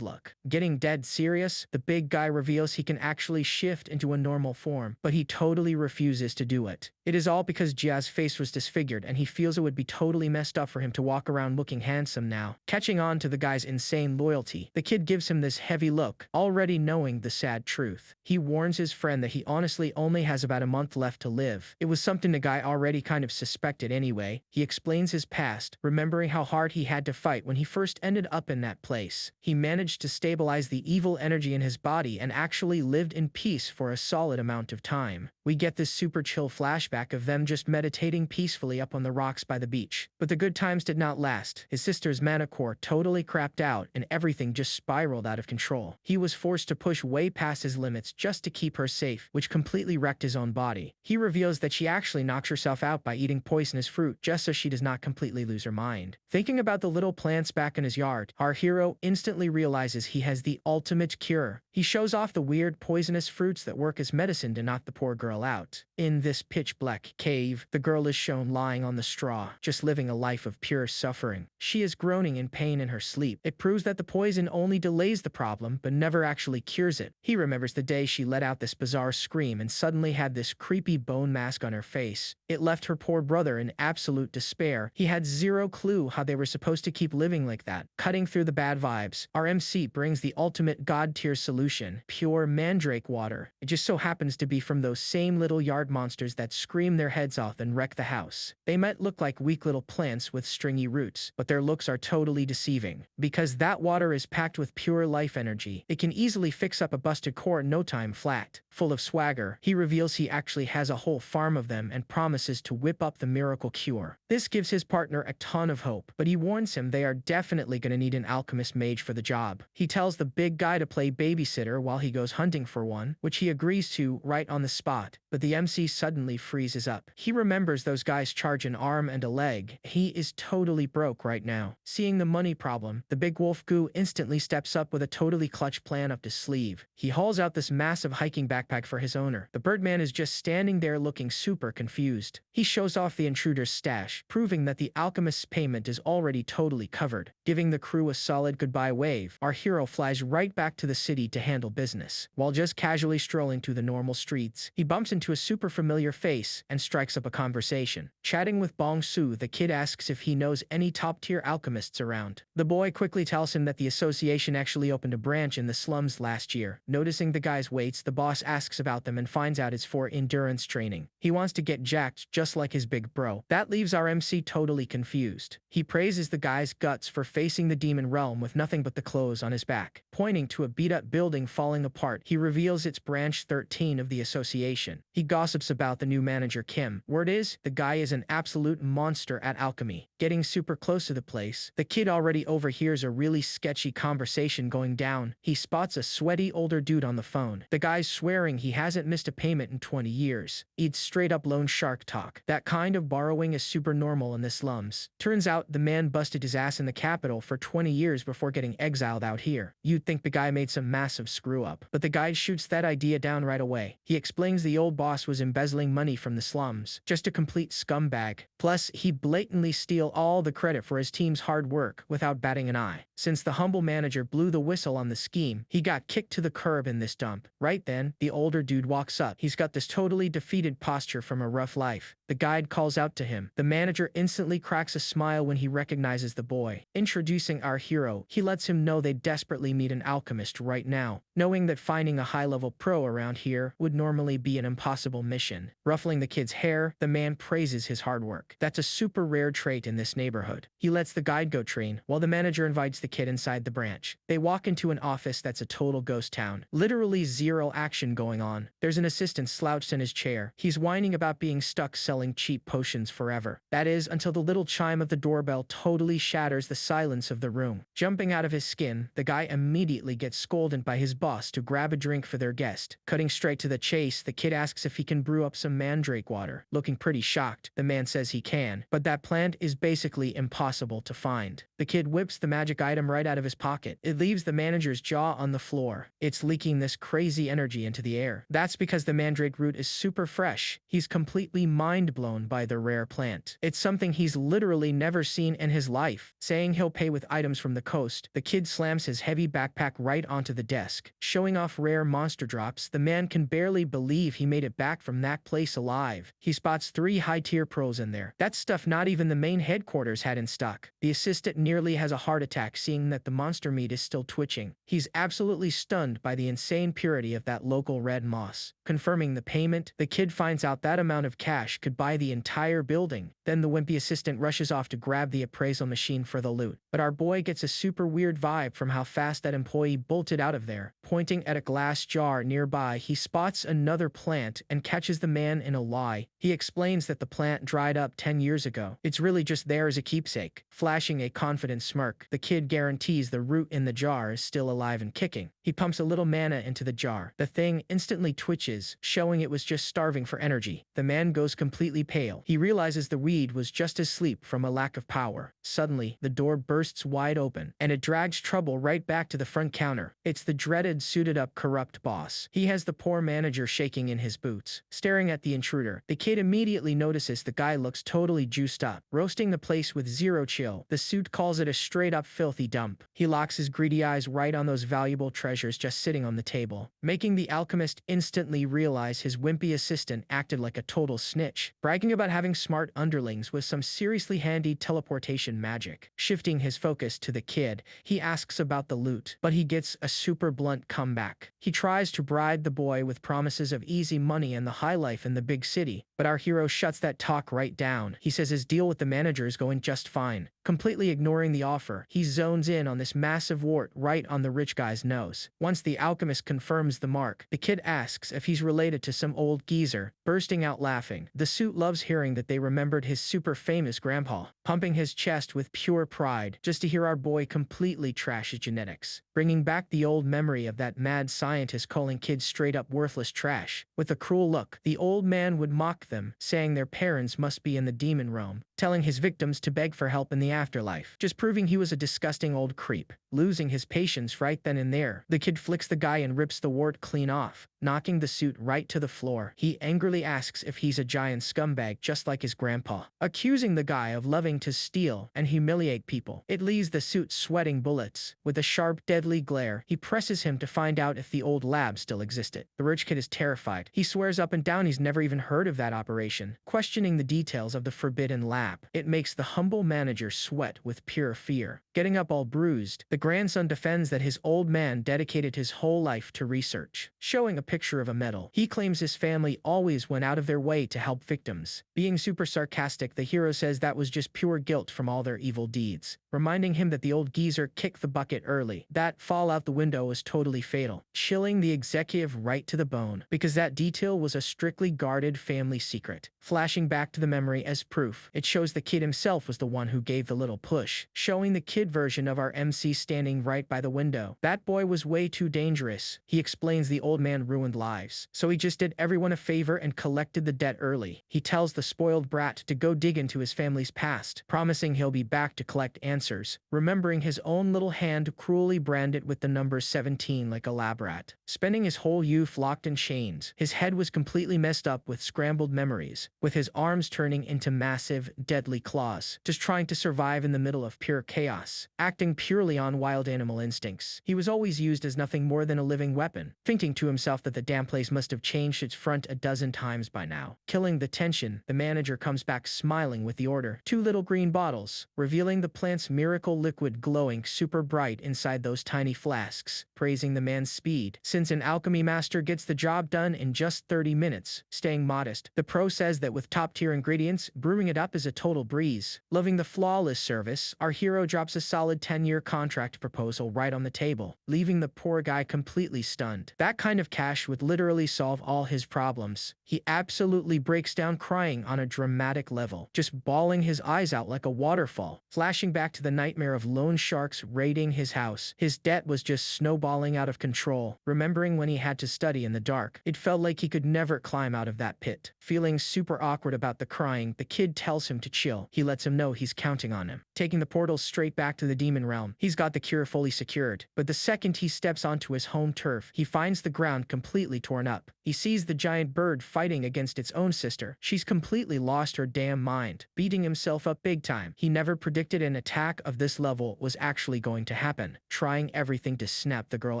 look. Getting dead serious, the big guy reveals he can actually shift into a normal form, but he totally refuses to do it. It is all because Jia's face was disfigured and he feels it would be totally messed up for him to walk around looking handsome now. Catching on to the guy's insane loyalty, the kid gives him this heavy look, already knowing the sad truth. He warns his friend that he honestly only has about a month left to live. It was something the guy already kind of suspected anyway. He explains his past, remembering how hard he had to fight when he first ended up in that place. He managed to stabilize the evil energy in his body and actually lived in peace for a solid amount of time. We get this super chill flashback of them just meditating peacefully up on the rocks by the beach. But the good times did not last. His sister's mana core totally crapped out and everything just spiraled out of control. He was forced to push way past his limits just to keep her safe, which completely wrecked his own body. He reveals that she actually knocks herself out by eating poisonous fruit just so she does not completely lose her mind. Thinking about the little plants back in his yard, our hero instantly realizes he has the ultimate cure. He shows off the weird poisonous fruits that work as medicine to knock the poor girl out. In this pitch-black cave, the girl is shown lying on the straw, just living a life of pure suffering. She is groaning in pain in her sleep. It proves that the poison only delays the problem, but never actually cures it. He remembers the day she let out this bizarre scream and suddenly had this creepy bone mask on her face. It left her poor brother in absolute despair. He had zero clue how they were supposed to keep living like that. Cutting through the bad vibes, our MC brings the ultimate god-tier solution, pure mandrake water. It just so happens to be from those same little yard monsters that scream their heads off and wreck the house. They might look like weak little plants with stringy roots, but their looks are totally deceiving. Because that water is packed with pure life energy, it can easily fix up a busted core in no time flat. Full of swagger, he reveals he actually has a whole farm of them and promises to whip up the miracle cure. This gives his partner a ton of hope, but he warns him they are definitely gonna need an alchemist mage for the job. He tells the big guy to play babysitter while he goes hunting for one, which he agrees to right on the spot. But the MC suddenly freezes up. He remembers those guys charge an arm and a leg. He is totally broke right now. Seeing the money problem, the big wolf goo instantly steps up with a totally clutch plan up his sleeve. He hauls out this massive hiking backpack for his owner. The Birdman is just standing there looking super confused. He shows off the intruder's stash, proving that the alchemist's payment is already totally covered. Giving the crew a solid goodbye wave, our hero flies right back to the city to handle business. While just casually strolling through the normal streets, he bumps into a super familiar face and strikes up a conversation. Chatting with Bong Su, the kid asks if he knows any top-tier alchemists around. The boy quickly tells him that the association actually opened a branch in the slums last year. Noticing the guy's weights, the boss asks about them and finds out it's for endurance training. He wants to get jacked just like his big bro. That leaves our MC totally confused. He praises the guy's guts for facing the demon realm with nothing but the clothes on his back. Pointing to a beat-up building falling apart, he reveals it's branch 13 of the association. He gossips about the new manager Kim. Word is, the guy is an absolute monster at alchemy. Getting super close to the place, the kid already overhears a really sketchy conversation going down. He spots a sweaty older dude on the phone. The guy's swearing he hasn't missed a payment in 20 years. It's straight up loan shark talk. That kind of borrowing is super normal in the slums. Turns out the man busted his ass in the capital for 20 years before getting exiled out here. You'd think the guy made some massive screw up, but the guy shoots that idea down right away. He explains the old boss was embezzling money from the slums. Just a complete scumbag. Plus, he blatantly steal all the credit for his team's hard work without batting an eye. Since the humble manager blew the whistle on the scheme, he got kicked to the curb in this dump. Right then, the older dude walks up. He's got this totally defeated posture from a rough life. The guide calls out to him. The manager instantly cracks a smile when he recognizes the boy. Introducing our hero, he lets him know they desperately need an alchemist right now, knowing that finding a high-level pro around here would normally be an impossible mission. Ruffling the kid's hair, the man praises his hard work. That's a super rare trait in this neighborhood. He lets the guide go train, while the manager invites the kid inside the branch. They walk into an office that's a total ghost town. Literally zero action going on. There's an assistant slouched in his chair. He's whining about being stuck selling cheap potions forever. That is, until the little chime of the doorbell totally shatters the silence of the room. Jumping out of his skin, the guy immediately gets scolded by his boss to grab a drink for their guest. Cutting straight to the chase, the kid asks if he can brew up some mandrake water. Looking pretty shocked, the man says he can, but that plant is basically impossible to find. The kid whips the magic item right out of his pocket. It leaves the manager's jaw on the floor. It's leaking this crazy energy into the air. That's because the mandrake root is super fresh. He's completely mind blown by the rare plant. It's something he's literally never seen in his life. Saying he'll pay with items from the coast, the kid slams his heavy backpack right onto the desk. Showing off rare monster drops, the man can barely believe he made it back from that place alive. He spots 3 high-tier pros in there. That's stuff not even the main headquarters had in stock. The assistant nearly has a heart attack seeing that the monster meat is still twitching. He's absolutely stunned by the insane purity of that local red moss. Confirming the payment, the kid finds out that amount of cash could buy the entire building. Then the wimpy assistant rushes off to grab the appraisal machine for the loot. But our boy gets a super weird vibe from how fast that employee bolted out of there. Pointing at a glass jar nearby, he spots another plant and catches the man in a lie. He explains that the plant dried up 10 years ago. It's really just there as a keepsake. Flashing a confident smirk, the kid guarantees the root in the jar is still alive and kicking. He pumps a little mana into the jar. The thing instantly twitches, showing it was just starving for energy. The man goes completely pale. He realizes the weed was just asleep from a lack of power. Suddenly, the door bursts wide open, and it drags Trouble right back to the front counter. It's the dreaded, suited-up, corrupt boss. He has the poor manager shaking in his boots. Staring at the intruder, the kid immediately notices the guy looks totally juiced up, roasting the place with zero chill. The suit calls it a straight-up filthy dump. He locks his greedy eyes right on those valuable treasures just sitting on the table, making the alchemist instantly realize his wimpy assistant acted like a total snitch, bragging about having smart underlings with some seriously handy teleportation magic. Shifting his focus to the kid, he asks about the loot, but he gets a super blunt comeback. He tries to bribe the boy with promises of easy money and the high life in the big city, but our hero shuts that talk right down. He says his deal with the manager is going just fine. Completely ignoring the offer, he zones in on this massive wart right on the rich guy's nose. Once the alchemist confirms the mark, the kid asks if he's related to some old geezer, bursting out laughing. The suit loves hearing that they remembered his super famous grandpa, pumping his chest with pure pride just to hear our boy completely trash his genetics, bringing back the old memory of that mad scientist calling kids straight up worthless trash. With a cruel look, the old man would mock them, saying their parents must be in the demon realm, telling his victims to beg for help in the afterlife, just proving he was a disgusting old creep. Losing his patience right then and there, the kid flicks the guy and rips the wart clean off, knocking the suit right to the floor. He angrily asks if he's a giant scumbag just like his grandpa, accusing the guy of loving to steal and humiliate people. It leaves the suit sweating bullets. With a sharp, deadly glare, he presses him to find out if the old lab still existed. The rich kid is terrified. He swears up and down he's never even heard of that operation, questioning the details of the forbidden lab. It makes the humble manager sweat with pure fear. Getting up all bruised, the grandson defends that his old man dedicated his whole life to research. Showing a picture of a medal, he claims his family always went out of their way to help victims. Being super sarcastic, the hero says that was just pure guilt from all their evil deeds, reminding him that the old geezer kicked the bucket early. That fall out the window was totally fatal, chilling the executive right to the bone, because that detail was a strictly guarded family secret. Flashing back to the memory as proof, it shows the kid himself was the one who gave the little push, showing the kid kid version of our MC standing right by the window. That boy was way too dangerous. He explains the old man ruined lives, so he just did everyone a favor and collected the debt early. He tells the spoiled brat to go dig into his family's past, promising he'll be back to collect answers, remembering his own little hand cruelly branded with the number 17 like a lab rat. Spending his whole youth locked in chains, his head was completely messed up with scrambled memories, with his arms turning into massive, deadly claws, just trying to survive in the middle of pure chaos, acting purely on wild animal instincts. He was always used as nothing more than a living weapon, thinking to himself that the damn place must have changed its front a dozen times by now. Killing the tension, the manager comes back smiling with the order. 2 little green bottles, revealing the plant's miracle liquid glowing super bright inside those tiny flasks, praising the man's speed. Since an alchemy master gets the job done in just 30 minutes, staying modest, the pro says that with top-tier ingredients, brewing it up is a total breeze. Loving the flawless service, our hero drops a solid 10-year contract proposal right on the table, leaving the poor guy completely stunned. That kind of cash would literally solve all his problems. He absolutely breaks down crying on a dramatic level, just bawling his eyes out like a waterfall. Flashing back to the nightmare of loan sharks raiding his house, his debt was just snowballing out of control. Remembering when he had to study in the dark, it felt like he could never climb out of that pit. Feeling super awkward about the crying, the kid tells him to chill. He lets him know he's counting on him. Taking the portal straight back to the demon realm, he's got the cure fully secured. But the second he steps onto his home turf, he finds the ground completely torn up. He sees the giant bird fighting against its own sister. She's completely lost her damn mind, beating himself up big time. He never predicted an attack of this level was actually going to happen, trying everything to snap the girl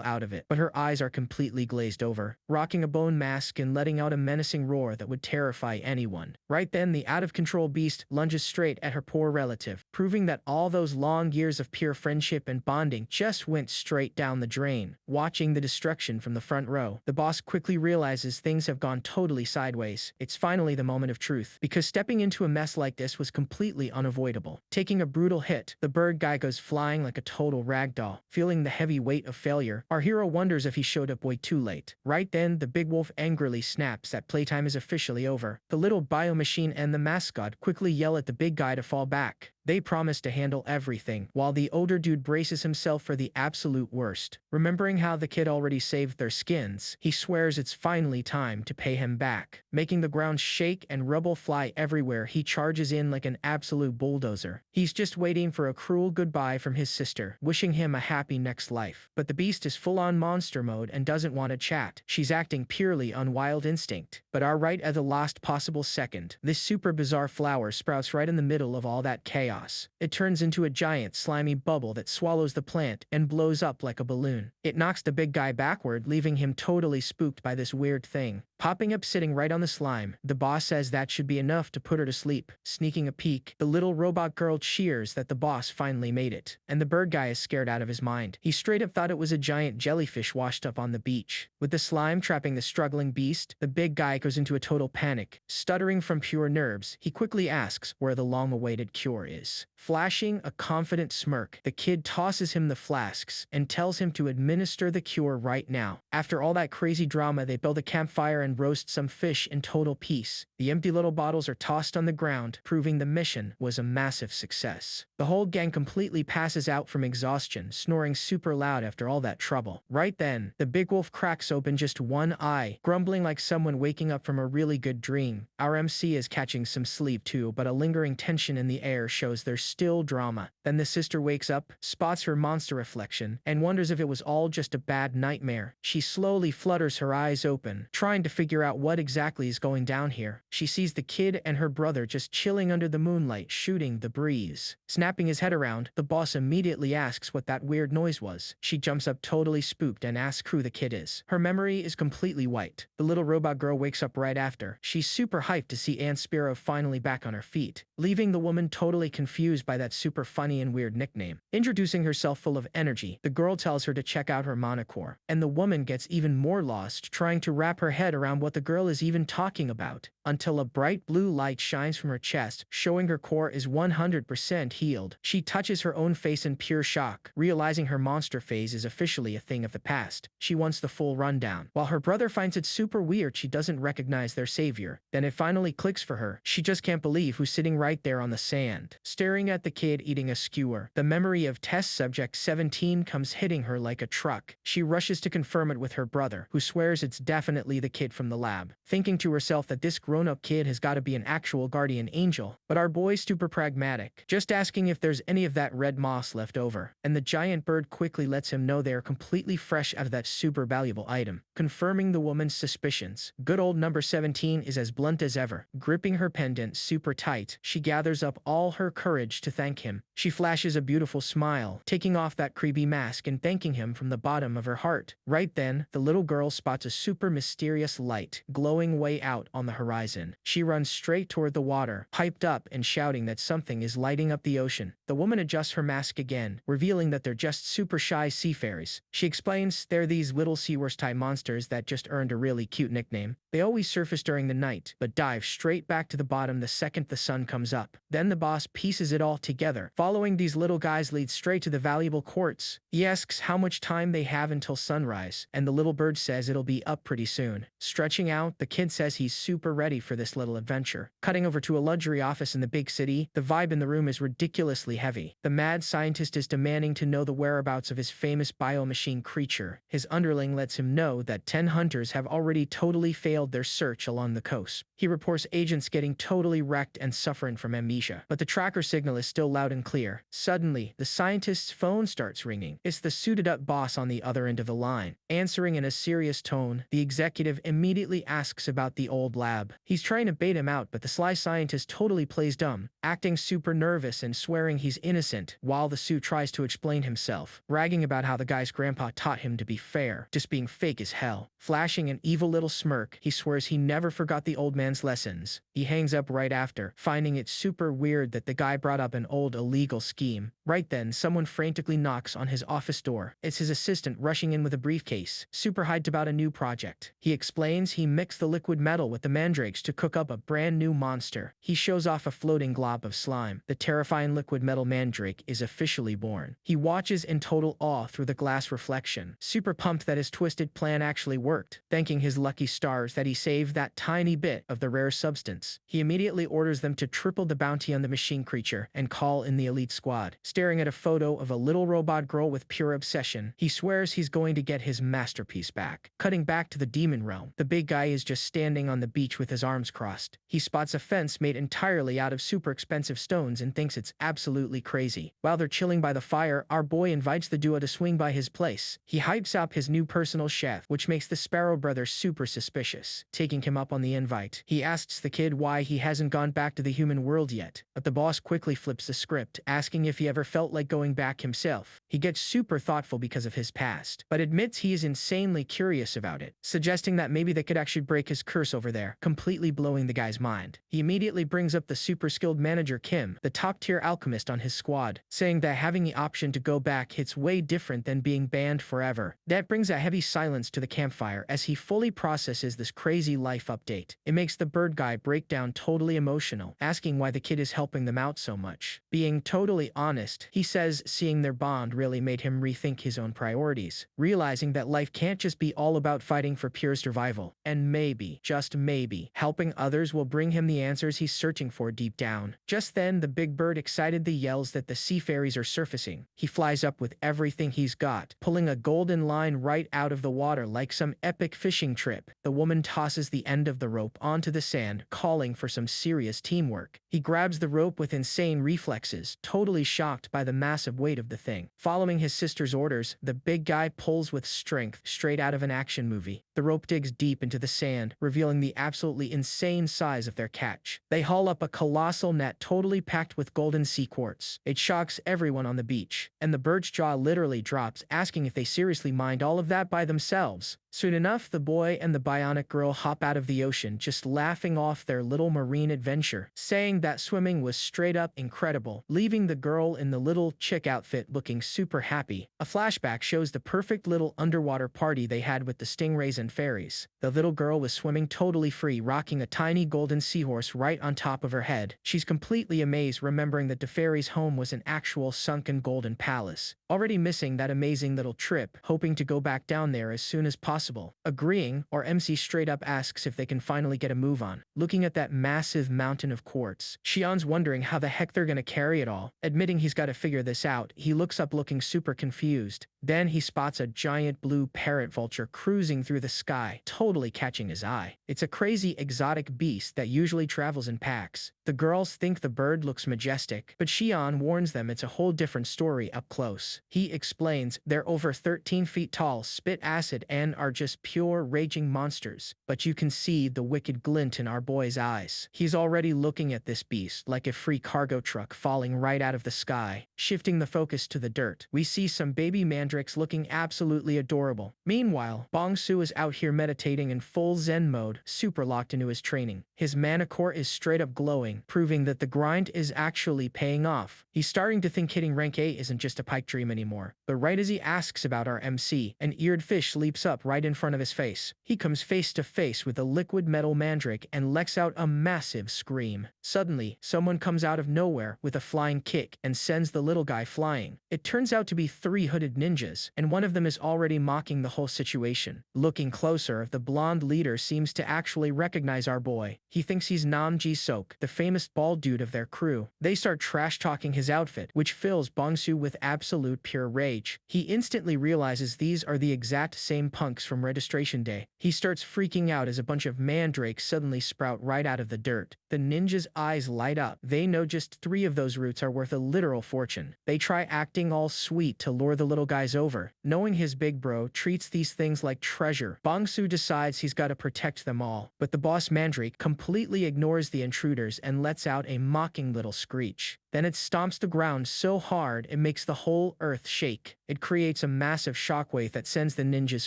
out of it. But her eyes are completely glazed over, rocking a bone mask and letting out a menacing roar that would terrify anyone. Right then, the out-of-control beast lunges straight at her poor relative, proving that all those long years of pure friendship and bonding just went straight down the drain. Watching the destruction from the front row, the boss quickly realizes things have gone totally sideways. It's finally the moment of truth, because stepping into a mess like this was completely unavoidable. Taking a brutal hit, the bird guy goes flying like a total ragdoll. Feeling the heavy weight of failure, our hero wonders if he showed up way too late. Right then, the big wolf angrily snaps that playtime is officially over. The little biomachine and the mascot quickly yell at the big guy to fall back. They promise to handle everything, while the older dude braces himself for the absolute worst. Remembering how the kid already saved their skins, he swears it's finally time to pay him back. Making the ground shake and rubble fly everywhere, he charges in like an absolute bulldozer. He's just waiting for a cruel goodbye from his sister, wishing him a happy next life. But the beast is full-on monster mode and doesn't want to chat. She's acting purely on wild instinct. But right at the last possible second, this super bizarre flower sprouts right in the middle of all that chaos. It turns into a giant slimy bubble that swallows the plant and blows up like a balloon. It knocks the big guy backward, leaving him totally spooked by this weird thing. Popping up sitting right on the slime, the boss says that should be enough to put her to sleep. Sneaking a peek, the little robot girl cheers that the boss finally made it, and the bird guy is scared out of his mind. He straight up thought it was a giant jellyfish washed up on the beach. With the slime trapping the struggling beast, the big guy goes into a total panic. Stuttering from pure nerves, he quickly asks where the long-awaited cure is. Flashing a confident smirk, the kid tosses him the flasks and tells him to administer the cure right now. After all that crazy drama, they build a campfire and roast some fish in total peace. The empty little bottles are tossed on the ground, proving the mission was a massive success. The whole gang completely passes out from exhaustion, snoring super loud after all that trouble. Right then, the big wolf cracks open just one eye, grumbling like someone waking up from a really good dream. Our MC is catching some sleep too, but a lingering tension in the air shows there's still drama. Then the sister wakes up, spots her monster reflection, and wonders if it was all just a bad nightmare. She slowly flutters her eyes open, trying to figure out what exactly is going down here. She sees the kid and her brother just chilling under the moonlight, shooting the breeze. Snapping his head around, the boss immediately asks what that weird noise was. She jumps up totally spooked and asks who the kid is. Her memory is completely white. The little robot girl wakes up right after. She's super hyped to see Aunt Spiro finally back on her feet, leaving the woman totally confused by that super funny and weird nickname. Introducing herself full of energy, the girl tells her to check out her monocore, and the woman gets even more lost, trying to wrap her head around around what the girl is even talking about, until a bright blue light shines from her chest, showing her core is 100% healed. She touches her own face in pure shock, realizing her monster phase is officially a thing of the past. She wants the full rundown. While her brother finds it super weird she doesn't recognize their savior, then it finally clicks for her. She just can't believe who's sitting right there on the sand, staring at the kid eating a skewer. The memory of test subject 17 comes hitting her like a truck. She rushes to confirm it with her brother, who swears it's definitely the kid from the lab, thinking to herself that this grown-up kid has got to be an actual guardian angel. But our boy's super pragmatic, just asking if there's any of that red moss left over, and the giant bird quickly lets him know they are completely fresh out of that super valuable item, confirming the woman's suspicions. Good old number 17 is as blunt as ever, gripping her pendant super tight. She gathers up all her courage to thank him. She flashes a beautiful smile, taking off that creepy mask and thanking him from the bottom of her heart. Right then, the little girl spots a super mysterious light glowing way out on the horizon. She runs straight toward the water, hyped up and shouting that something is lighting up the ocean. The woman adjusts her mask again, revealing that they're just super shy seafarers. She explains they're these little seaworst type monsters that just earned a really cute nickname. They always surface during the night, but dive straight back to the bottom the second the sun comes up. Then the boss pieces it all together. Following these little guys leads straight to the valuable quartz. He asks how much time they have until sunrise, and the little bird says it'll be up pretty soon. Stretching out, the kid says he's super ready for this little adventure. Cutting over to a luxury office in the big city, the vibe in the room is ridiculously heavy. The mad scientist is demanding to know the whereabouts of his famous biomachine creature. His underling lets him know that 10 hunters have already totally failed their search along the coast. He reports agents getting totally wrecked and suffering from amnesia, but the tracker signal is still loud and clear. Suddenly, the scientist's phone starts ringing. It's the suited-up boss on the other end of the line. Answering in a serious tone, the executive immediately asks about the old lab. He's trying to bait him out, but the sly scientist totally plays dumb, acting super nervous and swearing he's innocent, while the suit tries to explain himself, bragging about how the guy's grandpa taught him to be fair, just being fake as hell. Flashing an evil little smirk, he swears he never forgot the old man's lessons. He hangs up right after, finding it super weird that the guy brought up an old illegal scheme. Right then, someone frantically knocks on his office door. It's his assistant rushing in with a briefcase, super hyped about a new project. He explains he mixed the liquid metal with the mandrakes to cook up a brand new monster. He shows off a floating glob of slime. The terrifying liquid metal mandrake is officially born. He watches in total awe through the glass reflection, super pumped that his twisted plan actually worked, thanking his lucky stars that he saved that tiny bit of the rare substance. He immediately orders them to triple the bounty on the machine creature and call in the elite squad. Staring at a photo of a little robot girl with pure obsession, he swears he's going to get his masterpiece back. Cutting back to the demon realm, the big guy is just standing on the beach with his arms crossed. He spots a fence made entirely out of super expensive stones and thinks it's absolutely crazy. While they're chilling by the fire, our boy invites the duo to swing by his place. He hypes up his new personal chef, which makes the Sparrow brothers super suspicious. Taking him up on the invite, he asks the kid why he hasn't gone back to the human world yet, but the boss quickly flips the script, asking if he ever felt like going back himself. He gets super thoughtful because of his past, but admits he is insanely curious about it, suggesting that maybe they could actually break his curse over there, completely blowing the guy's mind. He immediately brings up the super skilled manager Kim, the top-tier alchemist on his squad, saying that having the option to go back hits way different than being banned forever. That brings a heavy silence to the campfire as he fully processes this crazy life update. It makes the bird guy break down totally emotional, asking why the kid is helping them out so much. Being totally honest, he says seeing their bond really made him rethink his own priorities, realizing that life can't just be all about fighting for pure survival, and maybe, just maybe, helping others will bring him the answers he's searching for deep down. Just then, the big bird excitedly yells that the sea fairies are surfacing. He flies up with everything he's got, pulling a golden line right out of the water like some epic fishing trip. The woman tosses the end of the rope onto the sand, calling for some serious teamwork. He grabs the rope with insane reflexes, totally shocked by the massive weight of the thing. Following his sister's orders, the big guy pulls with strength straight out of an action movie. The rope digs deep into the sand, revealing the absolutely insane size of their catch. They haul up a colossal net totally packed with golden sea quartz. It shocks everyone on the beach, and the bird's jaw literally drops, asking if they seriously mined all of that by themselves. Soon enough, the boy and the bionic girl hop out of the ocean, just laughing off their little marine adventure, saying that swimming was straight up incredible, leaving the girl in the little chick outfit looking super happy. A flashback shows the perfect little underwater party they had with the stingrays and fairies. The little girl was swimming totally free, rocking a tiny golden seahorse right on top of her head. She's completely amazed, remembering that the fairy's home was an actual sunken golden palace. Already missing that amazing little trip, hoping to go back down there as soon as possible. Agreeing, our MC straight up asks if they can finally get a move on. Looking at that massive mountain of quartz, Xian's wondering how the heck they're gonna carry it all. Admitting he's gotta figure this out, he looks up looking super confused. Then he spots a giant blue parrot vulture cruising through the sky, totally catching his eye. It's a crazy exotic beast that usually travels in packs. The girls think the bird looks majestic, but Xian warns them it's a whole different story up close. He explains they're over 13 feet tall, spit acid, and are just pure raging monsters. But you can see the wicked glint in our boy's eyes. He's already looking at this beast like a free cargo truck falling right out of the sky. Shifting the focus to the dirt, we see some baby mandrakes looking absolutely adorable. Meanwhile, Bongsu is out here meditating in full Zen mode, super locked into his training. His mana core is straight up glowing, proving that the grind is actually paying off. He's starting to think hitting rank A isn't just a pipe dream anymore. But right as he asks about our MC, an eared fish leaps up right in front of his face. He comes face to face with a liquid metal mandrake and lets out a massive scream. Suddenly, someone comes out of nowhere with a flying kick and sends the little guy flying. It turns out to be 3 hooded ninjas, and one of them is already mocking the whole situation. Looking closer, the blonde leader seems to actually recognize our boy. He thinks he's Nam Ji-sok, the famous bald dude of their crew. They start trash-talking his outfit, which fills Bongsu with absolute pure rage. He instantly realizes these are the exact same punks from registration day. He starts freaking out as a bunch of mandrakes suddenly sprout right out of the dirt. The ninja's eyes light up. They know just 3 of those roots are worth a literal fortune. They try acting all sweet to lure the little guys over. Knowing his big bro treats these things like treasure, Bongsu decides he's got to protect them all. But the boss mandrake completely ignores the intruders and lets out a mocking little screech. Then it stomps the ground so hard it makes the whole earth shake. It creates a massive shockwave that sends the ninjas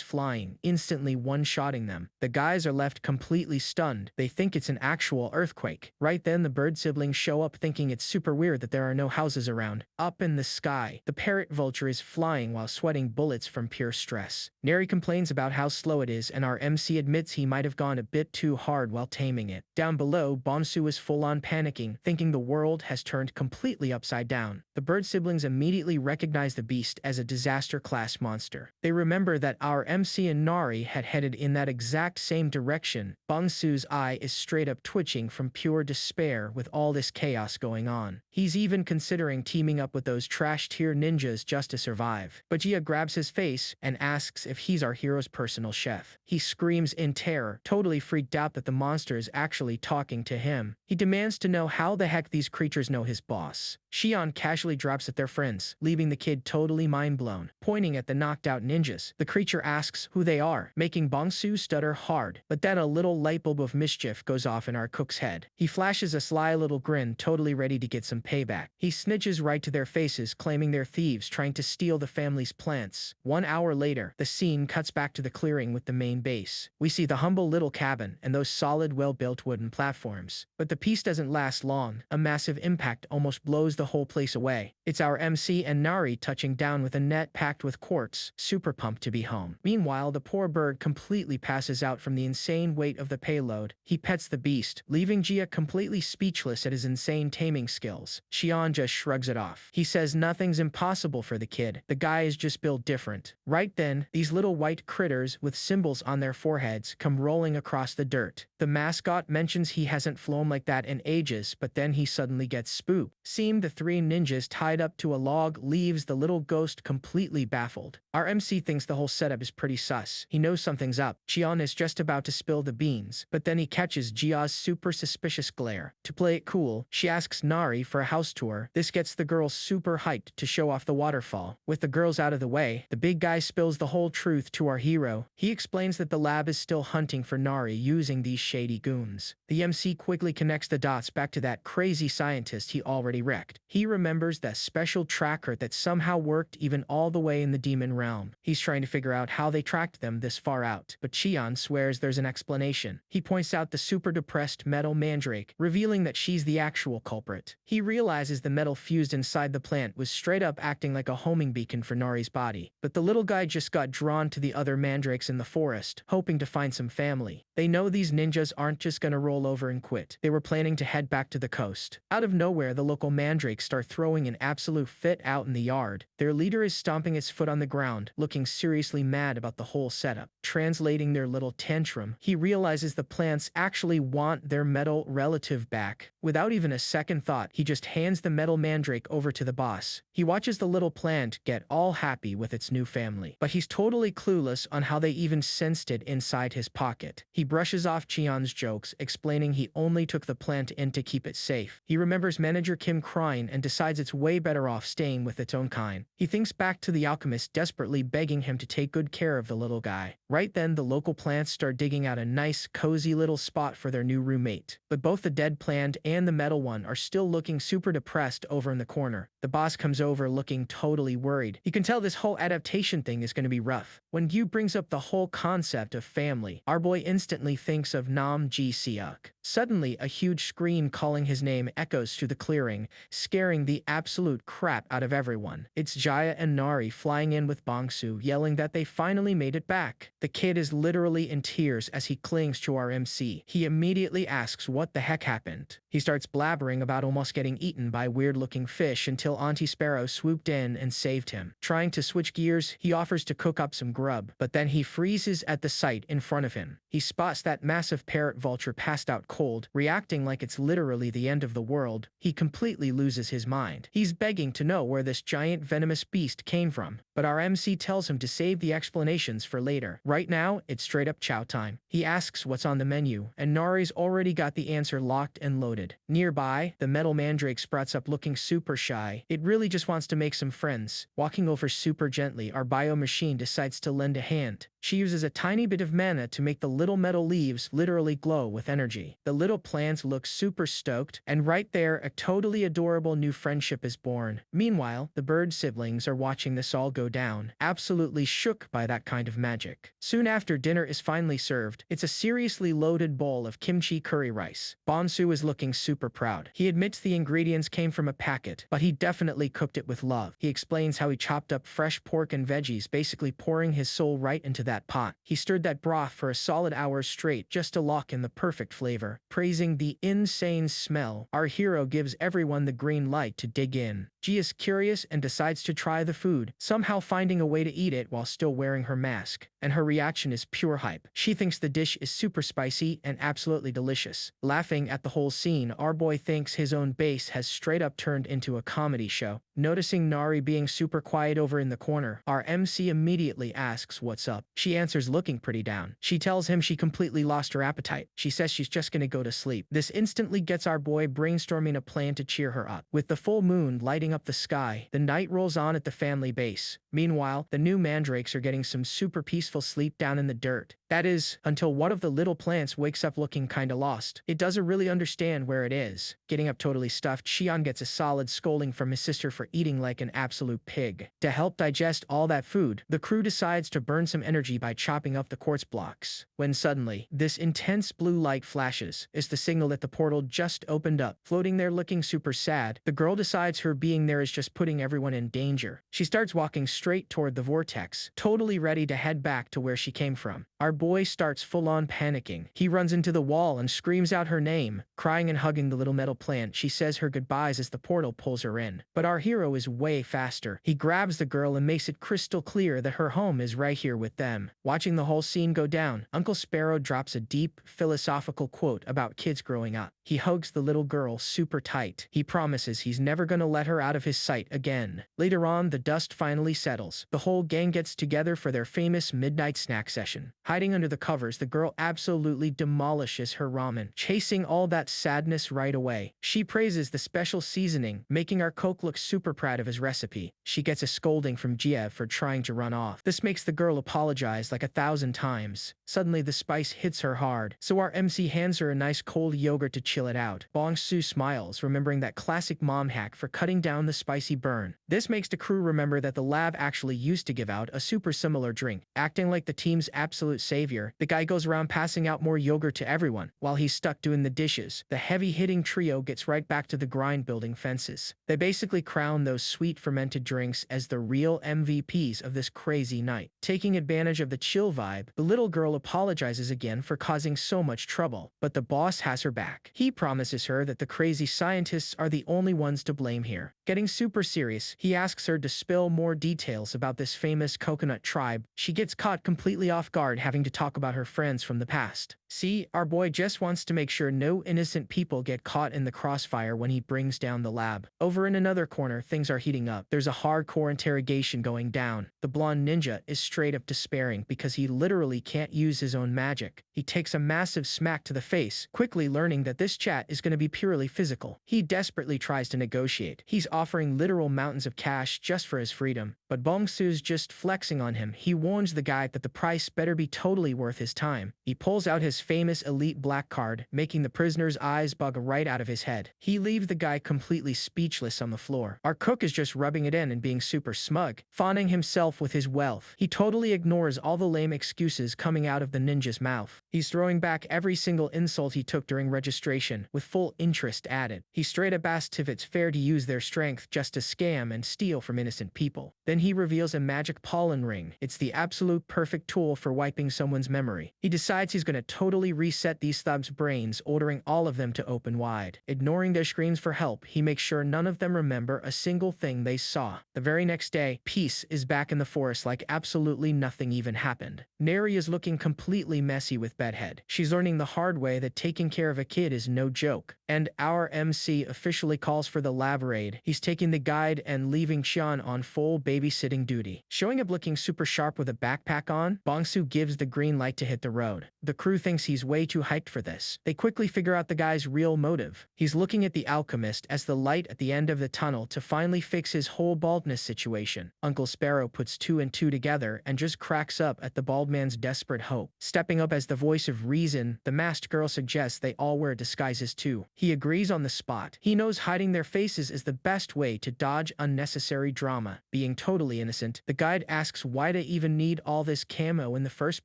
flying, instantly one-shotting them. The guys are left completely stunned. They think it's an actual earthquake. Right then, the bird siblings show up thinking it's super weird that there are no houses around. Up in the sky, the parrot vulture is flying while sweating bullets from pure stress. Neri complains about how slow it is, and our MC admits he might have gone a bit too hard while taming it. Down below, Bongsu is full-on panicking, thinking the world has turned completely upside down. The bird siblings immediately recognize the beast as a disaster-class monster. They remember that our MC and Nari had headed in that exact same direction. Bongsu's eye is straight up twitching from pure despair with all this chaos going on. He's even considering teaming up with those trash-tier ninjas just to survive. But Jia grabs his face and asks if he's our hero's personal chef. He screams in terror, totally freaked out that the monster is actually talking to him. He demands to know how the heck these creatures know his boss. Xian casually drops at their friends, leaving the kid totally mind-blown. Pointing at the knocked-out ninjas, the creature asks who they are, making Bongsu stutter hard. But then a little light bulb of mischief goes off in our cook's head. He flashes a sly little grin, totally ready to get some payback. He snitches right to their faces, claiming they're thieves trying to steal the family's plants. 1 hour later, the scene cuts back to the clearing with the main base. We see the humble little cabin and those solid, well-built wooden platforms. But the peace doesn't last long. A massive impact almost blows the whole place away. It's our MC and Nari touching down with a net packed with quartz, super pumped to be home. Meanwhile, the poor bird completely passes out from the insane weight of the payload. He pets the beast, leaving Jia completely speechless at his insane taming skills. Xian just shrugs it off. He says nothing's impossible for the kid. The guy is just built different. Right then, these little white critters with symbols on their foreheads come rolling across the dirt. The mascot mentions he hasn't flown like that in ages, but then he suddenly gets spooked. Seeing the 3 ninjas tied up to a log leaves the little ghost completely baffled. Our MC thinks the whole setup is pretty sus. He knows something's up. Xian is just about to spill the beans, but then he catches Jia's super suspicious glare. To play it cool, she asks Nari for a house tour. This gets the girls super hyped to show off the waterfall. With the girls out of the way, the big guy spills the whole truth to our hero. He explains that the lab is still hunting for Nari using these shady goons. The MC quickly connects the dots back to that crazy scientist he already wrecked. He remembers that special tracker that somehow worked even all the way in the demon realm. He's trying to figure out how they tracked them this far out, but Cheon swears there's an explanation. He points out the super depressed metal mandrake, revealing that she's the actual culprit. He realizes the metal fused inside the plant was straight up acting like a homing beacon for Nari's body, but the little guy just got drawn to the other mandrakes in the forest, hoping to find some family. They know these ninjas aren't just gonna roll over and quit. They were planning to head back to the coast. Out of nowhere, the local mandrakes start throwing an absolute fit out in the yard. Their leader is stomping his foot on the ground, looking seriously mad about the whole setup. Translating their little tantrum, he realizes the plants actually want their metal relative back. Without even a second thought, he just hands the metal mandrake over to the boss. He watches the little plant get all happy with its new family, but he's totally clueless on how they even sensed it inside his pocket. He brushes off Cheon's jokes, explaining he only took the plant in to keep it safe. He remembers manager Kim crying and decides it's way better off staying with its own kind. He thinks back to the alchemist desperately begging him to take good care of the little guy. Right then, the local plants start digging out a nice, cozy little spot for their new roommate. But both the dead plant and the metal one are still looking super depressed over in the corner. The boss comes over looking totally worried. You can tell this whole adaptation thing is going to be rough. When Yu brings up the whole concept of family, our boy instantly thinks of Nam Ji Seok. Suddenly, a huge scream calling his name echoes through the clearing, scaring the absolute crap out of everyone. It's Jaya and Nari flying in with Bongsu, yelling that they finally made it back. The kid is literally in tears as he clings to our MC. He immediately asks what the heck happened. He starts blabbering about almost getting eaten by weird-looking fish until Auntie Sparrow swooped in and saved him. Trying to switch gears, he offers to cook up some grub, but then he freezes at the sight in front of him. He spots that massive parrot vulture passed out cold, reacting like it's literally the end of the world. He completely loses his mind. He's begging to know where this giant venomous beast came from, but our MC tells him to save the explanations for later. Right now, it's straight up chow time. He asks what's on the menu, and Nari's already got the answer locked and loaded. Nearby, the metal mandrake sprouts up looking super shy. It really just wants to make some friends. Walking over super gently, our bio machine decides to lend a hand. She uses a tiny bit of mana to make the little metal leaves literally glow with energy. The little plants look super stoked, and right there, a totally adorable new friendship is born. Meanwhile, the bird siblings are watching this all go down, absolutely shook by that kind of magic. Soon after dinner is finally served, it's a seriously loaded bowl of kimchi curry rice. Bonsu is looking super proud. He admits the ingredients came from a packet, but he definitely cooked it with love. He explains how he chopped up fresh pork and veggies, basically pouring his soul right into that pot. He stirred that broth for a solid hour straight just to lock in the perfect flavor. Praising the insane smell, our hero gives everyone the green light to dig in. Ji is curious and decides to try the food, somehow finding a way to eat it while still wearing her mask. And her reaction is pure hype. She thinks the dish is super spicy and absolutely delicious. Laughing at the whole scene, our boy thinks his own base has straight up turned into a comedy show. Noticing Nari being super quiet over in the corner, our MC immediately asks what's up. She answers looking pretty down. She tells him she completely lost her appetite. She says she's just gonna go to sleep. This instantly gets our boy brainstorming a plan to cheer her up. With the full moon lighting up the sky, the night rolls on at the family base. Meanwhile, the new mandrakes are getting some super peaceful sleep down in the dirt. That is, until one of the little plants wakes up looking kinda lost. It doesn't really understand where it is. Getting up totally stuffed, Shion gets a solid scolding from his sister for eating like an absolute pig. To help digest all that food, the crew decides to burn some energy by chopping up the quartz blocks. When suddenly, this intense blue light flashes. It's the signal that the portal just opened up. Floating there looking super sad, the girl decides her being there is just putting everyone in danger. She starts walking straight toward the vortex, totally ready to head back to where she came from. Our boy starts full-on panicking. He runs into the wall and screams out her name. Crying and hugging the little metal plant, she says her goodbyes as the portal pulls her in. But our hero is way faster. He grabs the girl and makes it crystal clear that her home is right here with them. Watching the whole scene go down, Uncle Sparrow drops a deep, philosophical quote about kids growing up. He hugs the little girl super tight. He promises he's never gonna let her out of his sight again. Later on, the dust finally settles. The whole gang gets together for their famous midnight snack session. Hiding under the covers, the girl absolutely demolishes her ramen, chasing all that sadness right away. She praises the special seasoning, making our cook look super proud of his recipe. She gets a scolding from Jiev for trying to run off. This makes the girl apologize like 1,000 times. Suddenly the spice hits her hard, so our MC hands her a nice cold yogurt to chill it out. Bong-soo smiles, remembering that classic mom hack for cutting down the spicy burn. This makes the crew remember that the lab actually used to give out a super similar drink. Acting like the team's absolute savior, the guy goes around passing out more yogurt to everyone, while he's stuck doing the dishes. The heavy-hitting trio gets right back to the grind building fences. They basically crown those sweet fermented drinks as the real MVPs of this crazy night. Taking advantage of the chill vibe, the little girl apologizes again for causing so much trouble, but the boss has her back. He promises her that the crazy scientists are the only ones to blame here. Getting super serious, he asks her to spill more details about this famous coconut tribe. She gets caught completely off guard having to talk about her friends from the past. See, our boy just wants to make sure no innocent people get caught in the crossfire when he brings down the lab. Over in another corner, things are heating up. There's a hardcore interrogation going down. The blonde ninja is straight up despairing because he literally can't use his own magic. He takes a massive smack to the face, quickly learning that this chat is going to be purely physical. He desperately tries to negotiate. He's offering literal mountains of cash just for his freedom, but Bong-soo's just flexing on him. He warns the guy that the price better be totally worth his time. He pulls out his famous elite black card, making the prisoner's eyes bug right out of his head. He leaves the guy completely speechless on the floor. Our cook is just rubbing it in and being super smug, fawning himself with his wealth. He totally ignores all the lame excuses coming out of the ninja's mouth. He's throwing back every single insult he took during registration, with full interest added. He straight up asks if it's fair to use their strength just to scam and steal from innocent people. Then he reveals a magic pollen ring. It's the absolute perfect tool for wiping someone's memory. He decides he's gonna totally reset these thugs' brains, ordering all of them to open wide. Ignoring their screams for help, he makes sure none of them remember a single thing they saw. The very next day, Peace is back in the forest like absolutely nothing even happened. Neri is looking completely messy with Bedhead. She's learning the hard way that taking care of a kid is no joke. And our MC officially calls for the lab raid. He's taking the guide and leaving Xian on full babysitting duty. Showing up looking super sharp with a backpack on, Bong-soo gives the green light to hit the road. The crew thinks he's way too hyped for this. They quickly figure out the guy's real motive. He's looking at the alchemist as the light at the end of the tunnel to finally fix his whole baldness situation. Uncle Sparrow puts two and two together and just cracks up at the bald man's desperate hope. Stepping up as the voice of reason, the masked girl suggests they all wear disguises too. He agrees on the spot. He knows hiding their faces is the best way to dodge unnecessary drama. Being totally innocent, the guide asks why they even need all this camo in the first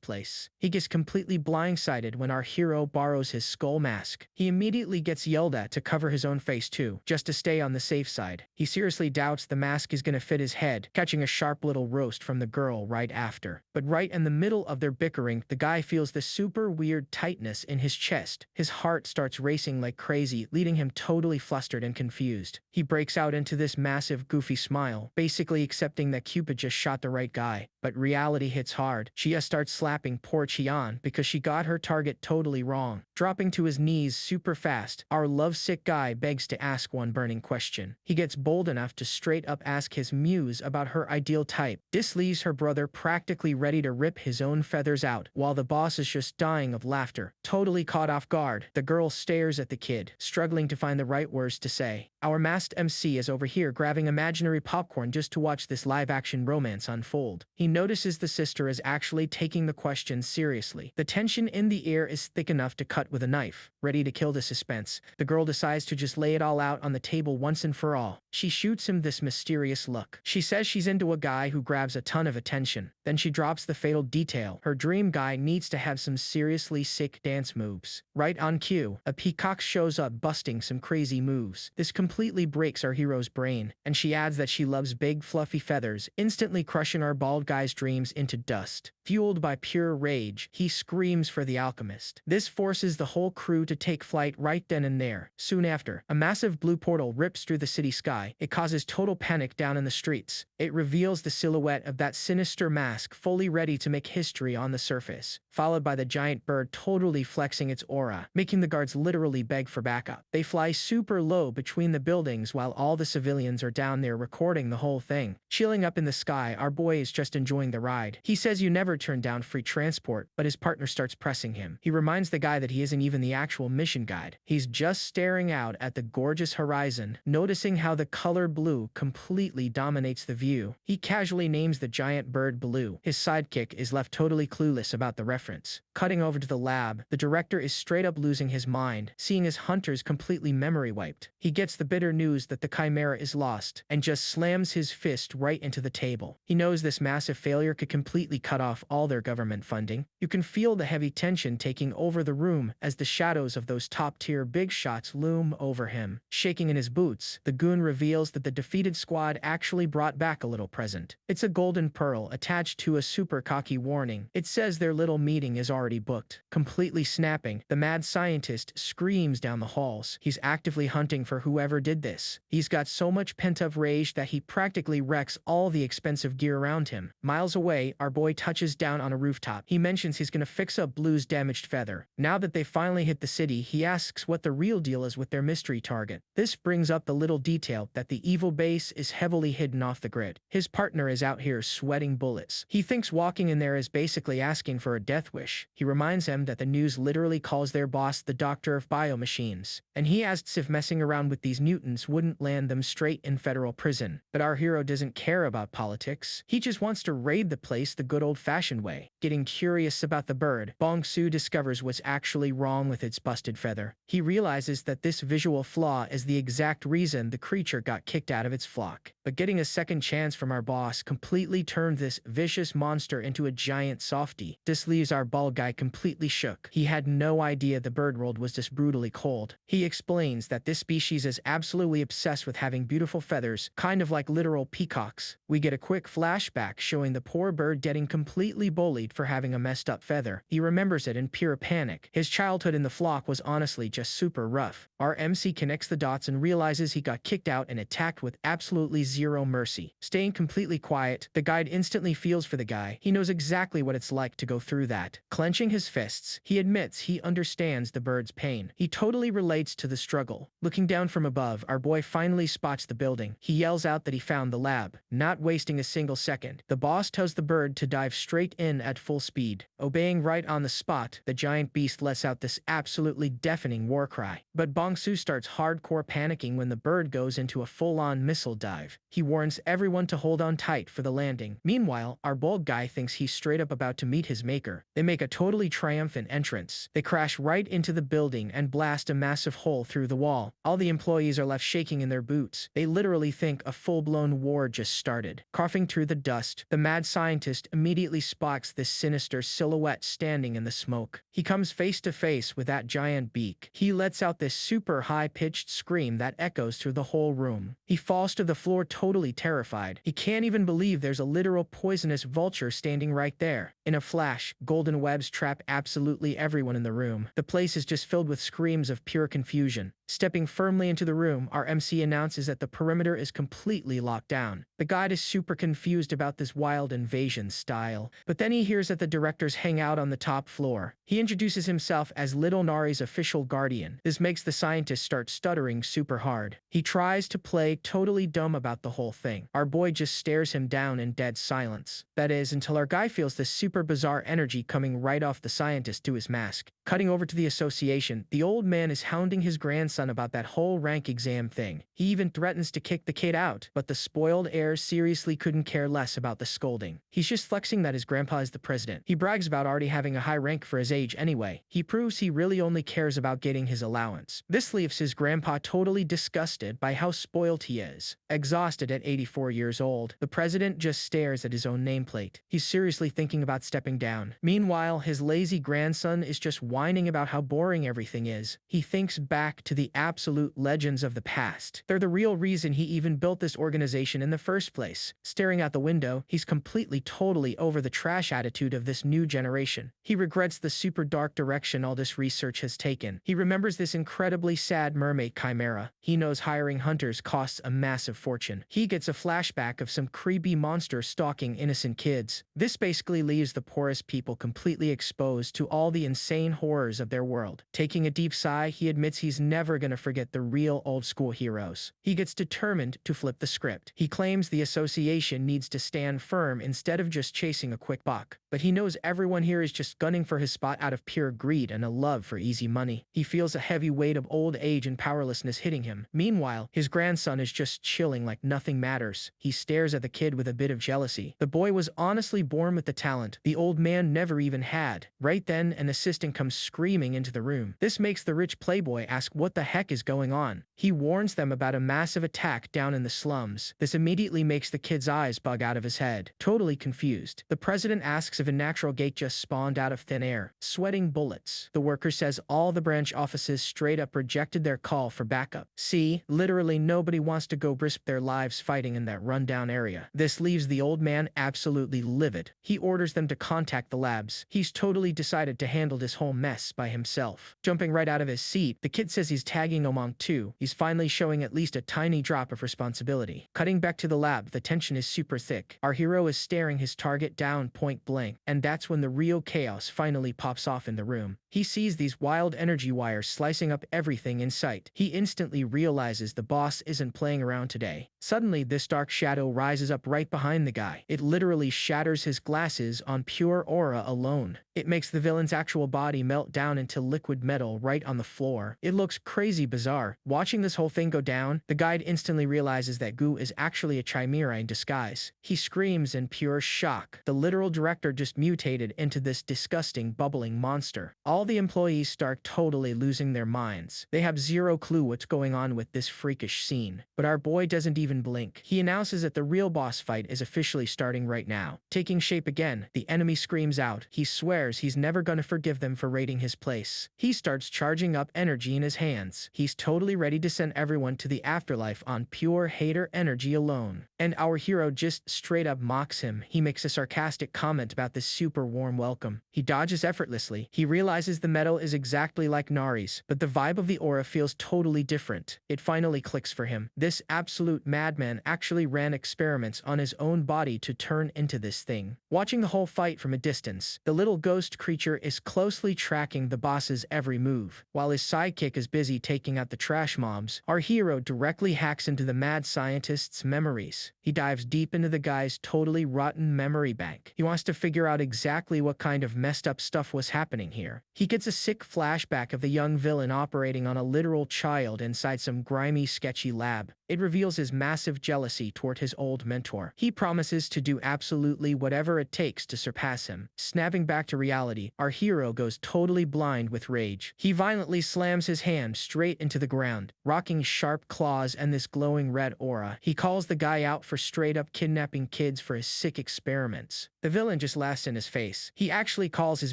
place. He gets completely blindsided when our hero borrows his skull mask. He immediately gets yelled at to cover his own face too, just to stay on the safe side. He seriously doubts the mask is gonna fit his head, catching a sharp little roast from the girl right after. But right in the middle of their bickering, the guy feels this super weird tightness in his chest. His heart starts racing like crazy, leaving him totally flustered and confused. He breaks out into this massive goofy smile, basically accepting that Cupid just shot the right guy. But reality hits hard. Chia starts slapping poor Qian because she got her target totally wrong. Dropping to his knees super fast, our lovesick guy begs to ask one burning question. He gets bold enough to straight up ask his muse about her ideal type. This leaves her brother practically ready to rip his own feathers out, while the boss is just dying of laughter. Totally caught off guard, the girl stares at the kid, struggling to find the right words to say. Our masked MC is over here grabbing imaginary popcorn just to watch this live-action romance unfold. He notices the sister is actually taking the question seriously. The tension in the air is thick enough to cut with a knife. Ready to kill the suspense, the girl decides to just lay it all out on the table once and for all. She shoots him this mysterious look. She says she's into a guy who grabs a ton of attention. Then she drops the fatal detail. Her dream guy needs to have some seriously sick dance moves. Right on cue, a peacock shows up busting some crazy moves. This completely breaks our hero's brain, and she adds that she loves big fluffy feathers, instantly crushing our bald guy's dreams into dust. Fueled by pure rage, he screams for the alchemist. This forces the whole crew to take flight right then and there. Soon after, a massive blue portal rips through the city sky. It causes total panic down in the streets. It reveals the silhouette of that sinister mask fully ready to make history on the surface, followed by the giant bird totally flexing its aura, making the guards literally beg for backup. They fly super low between the buildings while all the civilians are down there recording the whole thing. Chilling up in the sky, our boy is just enjoying the ride. He says you never turn down free transport, but his partner starts pressing him. He reminds the guy that he isn't even the actual mission guide. He's just staring out at the gorgeous horizon, noticing how the color blue completely dominates the view. He casually names the giant bird Blue. His sidekick is left totally clueless curious about the reference. Cutting over to the lab, the director is straight up losing his mind, seeing his hunters completely memory wiped. He gets the bitter news that the Chimera is lost, and just slams his fist right into the table. He knows this massive failure could completely cut off all their government funding. You can feel the heavy tension taking over the room as the shadows of those top-tier big shots loom over him. Shaking in his boots, the goon reveals that the defeated squad actually brought back a little present. It's a golden pearl attached to a super cocky warning. It says their little meeting is already booked. Completely snapping, the mad scientist screams down the halls. He's actively hunting for whoever did this. He's got so much pent-up rage that he practically wrecks all the expensive gear around him. Miles away, our boy touches down on a rooftop. He mentions he's gonna fix up Blue's damaged feather. Now that they finally hit the city, he asks what the real deal is with their mystery target. This brings up the little detail that the evil base is heavily hidden off the grid. His partner is out here sweating bullets. He thinks walking in there is basically asking for a death wish. He reminds him that the news literally calls their boss the Doctor of Biomachines, and he asks if messing around with these mutants wouldn't land them straight in federal prison. But our hero doesn't care about politics. He just wants to raid the place the good old-fashioned way. Getting curious about the bird, Bong-Soo discovers what's actually wrong with its busted feather. He realizes that this visual flaw is the exact reason the creature got kicked out of its flock. But getting a second chance from our boss completely turned this vicious monster into a giant softie. This leaves our bald guy completely shook. He had no idea the bird world was this brutally cold. He explains that this species is absolutely obsessed with having beautiful feathers, kind of like literal peacocks. We get a quick flashback showing the poor bird getting completely bullied for having a messed up feather. He remembers it in pure panic. His childhood in the flock was honestly just super rough. Our MC connects the dots and realizes he got kicked out and attacked with absolutely zero mercy. Staying completely quiet, the guide instantly feels for the guy. He knows exactly what it's like to go through that. Clenching his fists, he admits he understands the bird's pain. He totally relates to the struggle. Looking down from above, our boy finally spots the building. He yells out that he found the lab. Not wasting a single second, the boss tells the bird to dive straight in at full speed. Obeying right on the spot, the giant beast lets out this absolutely deafening war cry. But Bong-Soo starts hardcore panicking when the bird goes into a full-on missile dive. He warns everyone to hold on tight for the landing. Meanwhile, our bald guy thinks he's straight up about to meet his maker. They make a totally triumphant entrance. They crash right into the building and blast a massive hole through the wall. All the employees are left shaking in their boots. They literally think a full-blown war just started. Coughing through the dust, the mad scientist immediately spots this sinister silhouette standing in the smoke. He comes face to face with that giant beak. He lets out this super high-pitched scream that echoes through the whole room. He falls to the floor totally terrified. He can't even believe there's a literal poisonous vulture standing right there. In a flash, golden webs trap absolutely everyone in the room. The place is just filled with screams of pure confusion. Stepping firmly into the room, our MC announces that the perimeter is completely locked down. The guide is super confused about this wild invasion style, but then he hears that the directors hang out on the top floor. He introduces himself as Little Nari's official guardian. This makes the scientist start stuttering super hard. He tries to play totally dumb about the whole thing. Our boy just stares him down in dead silence. That is, until our guy feels this super bizarre energy coming right off the scientist to his mask. Cutting over to the association, the old man is hounding his grandson about that whole rank exam thing. He even threatens to kick the kid out, but the spoiled heir seriously couldn't care less about the scolding. He's just flexing that his grandpa is the president. He brags about already having a high rank for his age anyway. He proves he really only cares about getting his allowance. This leaves his grandpa totally disgusted by how spoiled he is. Exhausted at 84 years old, the president just stares at his own nameplate. He's seriously thinking about stepping down. Meanwhile, his lazy grandson is just whining about how boring everything is. He thinks back to the absolute legends of the past. They're the real reason he even built this organization in the first place. Staring out the window, he's completely totally over the trash attitude of this new generation. He regrets the super dark direction all this research has taken. He remembers this incredibly sad mermaid chimera. He knows hiring hunters costs a massive fortune. He gets a flashback of some creepy monster stalking innocent kids. This basically leaves the poorest people completely exposed to all the insane horrors of their world. Taking a deep sigh, he admits he's never gonna forget the real old-school heroes. He gets determined to flip the script. He claims the association needs to stand firm instead of just chasing a quick buck. But he knows everyone here is just gunning for his spot out of pure greed and a love for easy money. He feels a heavy weight of old age and powerlessness hitting him. Meanwhile, his grandson is just chilling like nothing matters. He stares at the kid with a bit of jealousy. The boy was honestly born with the talent the old man never even had. Right then, an assistant comes screaming into the room. This makes the rich playboy ask what the heck is going on. He warns them about a massive attack down in the slums. This immediately makes the kid's eyes bug out of his head. Totally confused, the president asks if a natural gate just spawned out of thin air, sweating bullets. The worker says all the branch offices straight up rejected their call for backup. See, literally nobody wants to go risk their lives fighting in that rundown area. This leaves the old man absolutely livid. He orders them to contact the labs. He's totally decided to handle this whole mess by himself. Jumping right out of his seat, the kid says he's tagging along too. He's finally showing at least a tiny drop of responsibility. Cutting back to the lab, the tension is super thick. Our hero is staring his target down point blank, and that's when the real chaos finally pops off in the room. He sees these wild energy wires slicing up everything in sight. He instantly realizes the boss isn't playing around today. Suddenly, this dark shadow rises up right behind the guy. It literally shatters his glasses on pure aura alone. It makes the villain's actual body melt down into liquid metal right on the floor. It looks crazy bizarre. Watching this whole thing go down, the guide instantly realizes that Goo is actually a chimera in disguise. He screams in pure shock. The literal director just mutated into this disgusting, bubbling monster. All the employees start totally losing their minds. They have zero clue what's going on with this freakish scene. But our boy doesn't even blink. He announces that the real boss fight is officially starting right now. Taking shape again, the enemy screams out. He swears he's never gonna forgive them for raiding his place. He starts charging up energy in his hands. He's totally ready to send everyone to the afterlife on pure hater energy alone. And our hero just straight up mocks him. He makes a sarcastic comment about this super warm welcome. He dodges effortlessly. He realizes the metal is exactly like Nari's, but the vibe of the aura feels totally different. It finally clicks for him. This absolute madman actually ran experiments on his own body to turn into this thing. Watching the whole fight from a distance, the little ghost creature is closely tracking the boss's every move. While his sidekick is busy taking out the trash mobs, our hero directly hacks into the mad scientist's memories. He dives deep into the guy's totally rotten memory bank. He wants to figure out exactly what kind of messed up stuff was happening here. He gets a sick flashback of the young villain operating on a literal child inside some grimy, sketchy lab. It reveals his massive jealousy toward his old mentor. He promises to do absolutely whatever it takes to surpass him. Snapping back to reality, our hero goes totally blind with rage. He violently slams his hand straight into the ground, rocking sharp claws and this glowing red aura. He calls the guy out for straight up kidnapping kids for his sick experiments. The villain just laughs in his face. He actually calls his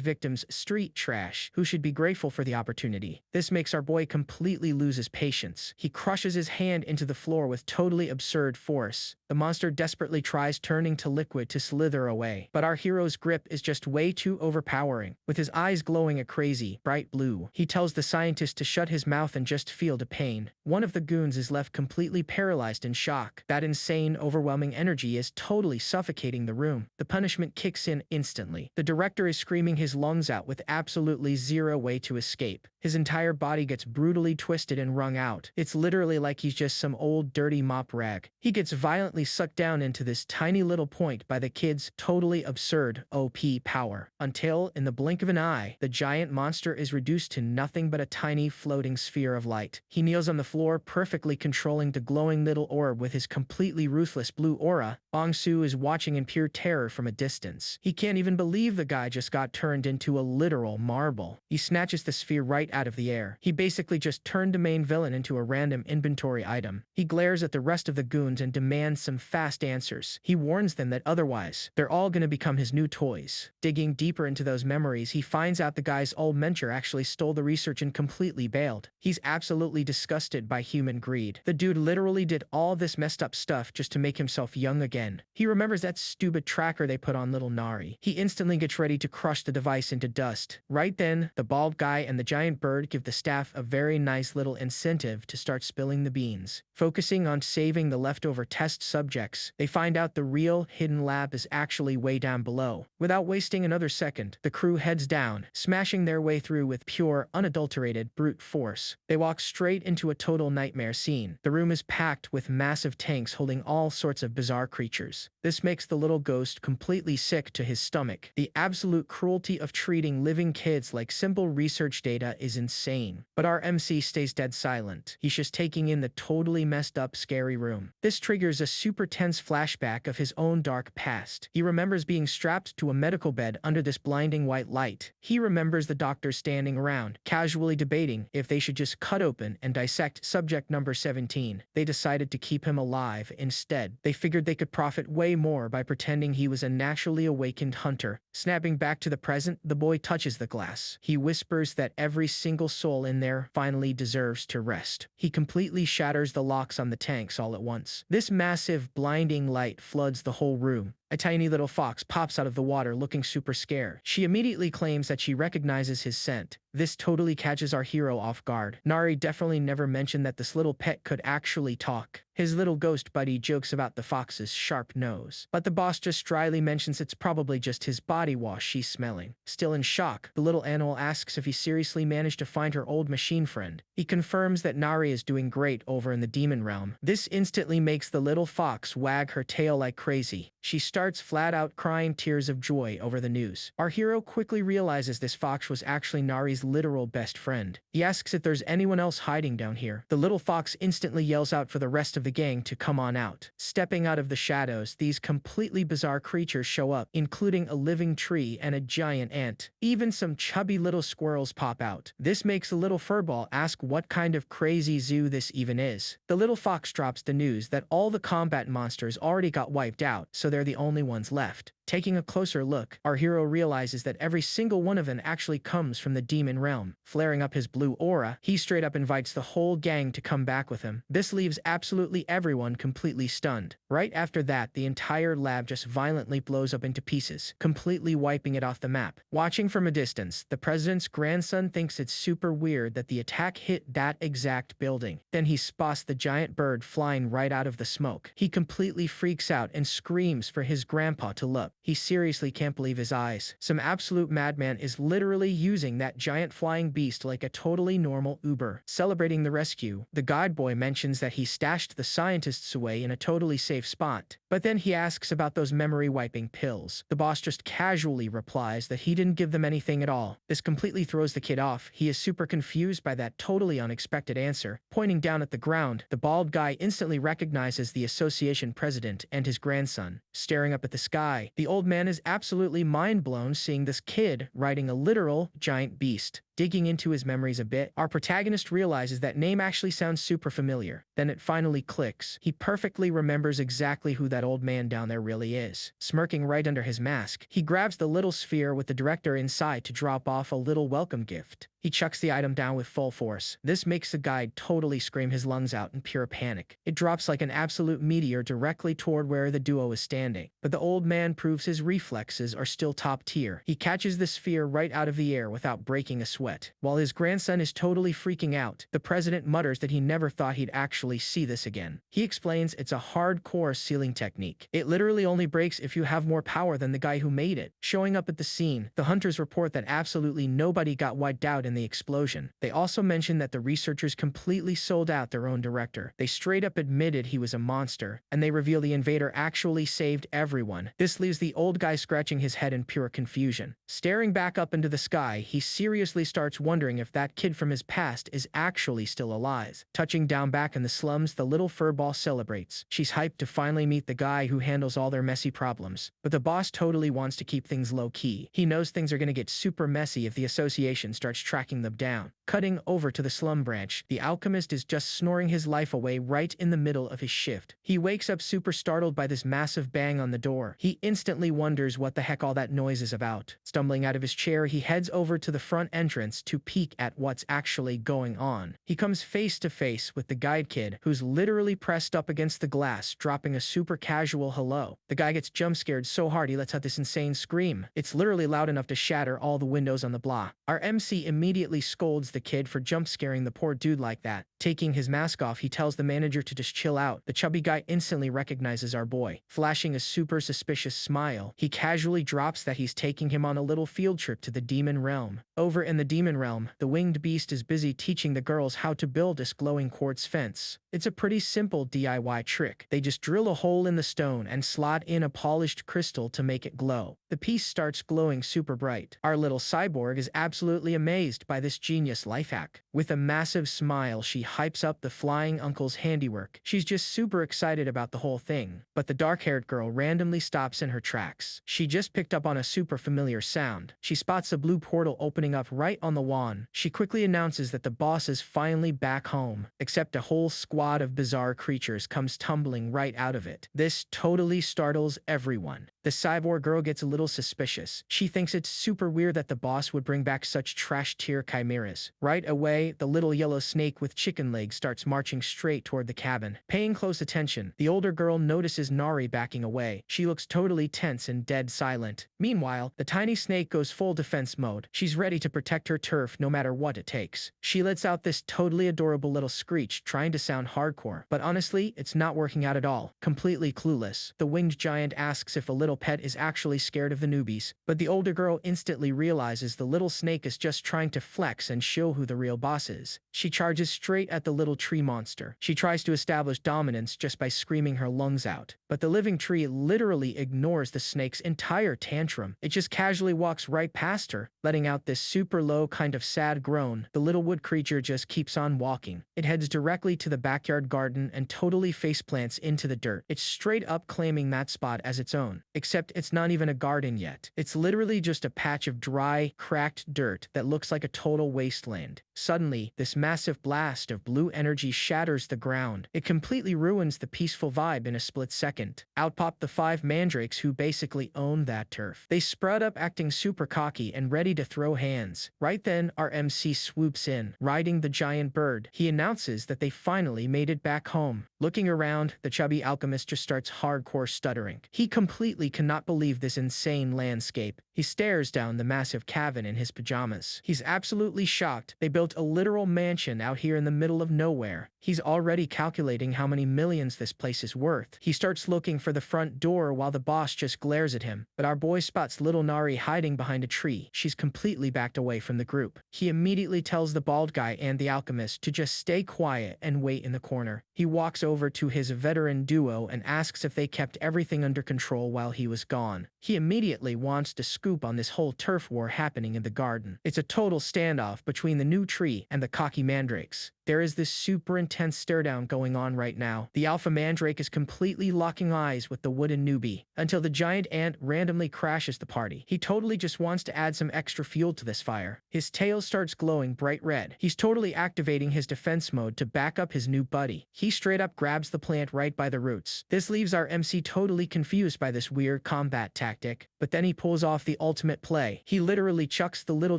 victims street trash, who should be grateful for the opportunity. This makes our boy completely lose his patience. He crushes his hand into the floor with totally absurd force. The monster desperately tries turning to liquid to slither away, but our hero's grip is just way too overpowering. With his eyes glowing a crazy, bright blue, he tells the scientist to shut his mouth and just feel the pain. One of the goons is left completely paralyzed in shock. That insane, overwhelming energy is totally suffocating the room. The punishment kicks in instantly. The director is screaming his lungs out with absolutely zero way to escape. His entire body gets brutally twisted and wrung out. It's literally like he's just some old dirty mop rag. He gets violently sucked down into this tiny little point by the kid's totally absurd OP power. Until, in the blink of an eye, the giant monster is reduced to nothing but a tiny floating sphere of light. He kneels on the floor, perfectly controlling the glowing little orb with his completely ruthless blue aura. Bong-Soo is watching in pure terror from a distance. He can't even believe the guy just got turned into a literal marble. He snatches the sphere right out of the air. He basically just turned the main villain into a random inventory item. He glares at the rest of the goons and demands some fast answers. He warns them that otherwise, they're all gonna become his new toys. Digging deeper into those memories, he finds out the guy's old mentor actually stole the research and completely bailed. He's absolutely disgusted by human greed. The dude literally did all this messed up stuff just to make himself young again. He remembers that stupid tracker they put on little Nari. He instantly gets ready to crush the device into dust. Right then, the bald guy and the giant bird give the staff a very nice little incentive to start spilling the beans. Focusing on saving the leftover test subjects, they find out the real hidden lab is actually way down below. Without wasting another second, the crew heads down, smashing their way through with pure, unadulterated brute force. They walk straight into a total nightmare scene. The room is packed with massive tanks holding all sorts of bizarre creatures. This makes the little ghost completely sick to his stomach. The absolute cruelty of treating living kids like simple research data is insane. But our MC stays dead silent. He's just taking in the totally messed up scary room. This triggers a super tense flashback of his own dark past. He remembers being strapped to a medical bed under this blinding white light. He remembers the doctors standing around, casually debating if they should just cut open and dissect subject number 17. They decided to keep him alive instead. They figured they could profit way more by pretending he was a naturally awakened hunter. Snapping back to the present, the boy touches the glass. He whispers that every single soul in there finally deserves to rest. He completely shatters the locks on the tanks all at once. This massive, blinding light floods the whole room. A tiny little fox pops out of the water looking super scared. She immediately claims that she recognizes his scent. This totally catches our hero off guard. Nari definitely never mentioned that this little pet could actually talk. His little ghost buddy jokes about the fox's sharp nose, but the boss just dryly mentions it's probably just his body wash she's smelling. Still in shock, the little animal asks if he seriously managed to find her old machine friend. He confirms that Nari is doing great over in the demon realm. This instantly makes the little fox wag her tail like crazy. She starts flat out crying tears of joy over the news. Our hero quickly realizes this fox was actually Nari's literal best friend. He asks if there's anyone else hiding down here. The little fox instantly yells out for the rest of the gang to come on out. Stepping out of the shadows, these completely bizarre creatures show up, including a living tree and a giant ant. Even some chubby little squirrels pop out. This makes the little furball ask what kind of crazy zoo this even is. The little fox drops the news that all the combat monsters already got wiped out, so they're the only ones left. Taking a closer look, our hero realizes that every single one of them actually comes from the demon realm. Flaring up his blue aura, he straight up invites the whole gang to come back with him. This leaves absolutely everyone completely stunned. Right after that, the entire lab just violently blows up into pieces, completely wiping it off the map. Watching from a distance, the president's grandson thinks it's super weird that the attack hit that exact building. Then he spots the giant bird flying right out of the smoke. He completely freaks out and screams for his grandpa to look. He seriously can't believe his eyes. Some absolute madman is literally using that giant flying beast like a totally normal Uber. Celebrating the rescue, the guide boy mentions that he stashed the scientists away in a totally safe spot. But then he asks about those memory-wiping pills. The boss just casually replies that he didn't give them anything at all. This completely throws the kid off. He is super confused by that totally unexpected answer. Pointing down at the ground, the bald guy instantly recognizes the association president and his grandson. Staring up at the sky, the old man is absolutely mind-blown seeing this kid riding a literal giant beast. Digging into his memories a bit, our protagonist realizes that name actually sounds super familiar. Then it finally clicks. He perfectly remembers exactly who that old man down there really is. Smirking right under his mask, he grabs the little sphere with the director inside to drop off a little welcome gift. He chucks the item down with full force. This makes the guide totally scream his lungs out in pure panic. It drops like an absolute meteor directly toward where the duo is standing. But the old man proves his reflexes are still top tier. He catches the sphere right out of the air without breaking a sweat. While his grandson is totally freaking out, the president mutters that he never thought he'd actually see this again. He explains it's a hardcore sealing technique. It literally only breaks if you have more power than the guy who made it. Showing up at the scene, the hunters report that absolutely nobody got wiped out in the explosion. They also mention that the researchers completely sold out their own director. They straight up admitted he was a monster, and they reveal the invader actually saved everyone. This leaves the old guy scratching his head in pure confusion. Staring back up into the sky, he seriously starts wondering if that kid from his past is actually still alive. Touching down back in the slums, the little furball celebrates. She's hyped to finally meet the guy who handles all their messy problems. But the boss totally wants to keep things low-key. He knows things are going to get super messy if the association starts tracking them down. Cutting over to the slum branch, the alchemist is just snoring his life away right in the middle of his shift. He wakes up super startled by this massive bang on the door. He instantly wonders what the heck all that noise is about. Stumbling out of his chair, he heads over to the front entrance to peek at what's actually going on. He comes face to face with the guide kid, who's literally pressed up against the glass, dropping a super casual hello. The guy gets jump scared so hard he lets out this insane scream. It's literally loud enough to shatter all the windows on the block. Our MC immediately scolds the kid for jump scaring the poor dude like that. Taking his mask off, he tells the manager to just chill out. The chubby guy instantly recognizes our boy. Flashing a super suspicious smile, he casually drops that he's taking him on a little field trip to the demon realm. Over in the demon realm, the winged beast is busy teaching the girls how to build this glowing quartz fence. It's a pretty simple DIY trick. They just drill a hole in the stone and slot in a polished crystal to make it glow. The piece starts glowing super bright. Our little cyborg is absolutely amazed by this genius life hack. With a massive smile, she hypes up the flying uncle's handiwork. She's just super excited about the whole thing. But the dark-haired girl randomly stops in her tracks. She just picked up on a super familiar sound. She spots a blue portal opening up right on the wand. She quickly announces that the boss is finally back home, except a whole squad of bizarre creatures comes tumbling right out of it. This totally startles everyone. The cyborg girl gets a little suspicious. She thinks it's super weird that the boss would bring back such trash-tier chimeras. Right away, the little yellow snake with chicken legs starts marching straight toward the cabin. Paying close attention, the older girl notices Nari backing away. She looks totally tense and dead silent. Meanwhile, the tiny snake goes full defense mode. She's ready to protect her turf no matter what it takes. She lets out this totally adorable little screech, trying to sound hardcore. But honestly, it's not working out at all. Completely clueless. The winged giant asks if a little pet is actually scared of the newbies, but the older girl instantly realizes the little snake is just trying to flex and show who the real boss is. She charges straight at the little tree monster. She tries to establish dominance just by screaming her lungs out, but the living tree literally ignores the snake's entire tantrum. It just casually walks right past her, letting out this super low kind of sad groan. The little wood creature just keeps on walking. It heads directly to the backyard garden and totally faceplants into the dirt. It's straight up claiming that spot as its own. Except it's not even a garden yet. It's literally just a patch of dry, cracked dirt that looks like a total wasteland. Suddenly, this massive blast of blue energy shatters the ground. It completely ruins the peaceful vibe in a split second. Out pop the 5 mandrakes who basically own that turf. They sprout up acting super cocky and ready to throw hands. Right then, our MC swoops in, riding the giant bird. He announces that they finally made it back home. Looking around, the chubby alchemist just starts hardcore stuttering. He completely cannot believe this insane landscape. He stares down the massive cabin in his pajamas. He's absolutely shocked. They built a literal mansion out here in the middle of nowhere. He's already calculating how many millions this place is worth. He starts looking for the front door while the boss just glares at him. But our boy spots little Nari hiding behind a tree. She's completely backed away from the group. He immediately tells the bald guy and the alchemist to just stay quiet and wait in the corner. He walks over to his veteran duo and asks if they kept everything under control while he was gone. He immediately wants to scoop on this whole turf war happening in the garden. It's a total standoff between the new tree and the cocky mandrakes. There is this super intense stare-down going on right now. The alpha mandrake is completely locking eyes with the wooden newbie, until the giant ant randomly crashes the party. He totally just wants to add some extra fuel to this fire. His tail starts glowing bright red. He's totally activating his defense mode to back up his new buddy. He straight up grabs the plant right by the roots. This leaves our MC totally confused by this weird combat tactic, but then he pulls off the ultimate play. He literally chucks the little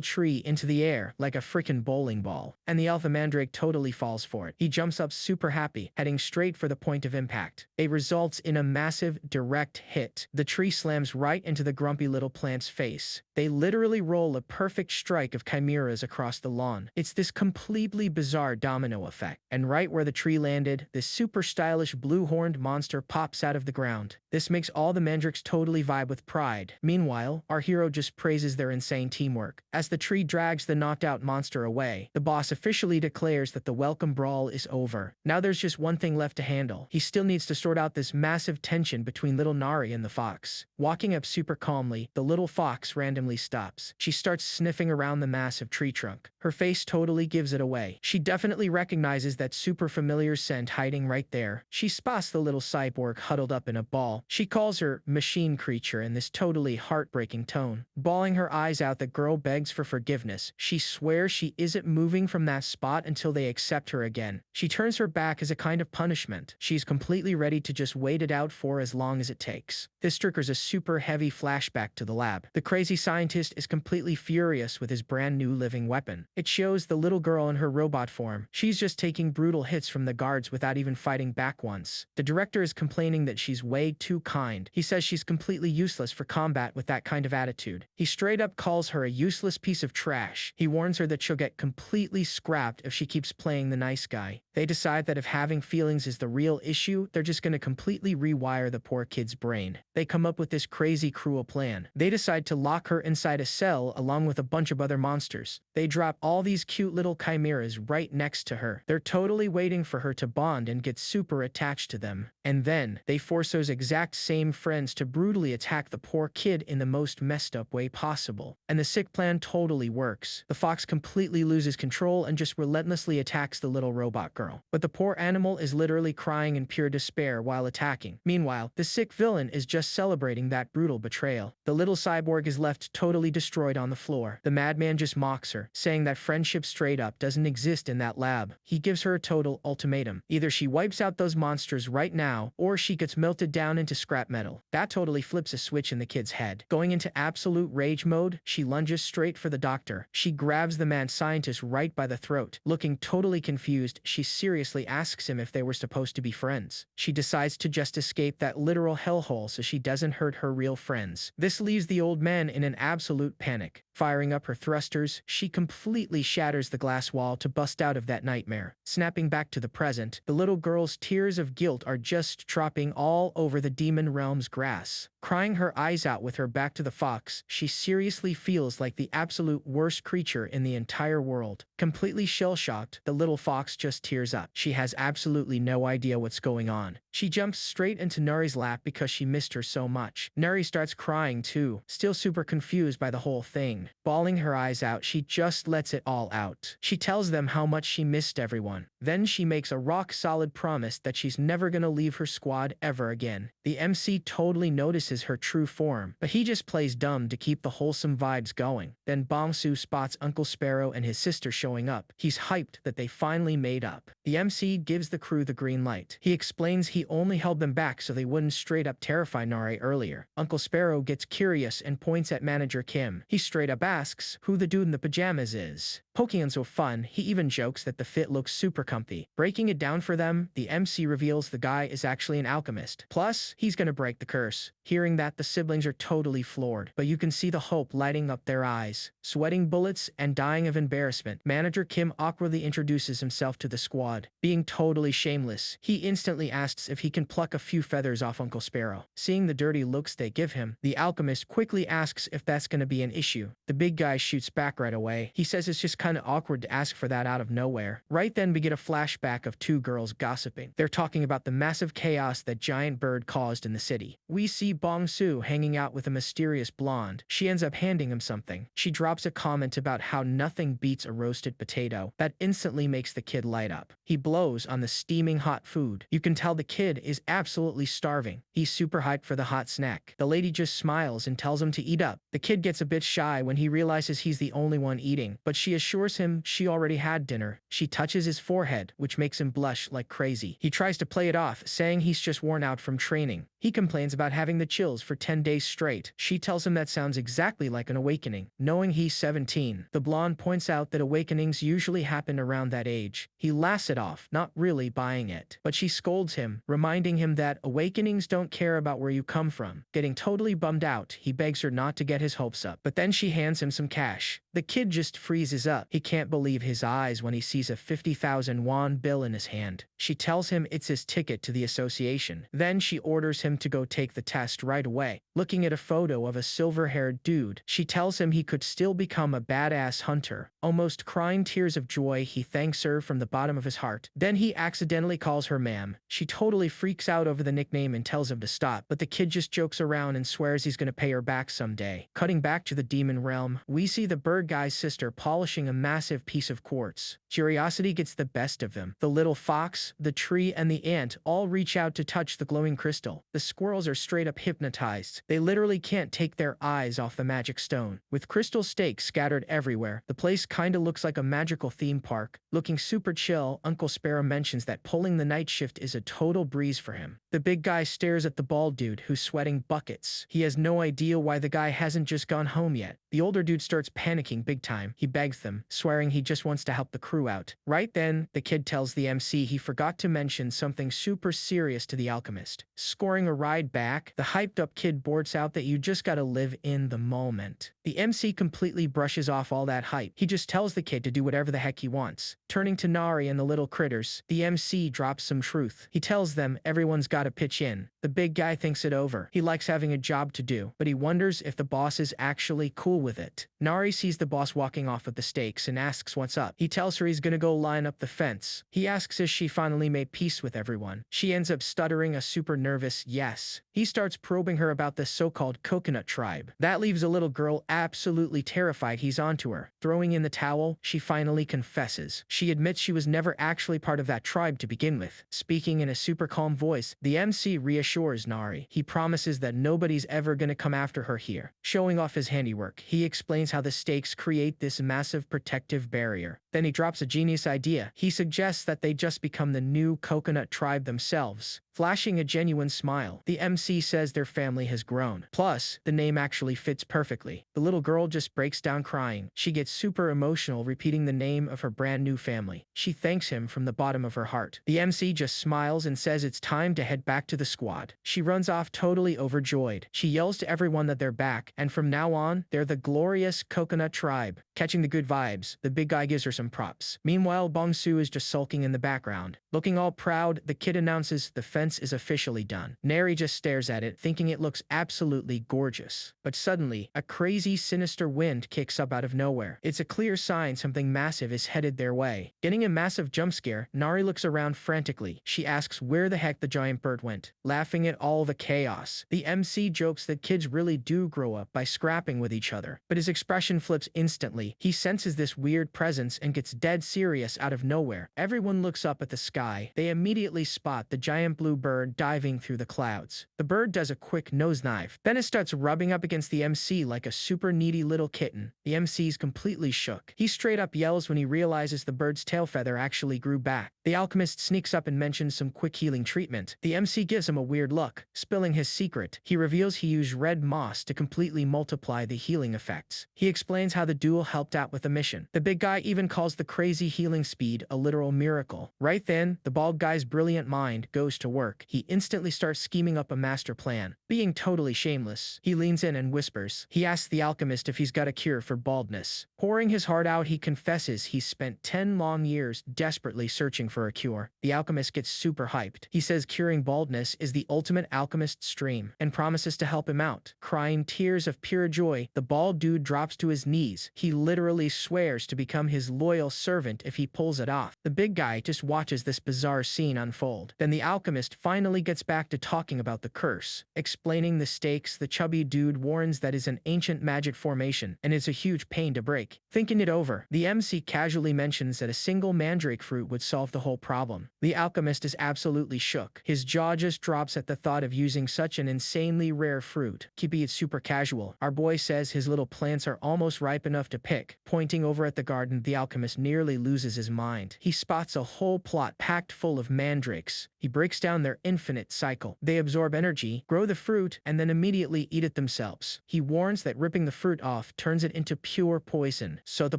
tree into the air like a frickin' bowling ball, and the alpha mandrake totally falls for it. He jumps up super happy, heading straight for the point of impact. It results in a massive direct hit. The tree slams right into the grumpy little plant's face. They literally roll a perfect strike of chimeras across the lawn. It's this completely bizarre domino effect. And right where the tree landed, this super stylish blue-horned monster pops out of the ground. This makes all the mandrakes totally vibe with pride. Meanwhile, our hero just praises their insane teamwork. As the tree drags the knocked-out monster away, the boss officially declares that but the welcome brawl is over. Now there's just one thing left to handle. He still needs to sort out this massive tension between little Nari and the fox. Walking up super calmly, the little fox randomly stops. She starts sniffing around the massive tree trunk. Her face totally gives it away. She definitely recognizes that super familiar scent hiding right there. She spots the little cyborg huddled up in a ball. She calls her machine creature in this totally heartbreaking tone. Bawling her eyes out, the girl begs for forgiveness. She swears she isn't moving from that spot until they accept her again. She turns her back as a kind of punishment. She's completely ready to just wait it out for as long as it takes. This triggers a super heavy flashback to the lab. The crazy scientist is completely furious with his brand new living weapon. It shows the little girl in her robot form. She's just taking brutal hits from the guards without even fighting back once. The director is complaining that she's way too kind. He says she's completely useless for combat with that kind of attitude. He straight up calls her a useless piece of trash. He warns her that she'll get completely scrapped if she keeps playing the nice guy. They decide that if having feelings is the real issue, they're just gonna completely rewire the poor kid's brain. They come up with this crazy, cruel plan. They decide to lock her inside a cell along with a bunch of other monsters. They drop all these cute little chimeras right next to her. They're totally waiting for her to bond and get super attached to them. And then, they force those exact same friends to brutally attack the poor kid in the most messed up way possible. And the sick plan totally works. The fox completely loses control and just relentlessly attacks the little robot girl. But the poor animal is literally crying in pure despair while attacking. Meanwhile, the sick villain is just celebrating that brutal betrayal. The little cyborg is left totally destroyed on the floor. The madman just mocks her, saying that friendship straight up doesn't exist in that lab. He gives her a total ultimatum. Either she wipes out those monsters right now, or she gets melted down into scrap metal. That totally flips a switch in the kid's head. Going into absolute rage mode, she lunges straight for the doctor. She grabs the mad scientist right by the throat. Looking totally confused, she seriously asks him if they were supposed to be friends. She decides to just escape that literal hellhole so she doesn't hurt her real friends. This leaves the old man in an absolute panic. Firing up her thrusters, she completely shatters the glass wall to bust out of that nightmare. Snapping back to the present, the little girl's tears of guilt are just dropping all over the demon realm's grass. Crying her eyes out with her back to the fox, she seriously feels like the absolute worst creature in the entire world. Completely shell-shocked, the little fox just tears up. She has absolutely no idea what's going on. She jumps straight into Nari's lap because she missed her so much. Nari starts crying too, still super confused by the whole thing. Bawling her eyes out, she just lets it all out. She tells them how much she missed everyone. Then she makes a rock-solid promise that she's never gonna leave her squad ever again. The MC totally notices her true form, but he just plays dumb to keep the wholesome vibes going. Then Bong-soo spots Uncle Sparrow and his sister showing up. He's hyped that they finally made up. The MC gives the crew the green light. He explains he only held them back so they wouldn't straight up terrify Nari earlier. Uncle Sparrow gets curious and points at Manager Kim. He straight up asks who the dude in the pajamas is. Poking on so fun, he even jokes that the fit looks super comfy. Breaking it down for them, the MC reveals the guy is actually an alchemist. Plus, he's gonna break the curse. Hearing that, the siblings are totally floored, but you can see the hope lighting up their eyes. Sweating bullets and dying of embarrassment, Manager Kim awkwardly introduces himself to the squad. Being totally shameless, he instantly asks if he can pluck a few feathers off Uncle Sparrow. Seeing the dirty looks they give him, the alchemist quickly asks if that's gonna be an issue. The big guy shoots back right away. He says it's just kinda awkward to ask for that out of nowhere. Right then we get a flashback of two girls gossiping. They're talking about the massive chaos that Giant Bird caused in the city. We see Bong-soo hanging out with a mysterious blonde. She ends up handing him something. She drops a comment about how nothing beats a roasted potato. That instantly makes the kid light up. He blows on the steaming hot food. You can tell the kid is absolutely starving. He's super hyped for the hot snack. The lady just smiles and tells him to eat up. The kid gets a bit shy when he realizes he's the only one eating, but she assures him she already had dinner. She touches his forehead, which makes him blush like crazy. He tries to play it off, saying he's just worn out from training. He complains about having the chills for 10 days straight. She tells him that sounds exactly like an awakening. Knowing he's 17, the blonde points out that awakenings usually happen around that age. He laughs it off, not really buying it. But she scolds him, reminding him that awakenings don't care about where you come from. Getting totally bummed out, he begs her not to get his hopes up. But then she hands him some cash. The kid just freezes up. He can't believe his eyes when he sees a 50,000 won bill in his hand. She tells him it's his ticket to the association. Then she orders him to go take the test right away. Looking at a photo of a silver-haired dude, she tells him he could still become a badass hunter. Almost crying tears of joy, he thanks her from the bottom of his heart. Then he accidentally calls her ma'am. She totally freaks out over the nickname and tells him to stop, but the kid just jokes around and swears he's gonna pay her back someday. Cutting back to the demon realm, we see the bird guy's sister polishing a massive piece of quartz. Curiosity gets the best of them. The little fox, the tree, and the ant all reach out to touch the glowing crystal. The squirrels are straight up hypnotized. They literally can't take their eyes off the magic stone. With crystal stakes scattered everywhere, the place kinda looks like a magical theme park. Looking super chill, Uncle Sparrow mentions that pulling the night shift is a total breeze for him. The big guy stares at the bald dude who's sweating buckets. He has no idea why the guy hasn't just gone home yet. The older dude starts panicking big time. He begs them, swearing he just wants to help the crew out. Right then, the kid tells the MC he forgot to mention something super serious to the alchemist. Scoring a ride back, the hyped-up kid blurts out that you just gotta live in the moment. The MC completely brushes off all that hype. He just tells the kid to do whatever the heck he wants. Turning to Nari and the little critters, the MC drops some truth. He tells them everyone's gotta pitch in. The big guy thinks it over. He likes having a job to do, but he wonders if the boss is actually cool with it. Nari sees the boss walking off with the stakes and asks what's up. He tells her he's gonna go line up the fence. He asks if she finally made peace with everyone. She ends up stuttering a super nervous yes. He starts probing her about the so-called coconut tribe. That leaves a little girl absolutely terrified he's onto her. Throwing in the towel, she finally confesses. She admits she was never actually part of that tribe to begin with. Speaking in a super calm voice, the MC reassures Nari. He promises that nobody's ever gonna come after her here. Showing off his handiwork, he explains how the stakes create this massive protective barrier. Then he drops a genius idea. He suggests that they just become the new coconut tribe themselves. Flashing a genuine smile, the MC says their family has grown. Plus, the name actually fits perfectly. The little girl just breaks down crying. She gets super emotional repeating the name of her brand new family. She thanks him from the bottom of her heart. The MC just smiles and says it's time to head back to the squad. She runs off totally overjoyed. She yells to everyone that they're back, and from now on, they're the glorious coconut tribe. Catching the good vibes, the big guy gives her some props. Meanwhile, Bongsu is just sulking in the background. Looking all proud, the kid announces the fence is officially done. Neri just stares at it, thinking it looks absolutely gorgeous. But suddenly, a crazy, sinister wind kicks up out of nowhere. It's a clear sign something massive is headed their way. Getting a massive jump scare, Nari looks around frantically. She asks where the heck the giant bird went, laughing at all the chaos. The MC jokes that kids really do grow up by scrapping with each other, but his expression flips instantly. He senses this weird presence and gets dead serious out of nowhere. Everyone looks up at the sky. They immediately spot the giant blue bird diving through the clouds. The bird does a quick nosedive. Then it starts rubbing up against the MC like a super needy little kitten. The MC's completely shook. He straight up yells when he realizes the bird's tail feather actually grew back. The alchemist sneaks up and mentions some quick healing treatment. The MC gives him a weird look, spilling his secret. He reveals he used red moss to completely multiply the healing effects. He explains how the duel helped out with the mission. The big guy even calls the crazy healing speed a literal miracle. Right then, the bald guy's brilliant mind goes to work. He instantly starts scheming up a master plan. Being totally shameless, he leans in and whispers. He asks the alchemist if he's got a cure for baldness. Pouring his heart out, he confesses he's spent 10 long years desperately searching for a cure. The alchemist gets super hyped. He says curing baldness is the ultimate alchemist's dream and promises to help him out. Crying tears of pure joy, the bald dude drops to his knees. He literally swears to become his loyal servant if he pulls it off. The big guy just watches this bizarre scene unfold. Then the alchemist finally gets back to talking about the curse. Explaining the stakes, the chubby dude warns that is an ancient magic formation and it's a huge pain to break. Thinking it over, the MC casually mentions that a single mandrake fruit would solve the whole problem. The alchemist is absolutely shook. His jaw just drops at the thought of using such an insanely rare fruit. Keeping it super casual, our boy says his little plants are almost ripe enough to pick. Pointing over at the garden, the alchemist nearly loses his mind. He spots a whole plot packed full of mandrakes. He breaks down on their infinite cycle. They absorb energy, grow the fruit, and then immediately eat it themselves. He warns that ripping the fruit off turns it into pure poison, so the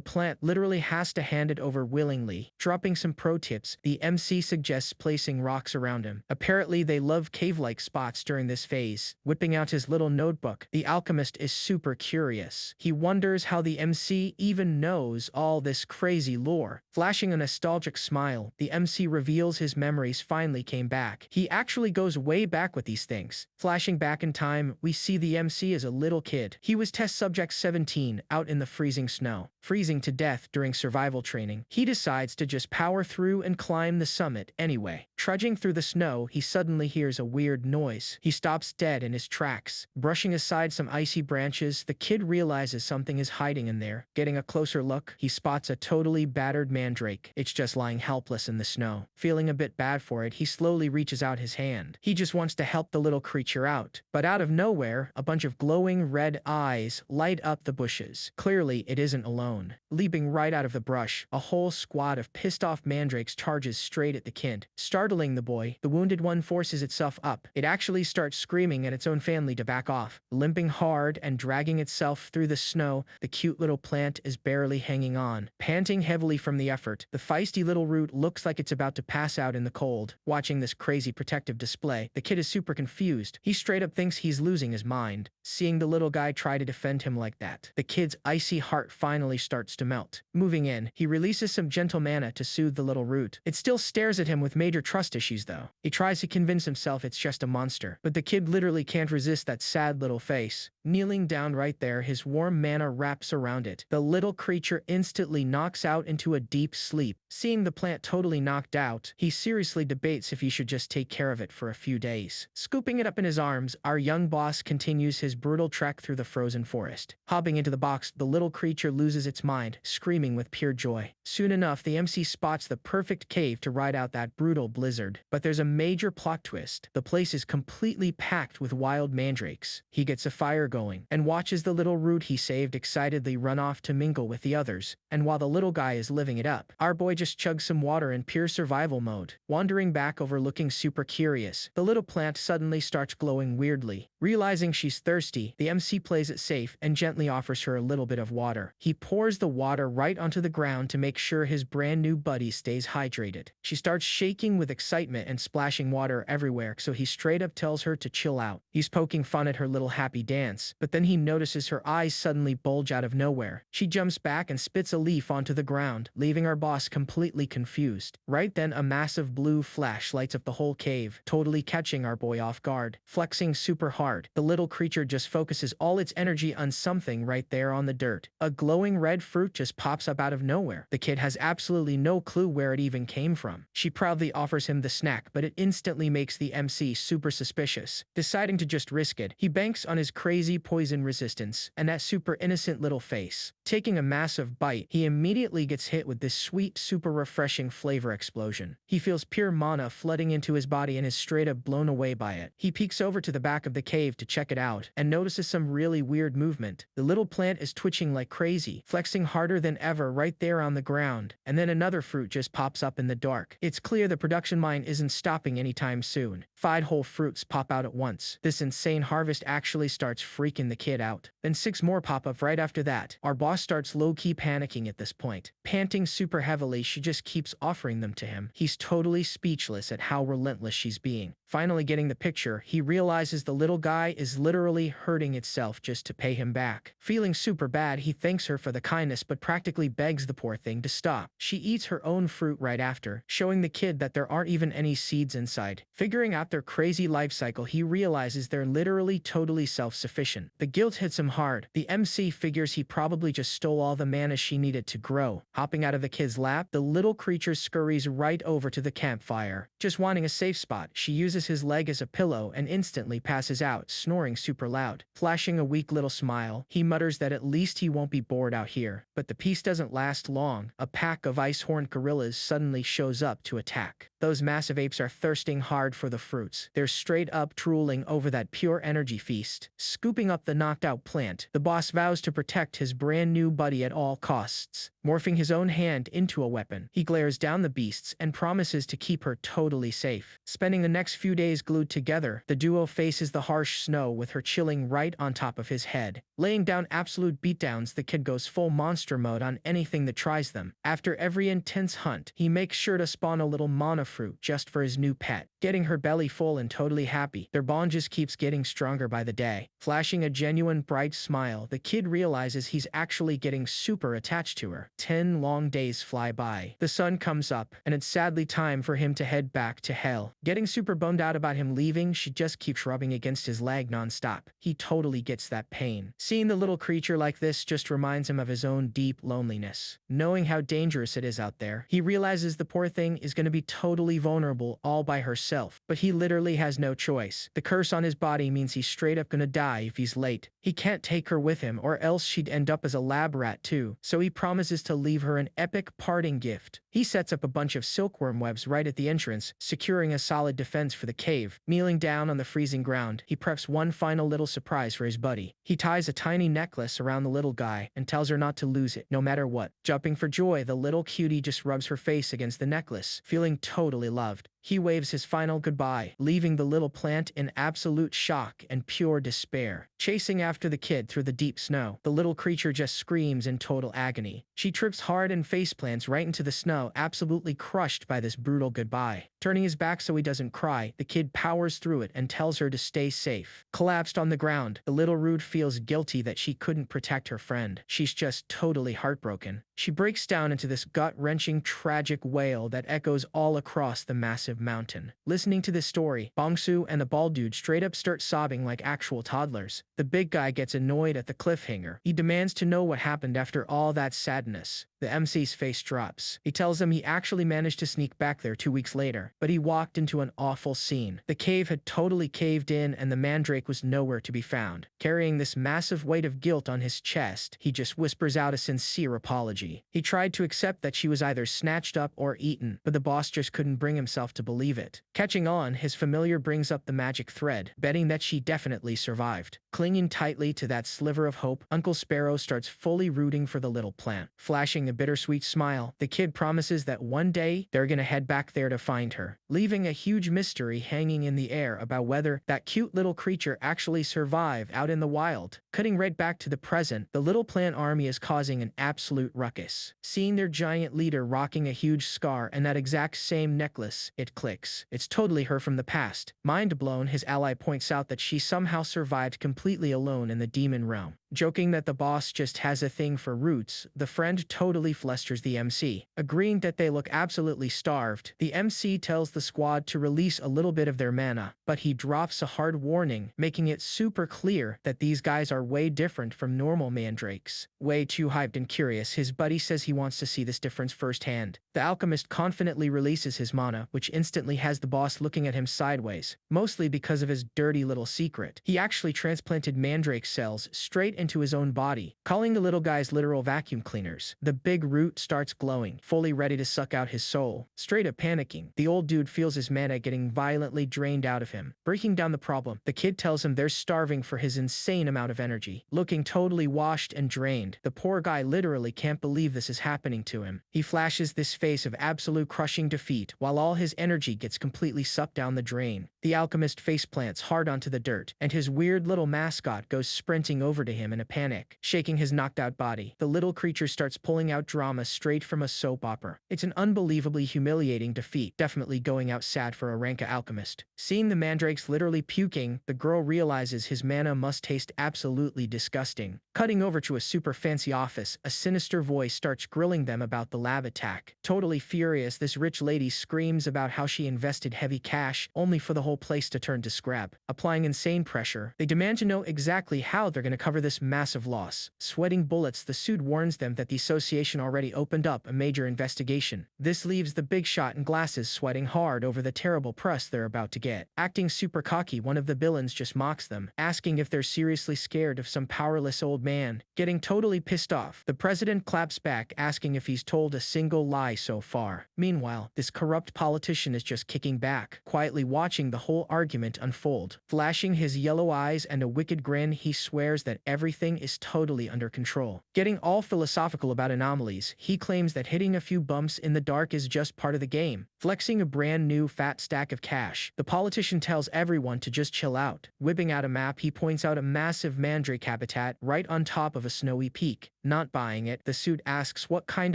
plant literally has to hand it over willingly. Dropping some pro tips, the MC suggests placing rocks around him. Apparently, they love cave-like spots during this phase. Whipping out his little notebook, the alchemist is super curious. He wonders how the MC even knows all this crazy lore. Flashing a nostalgic smile, the MC reveals his memories finally came back. He actually goes way back with these things. Flashing back in time, we see the MC as a little kid. He was test subject 17, out in the freezing snow, freezing to death during survival training. He decides to just power through and climb the summit anyway. Trudging through the snow, he suddenly hears a weird noise. He stops dead in his tracks. Brushing aside some icy branches, the kid realizes something is hiding in there. Getting a closer look, he spots a totally battered mandrake. It's just lying helpless in the snow. Feeling a bit bad for it, he slowly reaches out his hand. He just wants to help the little creature out. But out of nowhere, a bunch of glowing red eyes light up the bushes. Clearly, it isn't alone. Leaping right out of the brush, a whole squad of pissed-off mandrakes charges straight at the kid. Startling the boy, the wounded one forces itself up. It actually starts screaming at its own family to back off. Limping hard and dragging itself through the snow, the cute little plant is barely hanging on. Panting heavily from the effort, the feisty little root looks like it's about to pass out in the cold. Watching this crazy protective display, the kid is super confused. He straight up thinks he's losing his mind. Seeing the little guy try to defend him like that, the kid's icy heart finally starts to melt. Moving in, he releases some gentle mana to soothe the little root. It still stares at him with major trust issues though. He tries to convince himself it's just a monster, but the kid literally can't resist that sad little face. Kneeling down right there, his warm mana wraps around it. The little creature instantly knocks out into a deep sleep. Seeing the plant totally knocked out, he seriously debates if he should just take care of it for a few days. Scooping it up in his arms, our young boss continues his brutal trek through the frozen forest. Hopping into the box, the little creature loses its mind, screaming with pure joy. Soon enough, the MC spots the perfect cave to ride out that brutal blizzard. But there's a major plot twist. The place is completely packed with wild mandrakes. He gets a fire going and watches the little root he saved excitedly run off to mingle with the others. And while the little guy is living it up, our boy just chugs some water in pure survival mode. Wandering back over looking super curious, the little plant suddenly starts glowing weirdly. Realizing she's thirsty, the MC plays it safe and gently offers her a little bit of water. He pours the water right onto the ground to make sure his brand new buddy stays hydrated. She starts shaking with excitement and splashing water everywhere, so he straight up tells her to chill out. He's poking fun at her little happy dance, but then he notices her eyes suddenly bulge out of nowhere. She jumps back and spits a leaf onto the ground, leaving our boss completely confused. Right then, a massive blue flash lights up the whole cave, totally catching our boy off guard. Flexing super hard, the little creature just focuses all its energy on something right there on the dirt. A glowing red fruit just pops up out of nowhere. The kid has absolutely no clue where it even came from. She proudly offers him the snack, but it instantly makes the MC super suspicious. Deciding to just risk it, he banks on his crazy poison resistance and that super innocent little face. Taking a massive bite, he immediately gets hit with this sweet, super refreshing flavor explosion. He feels pure mana flooding into his body and is straight up blown away by it. He peeks over to the back of the cave to check it out and notices some really weird movement. The little plant is twitching like crazy, flexing harder than ever right there on the ground, and then another fruit just pops up in the dark. It's clear the production line isn't stopping anytime soon. 5 whole fruits pop out at once. This insane harvest actually starts freaking the kid out. Then 6 more pop up right after that. Our boss starts low-key panicking at this point. Panting super heavily, she just keeps offering them to him. He's totally speechless at how relentless she's being. Finally getting the picture, he realizes the little guy is literally hurting itself just to pay him back. Feeling super bad, he thanks her for the kindness but practically begs the poor thing to stop. She eats her own fruit right after, showing the kid that there aren't even any seeds inside. Figuring out their crazy life cycle, he realizes they're literally totally self-sufficient. The guilt hits him hard. The MC figures he probably just stole all the mana she needed to grow. Hopping out of the kid's lap, the little creature scurries right over to the campfire. Just wanting a safe spot, she uses his leg as a pillow and instantly passes out, snoring super loud. Flashing a weak little smile, he mutters that at least he won't be bored out here. But the peace doesn't last long. A pack of ice-horned gorillas suddenly shows up to attack. Those massive apes are thirsting hard for the fruits. They're straight up drooling over that pure energy feast. Scooping up the knocked out plant, the boss vows to protect his brand new buddy at all costs. morphing his own hand into a weapon. He glares down the beasts and promises to keep her totally safe. Spending the next few days glued together, the duo faces the harsh snow with her chilling right on top of his head. Laying down absolute beatdowns, the kid goes full monster mode on anything that tries them. After every intense hunt, he makes sure to spawn a little mana fruit just for his new pet. Getting her belly full and totally happy, their bond just keeps getting stronger by the day. Flashing a genuine bright smile, the kid realizes he's actually getting super attached to her. 10 long days fly by. The sun comes up, and it's sadly time for him to head back to hell. Getting super bummed out about him leaving, she just keeps rubbing against his leg nonstop. He totally gets that pain. Seeing the little creature like this just reminds him of his own deep loneliness. Knowing how dangerous it is out there, he realizes the poor thing is going to be totally vulnerable all by herself. But he literally has no choice. The curse on his body means he's straight up gonna die if he's late. He can't take her with him, or else she'd end up as a lab rat too, so he promises to leave her an epic parting gift. He sets up a bunch of silkworm webs right at the entrance, securing a solid defense for the cave. Kneeling down on the freezing ground, he preps one final little surprise for his buddy. He ties a tiny necklace around the little guy and tells her not to lose it, no matter what. Jumping for joy, the little cutie just rubs her face against the necklace, feeling totally loved. He waves his final goodbye, leaving the little plant in absolute shock and pure despair. Chasing after the kid through the deep snow, the little creature just screams in total agony. She trips hard and faceplants right into the snow, absolutely crushed by this brutal goodbye. Turning his back so he doesn't cry, the kid powers through it and tells her to stay safe. Collapsed on the ground, the little Rude feels guilty that she couldn't protect her friend. She's just totally heartbroken. She breaks down into this gut-wrenching, tragic wail that echoes all across the massive mountain. Listening to this story, Bongsu and the bald dude straight up start sobbing like actual toddlers. The big guy gets annoyed at the cliffhanger. He demands to know what happened after all that sadness. The MC's face drops. He tells them he actually managed to sneak back there 2 weeks later, but he walked into an awful scene. The cave had totally caved in and the mandrake was nowhere to be found. Carrying this massive weight of guilt on his chest, he just whispers out a sincere apology. He tried to accept that she was either snatched up or eaten, but the boss just couldn't bring himself to believe it. Catching on, his familiar brings up the magic thread, betting that she definitely survived. Clinging tightly to that sliver of hope, Uncle Sparrow starts fully rooting for the little plant. Flashing a bittersweet smile, the kid promises that one day they're gonna head back there to find her, leaving a huge mystery hanging in the air about whether that cute little creature actually survived out in the wild. Cutting right back to the present, the little plant army is causing an absolute ruckus. Seeing their giant leader rocking a huge scar and that exact same necklace, it clicks. It's totally her from the past. Mind blown, his ally points out that she somehow survived completely alone in the demon realm. Joking that the boss just has a thing for roots, the friend totally flusters the MC. Agreeing that they look absolutely starved, the MC tells the squad to release a little bit of their mana, but he drops a hard warning, making it super clear that these guys are way different from normal mandrakes. Way too hyped and curious, his buddy says he wants to see this difference firsthand. The alchemist confidently releases his mana, which instantly has the boss looking at him sideways, mostly because of his dirty little secret. He actually transplanted mandrake cells straight into his own body, calling the little guys literal vacuum cleaners. The big root starts glowing, fully ready to suck out his soul. Straight up panicking, the old dude feels his mana getting violently drained out of him. Breaking down the problem, the kid tells him they're starving for his insane amount of energy. Looking totally washed and drained, the poor guy literally can't believe this is happening to him. He flashes this face of absolute crushing defeat, while all his energy gets completely sucked down the drain. The alchemist faceplants hard onto the dirt, and his weird little mascot goes sprinting over to him in a panic. Shaking his knocked out body, the little creature starts pulling out drama straight from a soap opera. It's an unbelievably humiliating defeat, definitely going out sad for a Ranka alchemist. Seeing the mandrakes literally puking, the girl realizes his mana must taste absolutely disgusting. Cutting over to a super fancy office, a sinister voice starts grilling them about the lab attack. Totally furious, this rich lady screams about how she invested heavy cash only for the whole place to turn to scrap. Applying insane pressure, they demand to know exactly how they're going to cover this massive loss. Sweating bullets, the suit warns them that the association already opened up a major investigation. This leaves the big shot in glasses sweating hard over the terrible press they're about to get. Acting super cocky, one of the villains just mocks them, asking if they're seriously scared of some powerless old man. Getting totally pissed off, the president claps back, asking if he's told a single lie so far. Meanwhile, this corrupt politician is just kicking back, quietly watching the whole argument unfold. Flashing his yellow eyes and a wicked grin, he swears that every everything is totally under control. Getting all philosophical about anomalies, he claims that hitting a few bumps in the dark is just part of the game, flexing a brand new fat stack of cash. The politician tells everyone to just chill out. Whipping out a map, he points out a massive mandrake habitat right on top of a snowy peak. Not buying it, the suit asks what kind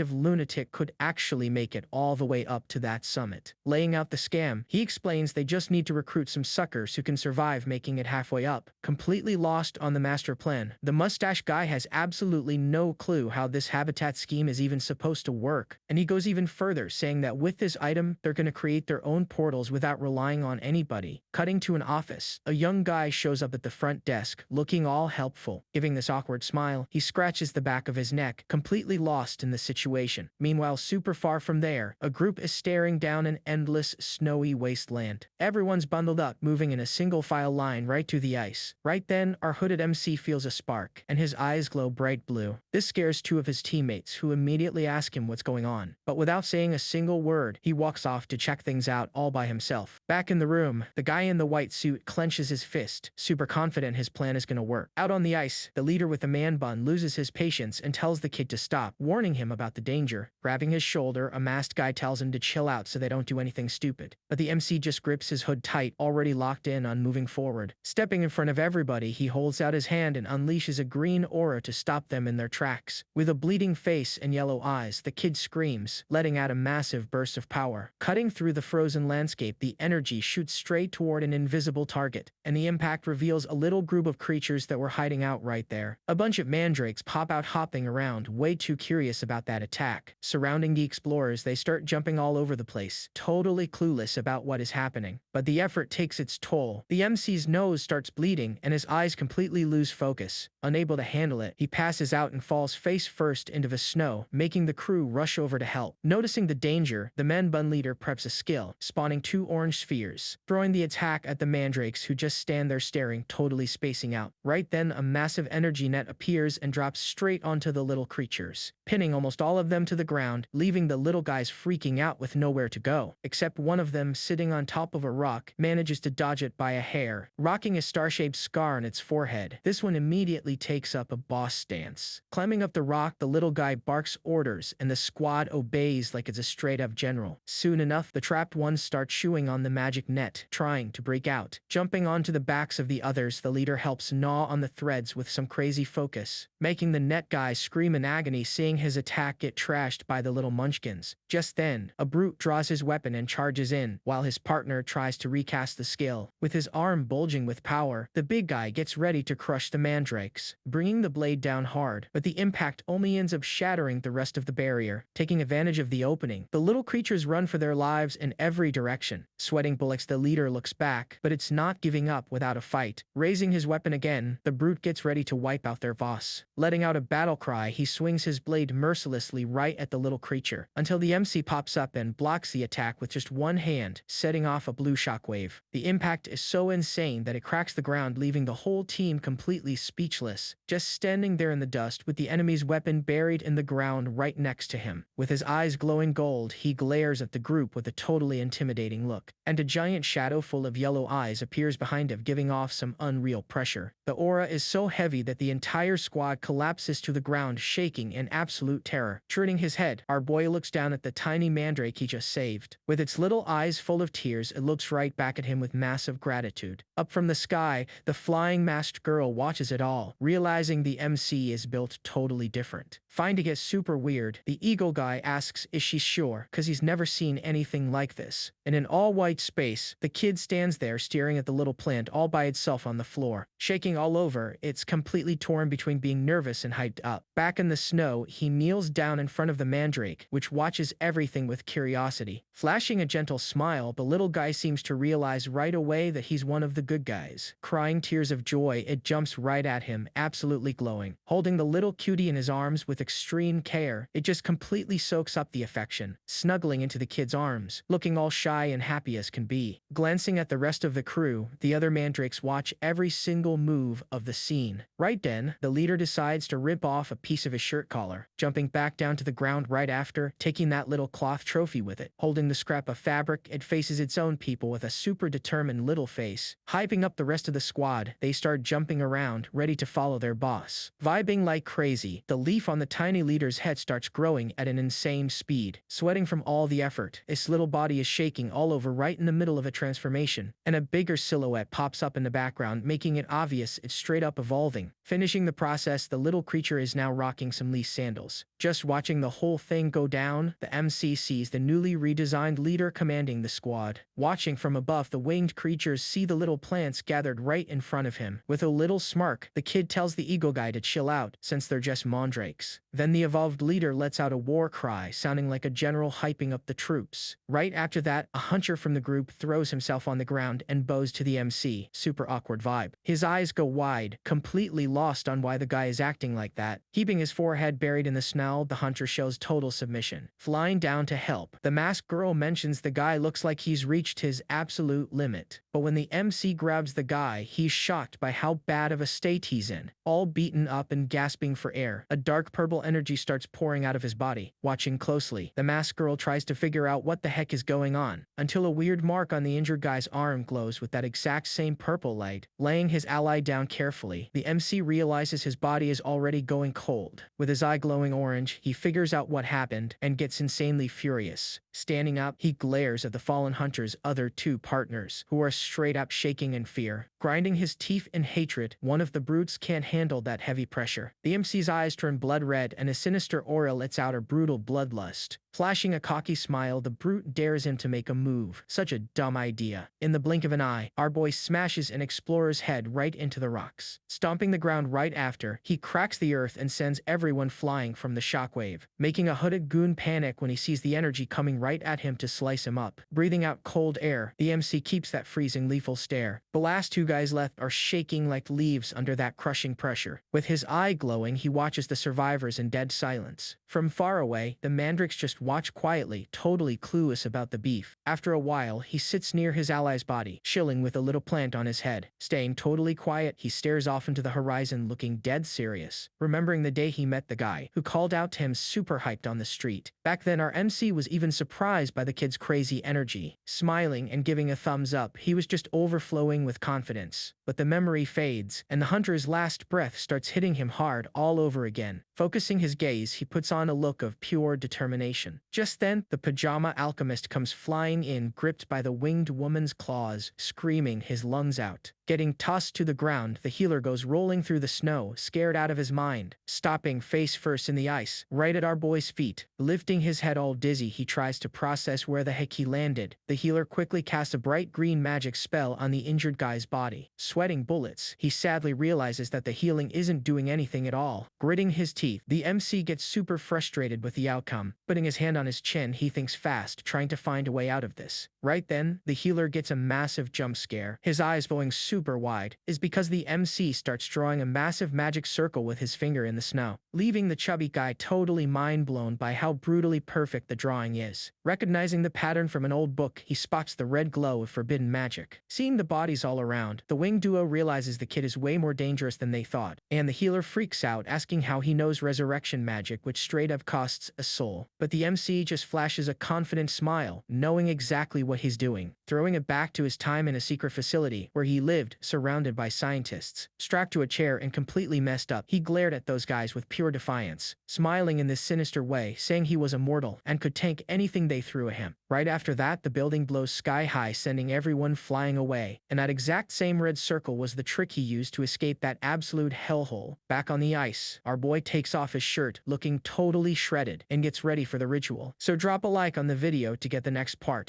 of lunatic could actually make it all the way up to that summit. Laying out the scam, he explains they just need to recruit some suckers who can survive making it halfway up. Completely lost on the master plan, the mustache guy has absolutely no clue how this habitat scheme is even supposed to work, and he goes even further, saying that with this item, they're going to create their own portals without relying on anybody. Cutting to an office, a young guy shows up at the front desk, looking all helpful. Giving this awkward smile, he scratches the back of his neck, completely lost in the situation. Meanwhile, super far from there, a group is staring down an endless, snowy wasteland. Everyone's bundled up, moving in a single file line right to the ice. Right then, our hooded MC feels a spark, and his eyes glow bright blue. This scares two of his teammates, who immediately ask him what's going on. But without saying a single word, he walks off to check things out all by himself. Back in the room, the guy in the white suit clenches his fist, super confident his plan is gonna work. Out on the ice, the leader with the man bun loses his patience and tells the kid to stop, warning him about the danger. Grabbing his shoulder, a masked guy tells him to chill out so they don't do anything stupid. But the MC just grips his hood tight, already locked in on moving forward. Stepping in front of everybody, he holds out his hand and unleashes a green aura to stop them in their tracks. With a bleeding face and yellow eyes, the kid screams, letting out a massive burst of power. Cutting through the frozen landscape, the energy shoots straight toward an invisible target, and the impact reveals a little group of creatures that were hiding out right there. A bunch of mandrakes pop out, hopping around, way too curious about that attack. Surrounding the explorers, they start jumping all over the place, totally clueless about what is happening. But the effort takes its toll. The MC's nose starts bleeding, and his eyes completely lose focus. Unable to handle it, he passes out and falls face first into the snow, making the crew rush over to help. Noticing the danger, the man bun leader preps a skill, spawning 2 orange spheres, throwing the attack at the mandrakes who just stand there staring, totally spacing out. Right then, a massive energy net appears and drops straight onto the little creatures, pinning almost all of them to the ground, leaving the little guys freaking out with nowhere to go. Except one of them, sitting on top of a rock, manages to dodge it by a hair, rocking a star-shaped scar on its forehead. This one immediately takes up a boss stance. Climbing up the rock, the little guy barks orders, and the squad obeys like it's a straight-up general. Soon enough, the trapped ones start chewing on the magic net, trying to break out. Jumping onto the backs of the others, the leader helps gnaw on the threads with some crazy focus, making the net guy scream in agony seeing his attack get trashed by the little munchkins. Just then, a brute draws his weapon and charges in, while his partner tries to recast the skill. With his arm bulging with power, the big guy gets ready to crush the mandrakes, bringing the blade down hard, but the impact only ends up shattering the rest of the barrier. Taking advantage of the opening, the little creatures run for their lives in every direction. Sweating bullets, the leader looks back, but it's not giving up without a fight. Raising his weapon again, the brute gets ready to wipe out their boss. Letting out a battle cry, he swings his blade mercilessly right at the little creature, until the MC pops up and blocks the attack with just one hand, setting off a blue shockwave. The impact is so insane that it cracks the ground, leaving the whole team completely speechless, just standing there in the dust with the enemy's weapon buried in the ground right next to him. With his eyes glowing gold, he glares at the group with a totally intimidating look, and a giant shadow full of yellow eyes appears behind him, giving off some unreal pressure. The aura is so heavy that the entire squad collapses to the ground, shaking in absolute terror. Turning his head, our boy looks down at the tiny mandrake he just saved. With its little eyes full of tears, it looks right back at him with massive gratitude. Up from the sky, the flying masked girl watches it all, realizing the MC is built totally different. Finding it super weird, the eagle guy asks is she sure, cause he's never seen anything like this. In an all-white space, the kid stands there staring at the little plant all by itself on the floor. Shaking all over, it's completely torn between being nervous and hyped up. Back in the snow, he kneels down in front of the mandrake, which watches everything with curiosity. Flashing a gentle smile, the little guy seems to realize right away that he's one of the good guys. Crying tears of joy, it jumps right at him, absolutely glowing. Holding the little cutie in his arms with extreme care, it just completely soaks up the affection, snuggling into the kid's arms, looking all shy and happy as can be. Glancing at the rest of the crew, the other mandrakes watch every single move of the scene. Right then, the leader decides to rip off a piece of his shirt collar, jumping back down to the ground right after, taking that little cloth trophy with it. Holding the scrap of fabric, it faces its own people with a super determined little face. Hyping up the rest of the squad, they start jumping around, ready to follow their boss. Vibing like crazy, the leaf on the tiny leader's head starts growing at an insane speed. Sweating from all the effort, its little body is shaking all over right in the middle of a transformation, and a bigger silhouette pops up in the background, making it obvious it's straight up evolving. Finishing the process, the little creature is now rocking some leaf sandals. Just watching the whole thing go down, the MC sees the newly redesigned leader commanding the squad. Watching from above, the winged creatures see the little plants gathered right in front of him. With a little smirk, the kid tells the eagle guy to chill out, since they're just mandrakes. Then the evolved leader lets out a war cry, sounding like a general hyping up the troops. Right after that, a hunter from the group throws himself on the ground and bows to the MC. Super awkward vibe. His eyes go wide, completely lost on why the guy is acting like that. Keeping his forehead buried in the snow, the hunter shows total submission. Flying down to help, the masked girl mentions the guy looks like he's reached his absolute limit. But when the MC grabs the guy, he's shocked by how bad of a state he's in. All beaten up and gasping for air, a dark purple energy starts pouring out of his body. Watching closely, the masked girl tries to figure out what the heck is going on, until a weird mark on the injured guy's arm glows with that exact same purple light. Laying his ally down carefully, the MC realizes his body is already going cold. With his eye glowing orange, he figures out what happened and gets insanely furious. Standing up, he glares at the fallen hunter's other two partners, who are straight up shaking in fear. Grinding his teeth in hatred, one of the brutes can't handle that heavy pressure. The MC's eyes turn blood red and a sinister aura lets out a brutal bloodlust. Flashing a cocky smile, the brute dares him to make a move. Such a dumb idea. In the blink of an eye, our boy smashes an explorer's head right into the rocks. Stomping the ground right after, he cracks the earth and sends everyone flying from the shockwave, making a hooded goon panic when he sees the energy coming right at him to slice him up. Breathing out cold air, the MC keeps that freezing lethal stare. The last two guys left are shaking like leaves under that crushing pressure. With his eye glowing, he watches the survivors in dead silence. From far away, the mandrakes just watch quietly, totally clueless about the beef. After a while, he sits near his ally's body, chilling with a little plant on his head. Staying totally quiet, he stares off into the horizon looking dead serious, remembering the day he met the guy who called out to him super hyped on the street. Back then, our MC was even surprised by the kid's crazy energy. Smiling and giving a thumbs up, he was just overflowing with confidence. But the memory fades, and the hunter's last breath starts hitting him hard all over again. Focusing his gaze, he puts on a look of pure determination. Just then, the pajama alchemist comes flying in, gripped by the winged woman's claws, screaming his lungs out. Getting tossed to the ground, the healer goes rolling through the snow, scared out of his mind. Stopping face first in the ice, right at our boy's feet. Lifting his head all dizzy, he tries to process where the heck he landed. The healer quickly casts a bright green magic spell on the injured guy's body. Sweating bullets, he sadly realizes that the healing isn't doing anything at all. Gritting his teeth, the MC gets super frustrated with the outcome. Putting his hand on his chin, he thinks fast, trying to find a way out of this. Right then, the healer gets a massive jump scare. His eyes going super wide, is because the MC starts drawing a massive magic circle with his finger in the snow, leaving the chubby guy totally mind-blown by how brutally perfect the drawing is. Recognizing the pattern from an old book, he spots the red glow of forbidden magic. Seeing the bodies all around, the winged duo realizes the kid is way more dangerous than they thought, and the healer freaks out, asking how he knows resurrection magic, which straight up costs a soul. But the MC just flashes a confident smile, knowing exactly what he's doing, throwing it back to his time in a secret facility where he lived, surrounded by scientists. Strapped to a chair and completely messed up, he glared at those guys with pure defiance, smiling in this sinister way, saying he was immortal and could tank anything they threw at him. Right after that, the building blows sky high, sending everyone flying away, and that exact same red circle was the trick he used to escape that absolute hellhole. Back on the ice, our boy takes off his shirt, looking totally shredded, and gets ready for the ritual. So drop a like on the video to get the next part.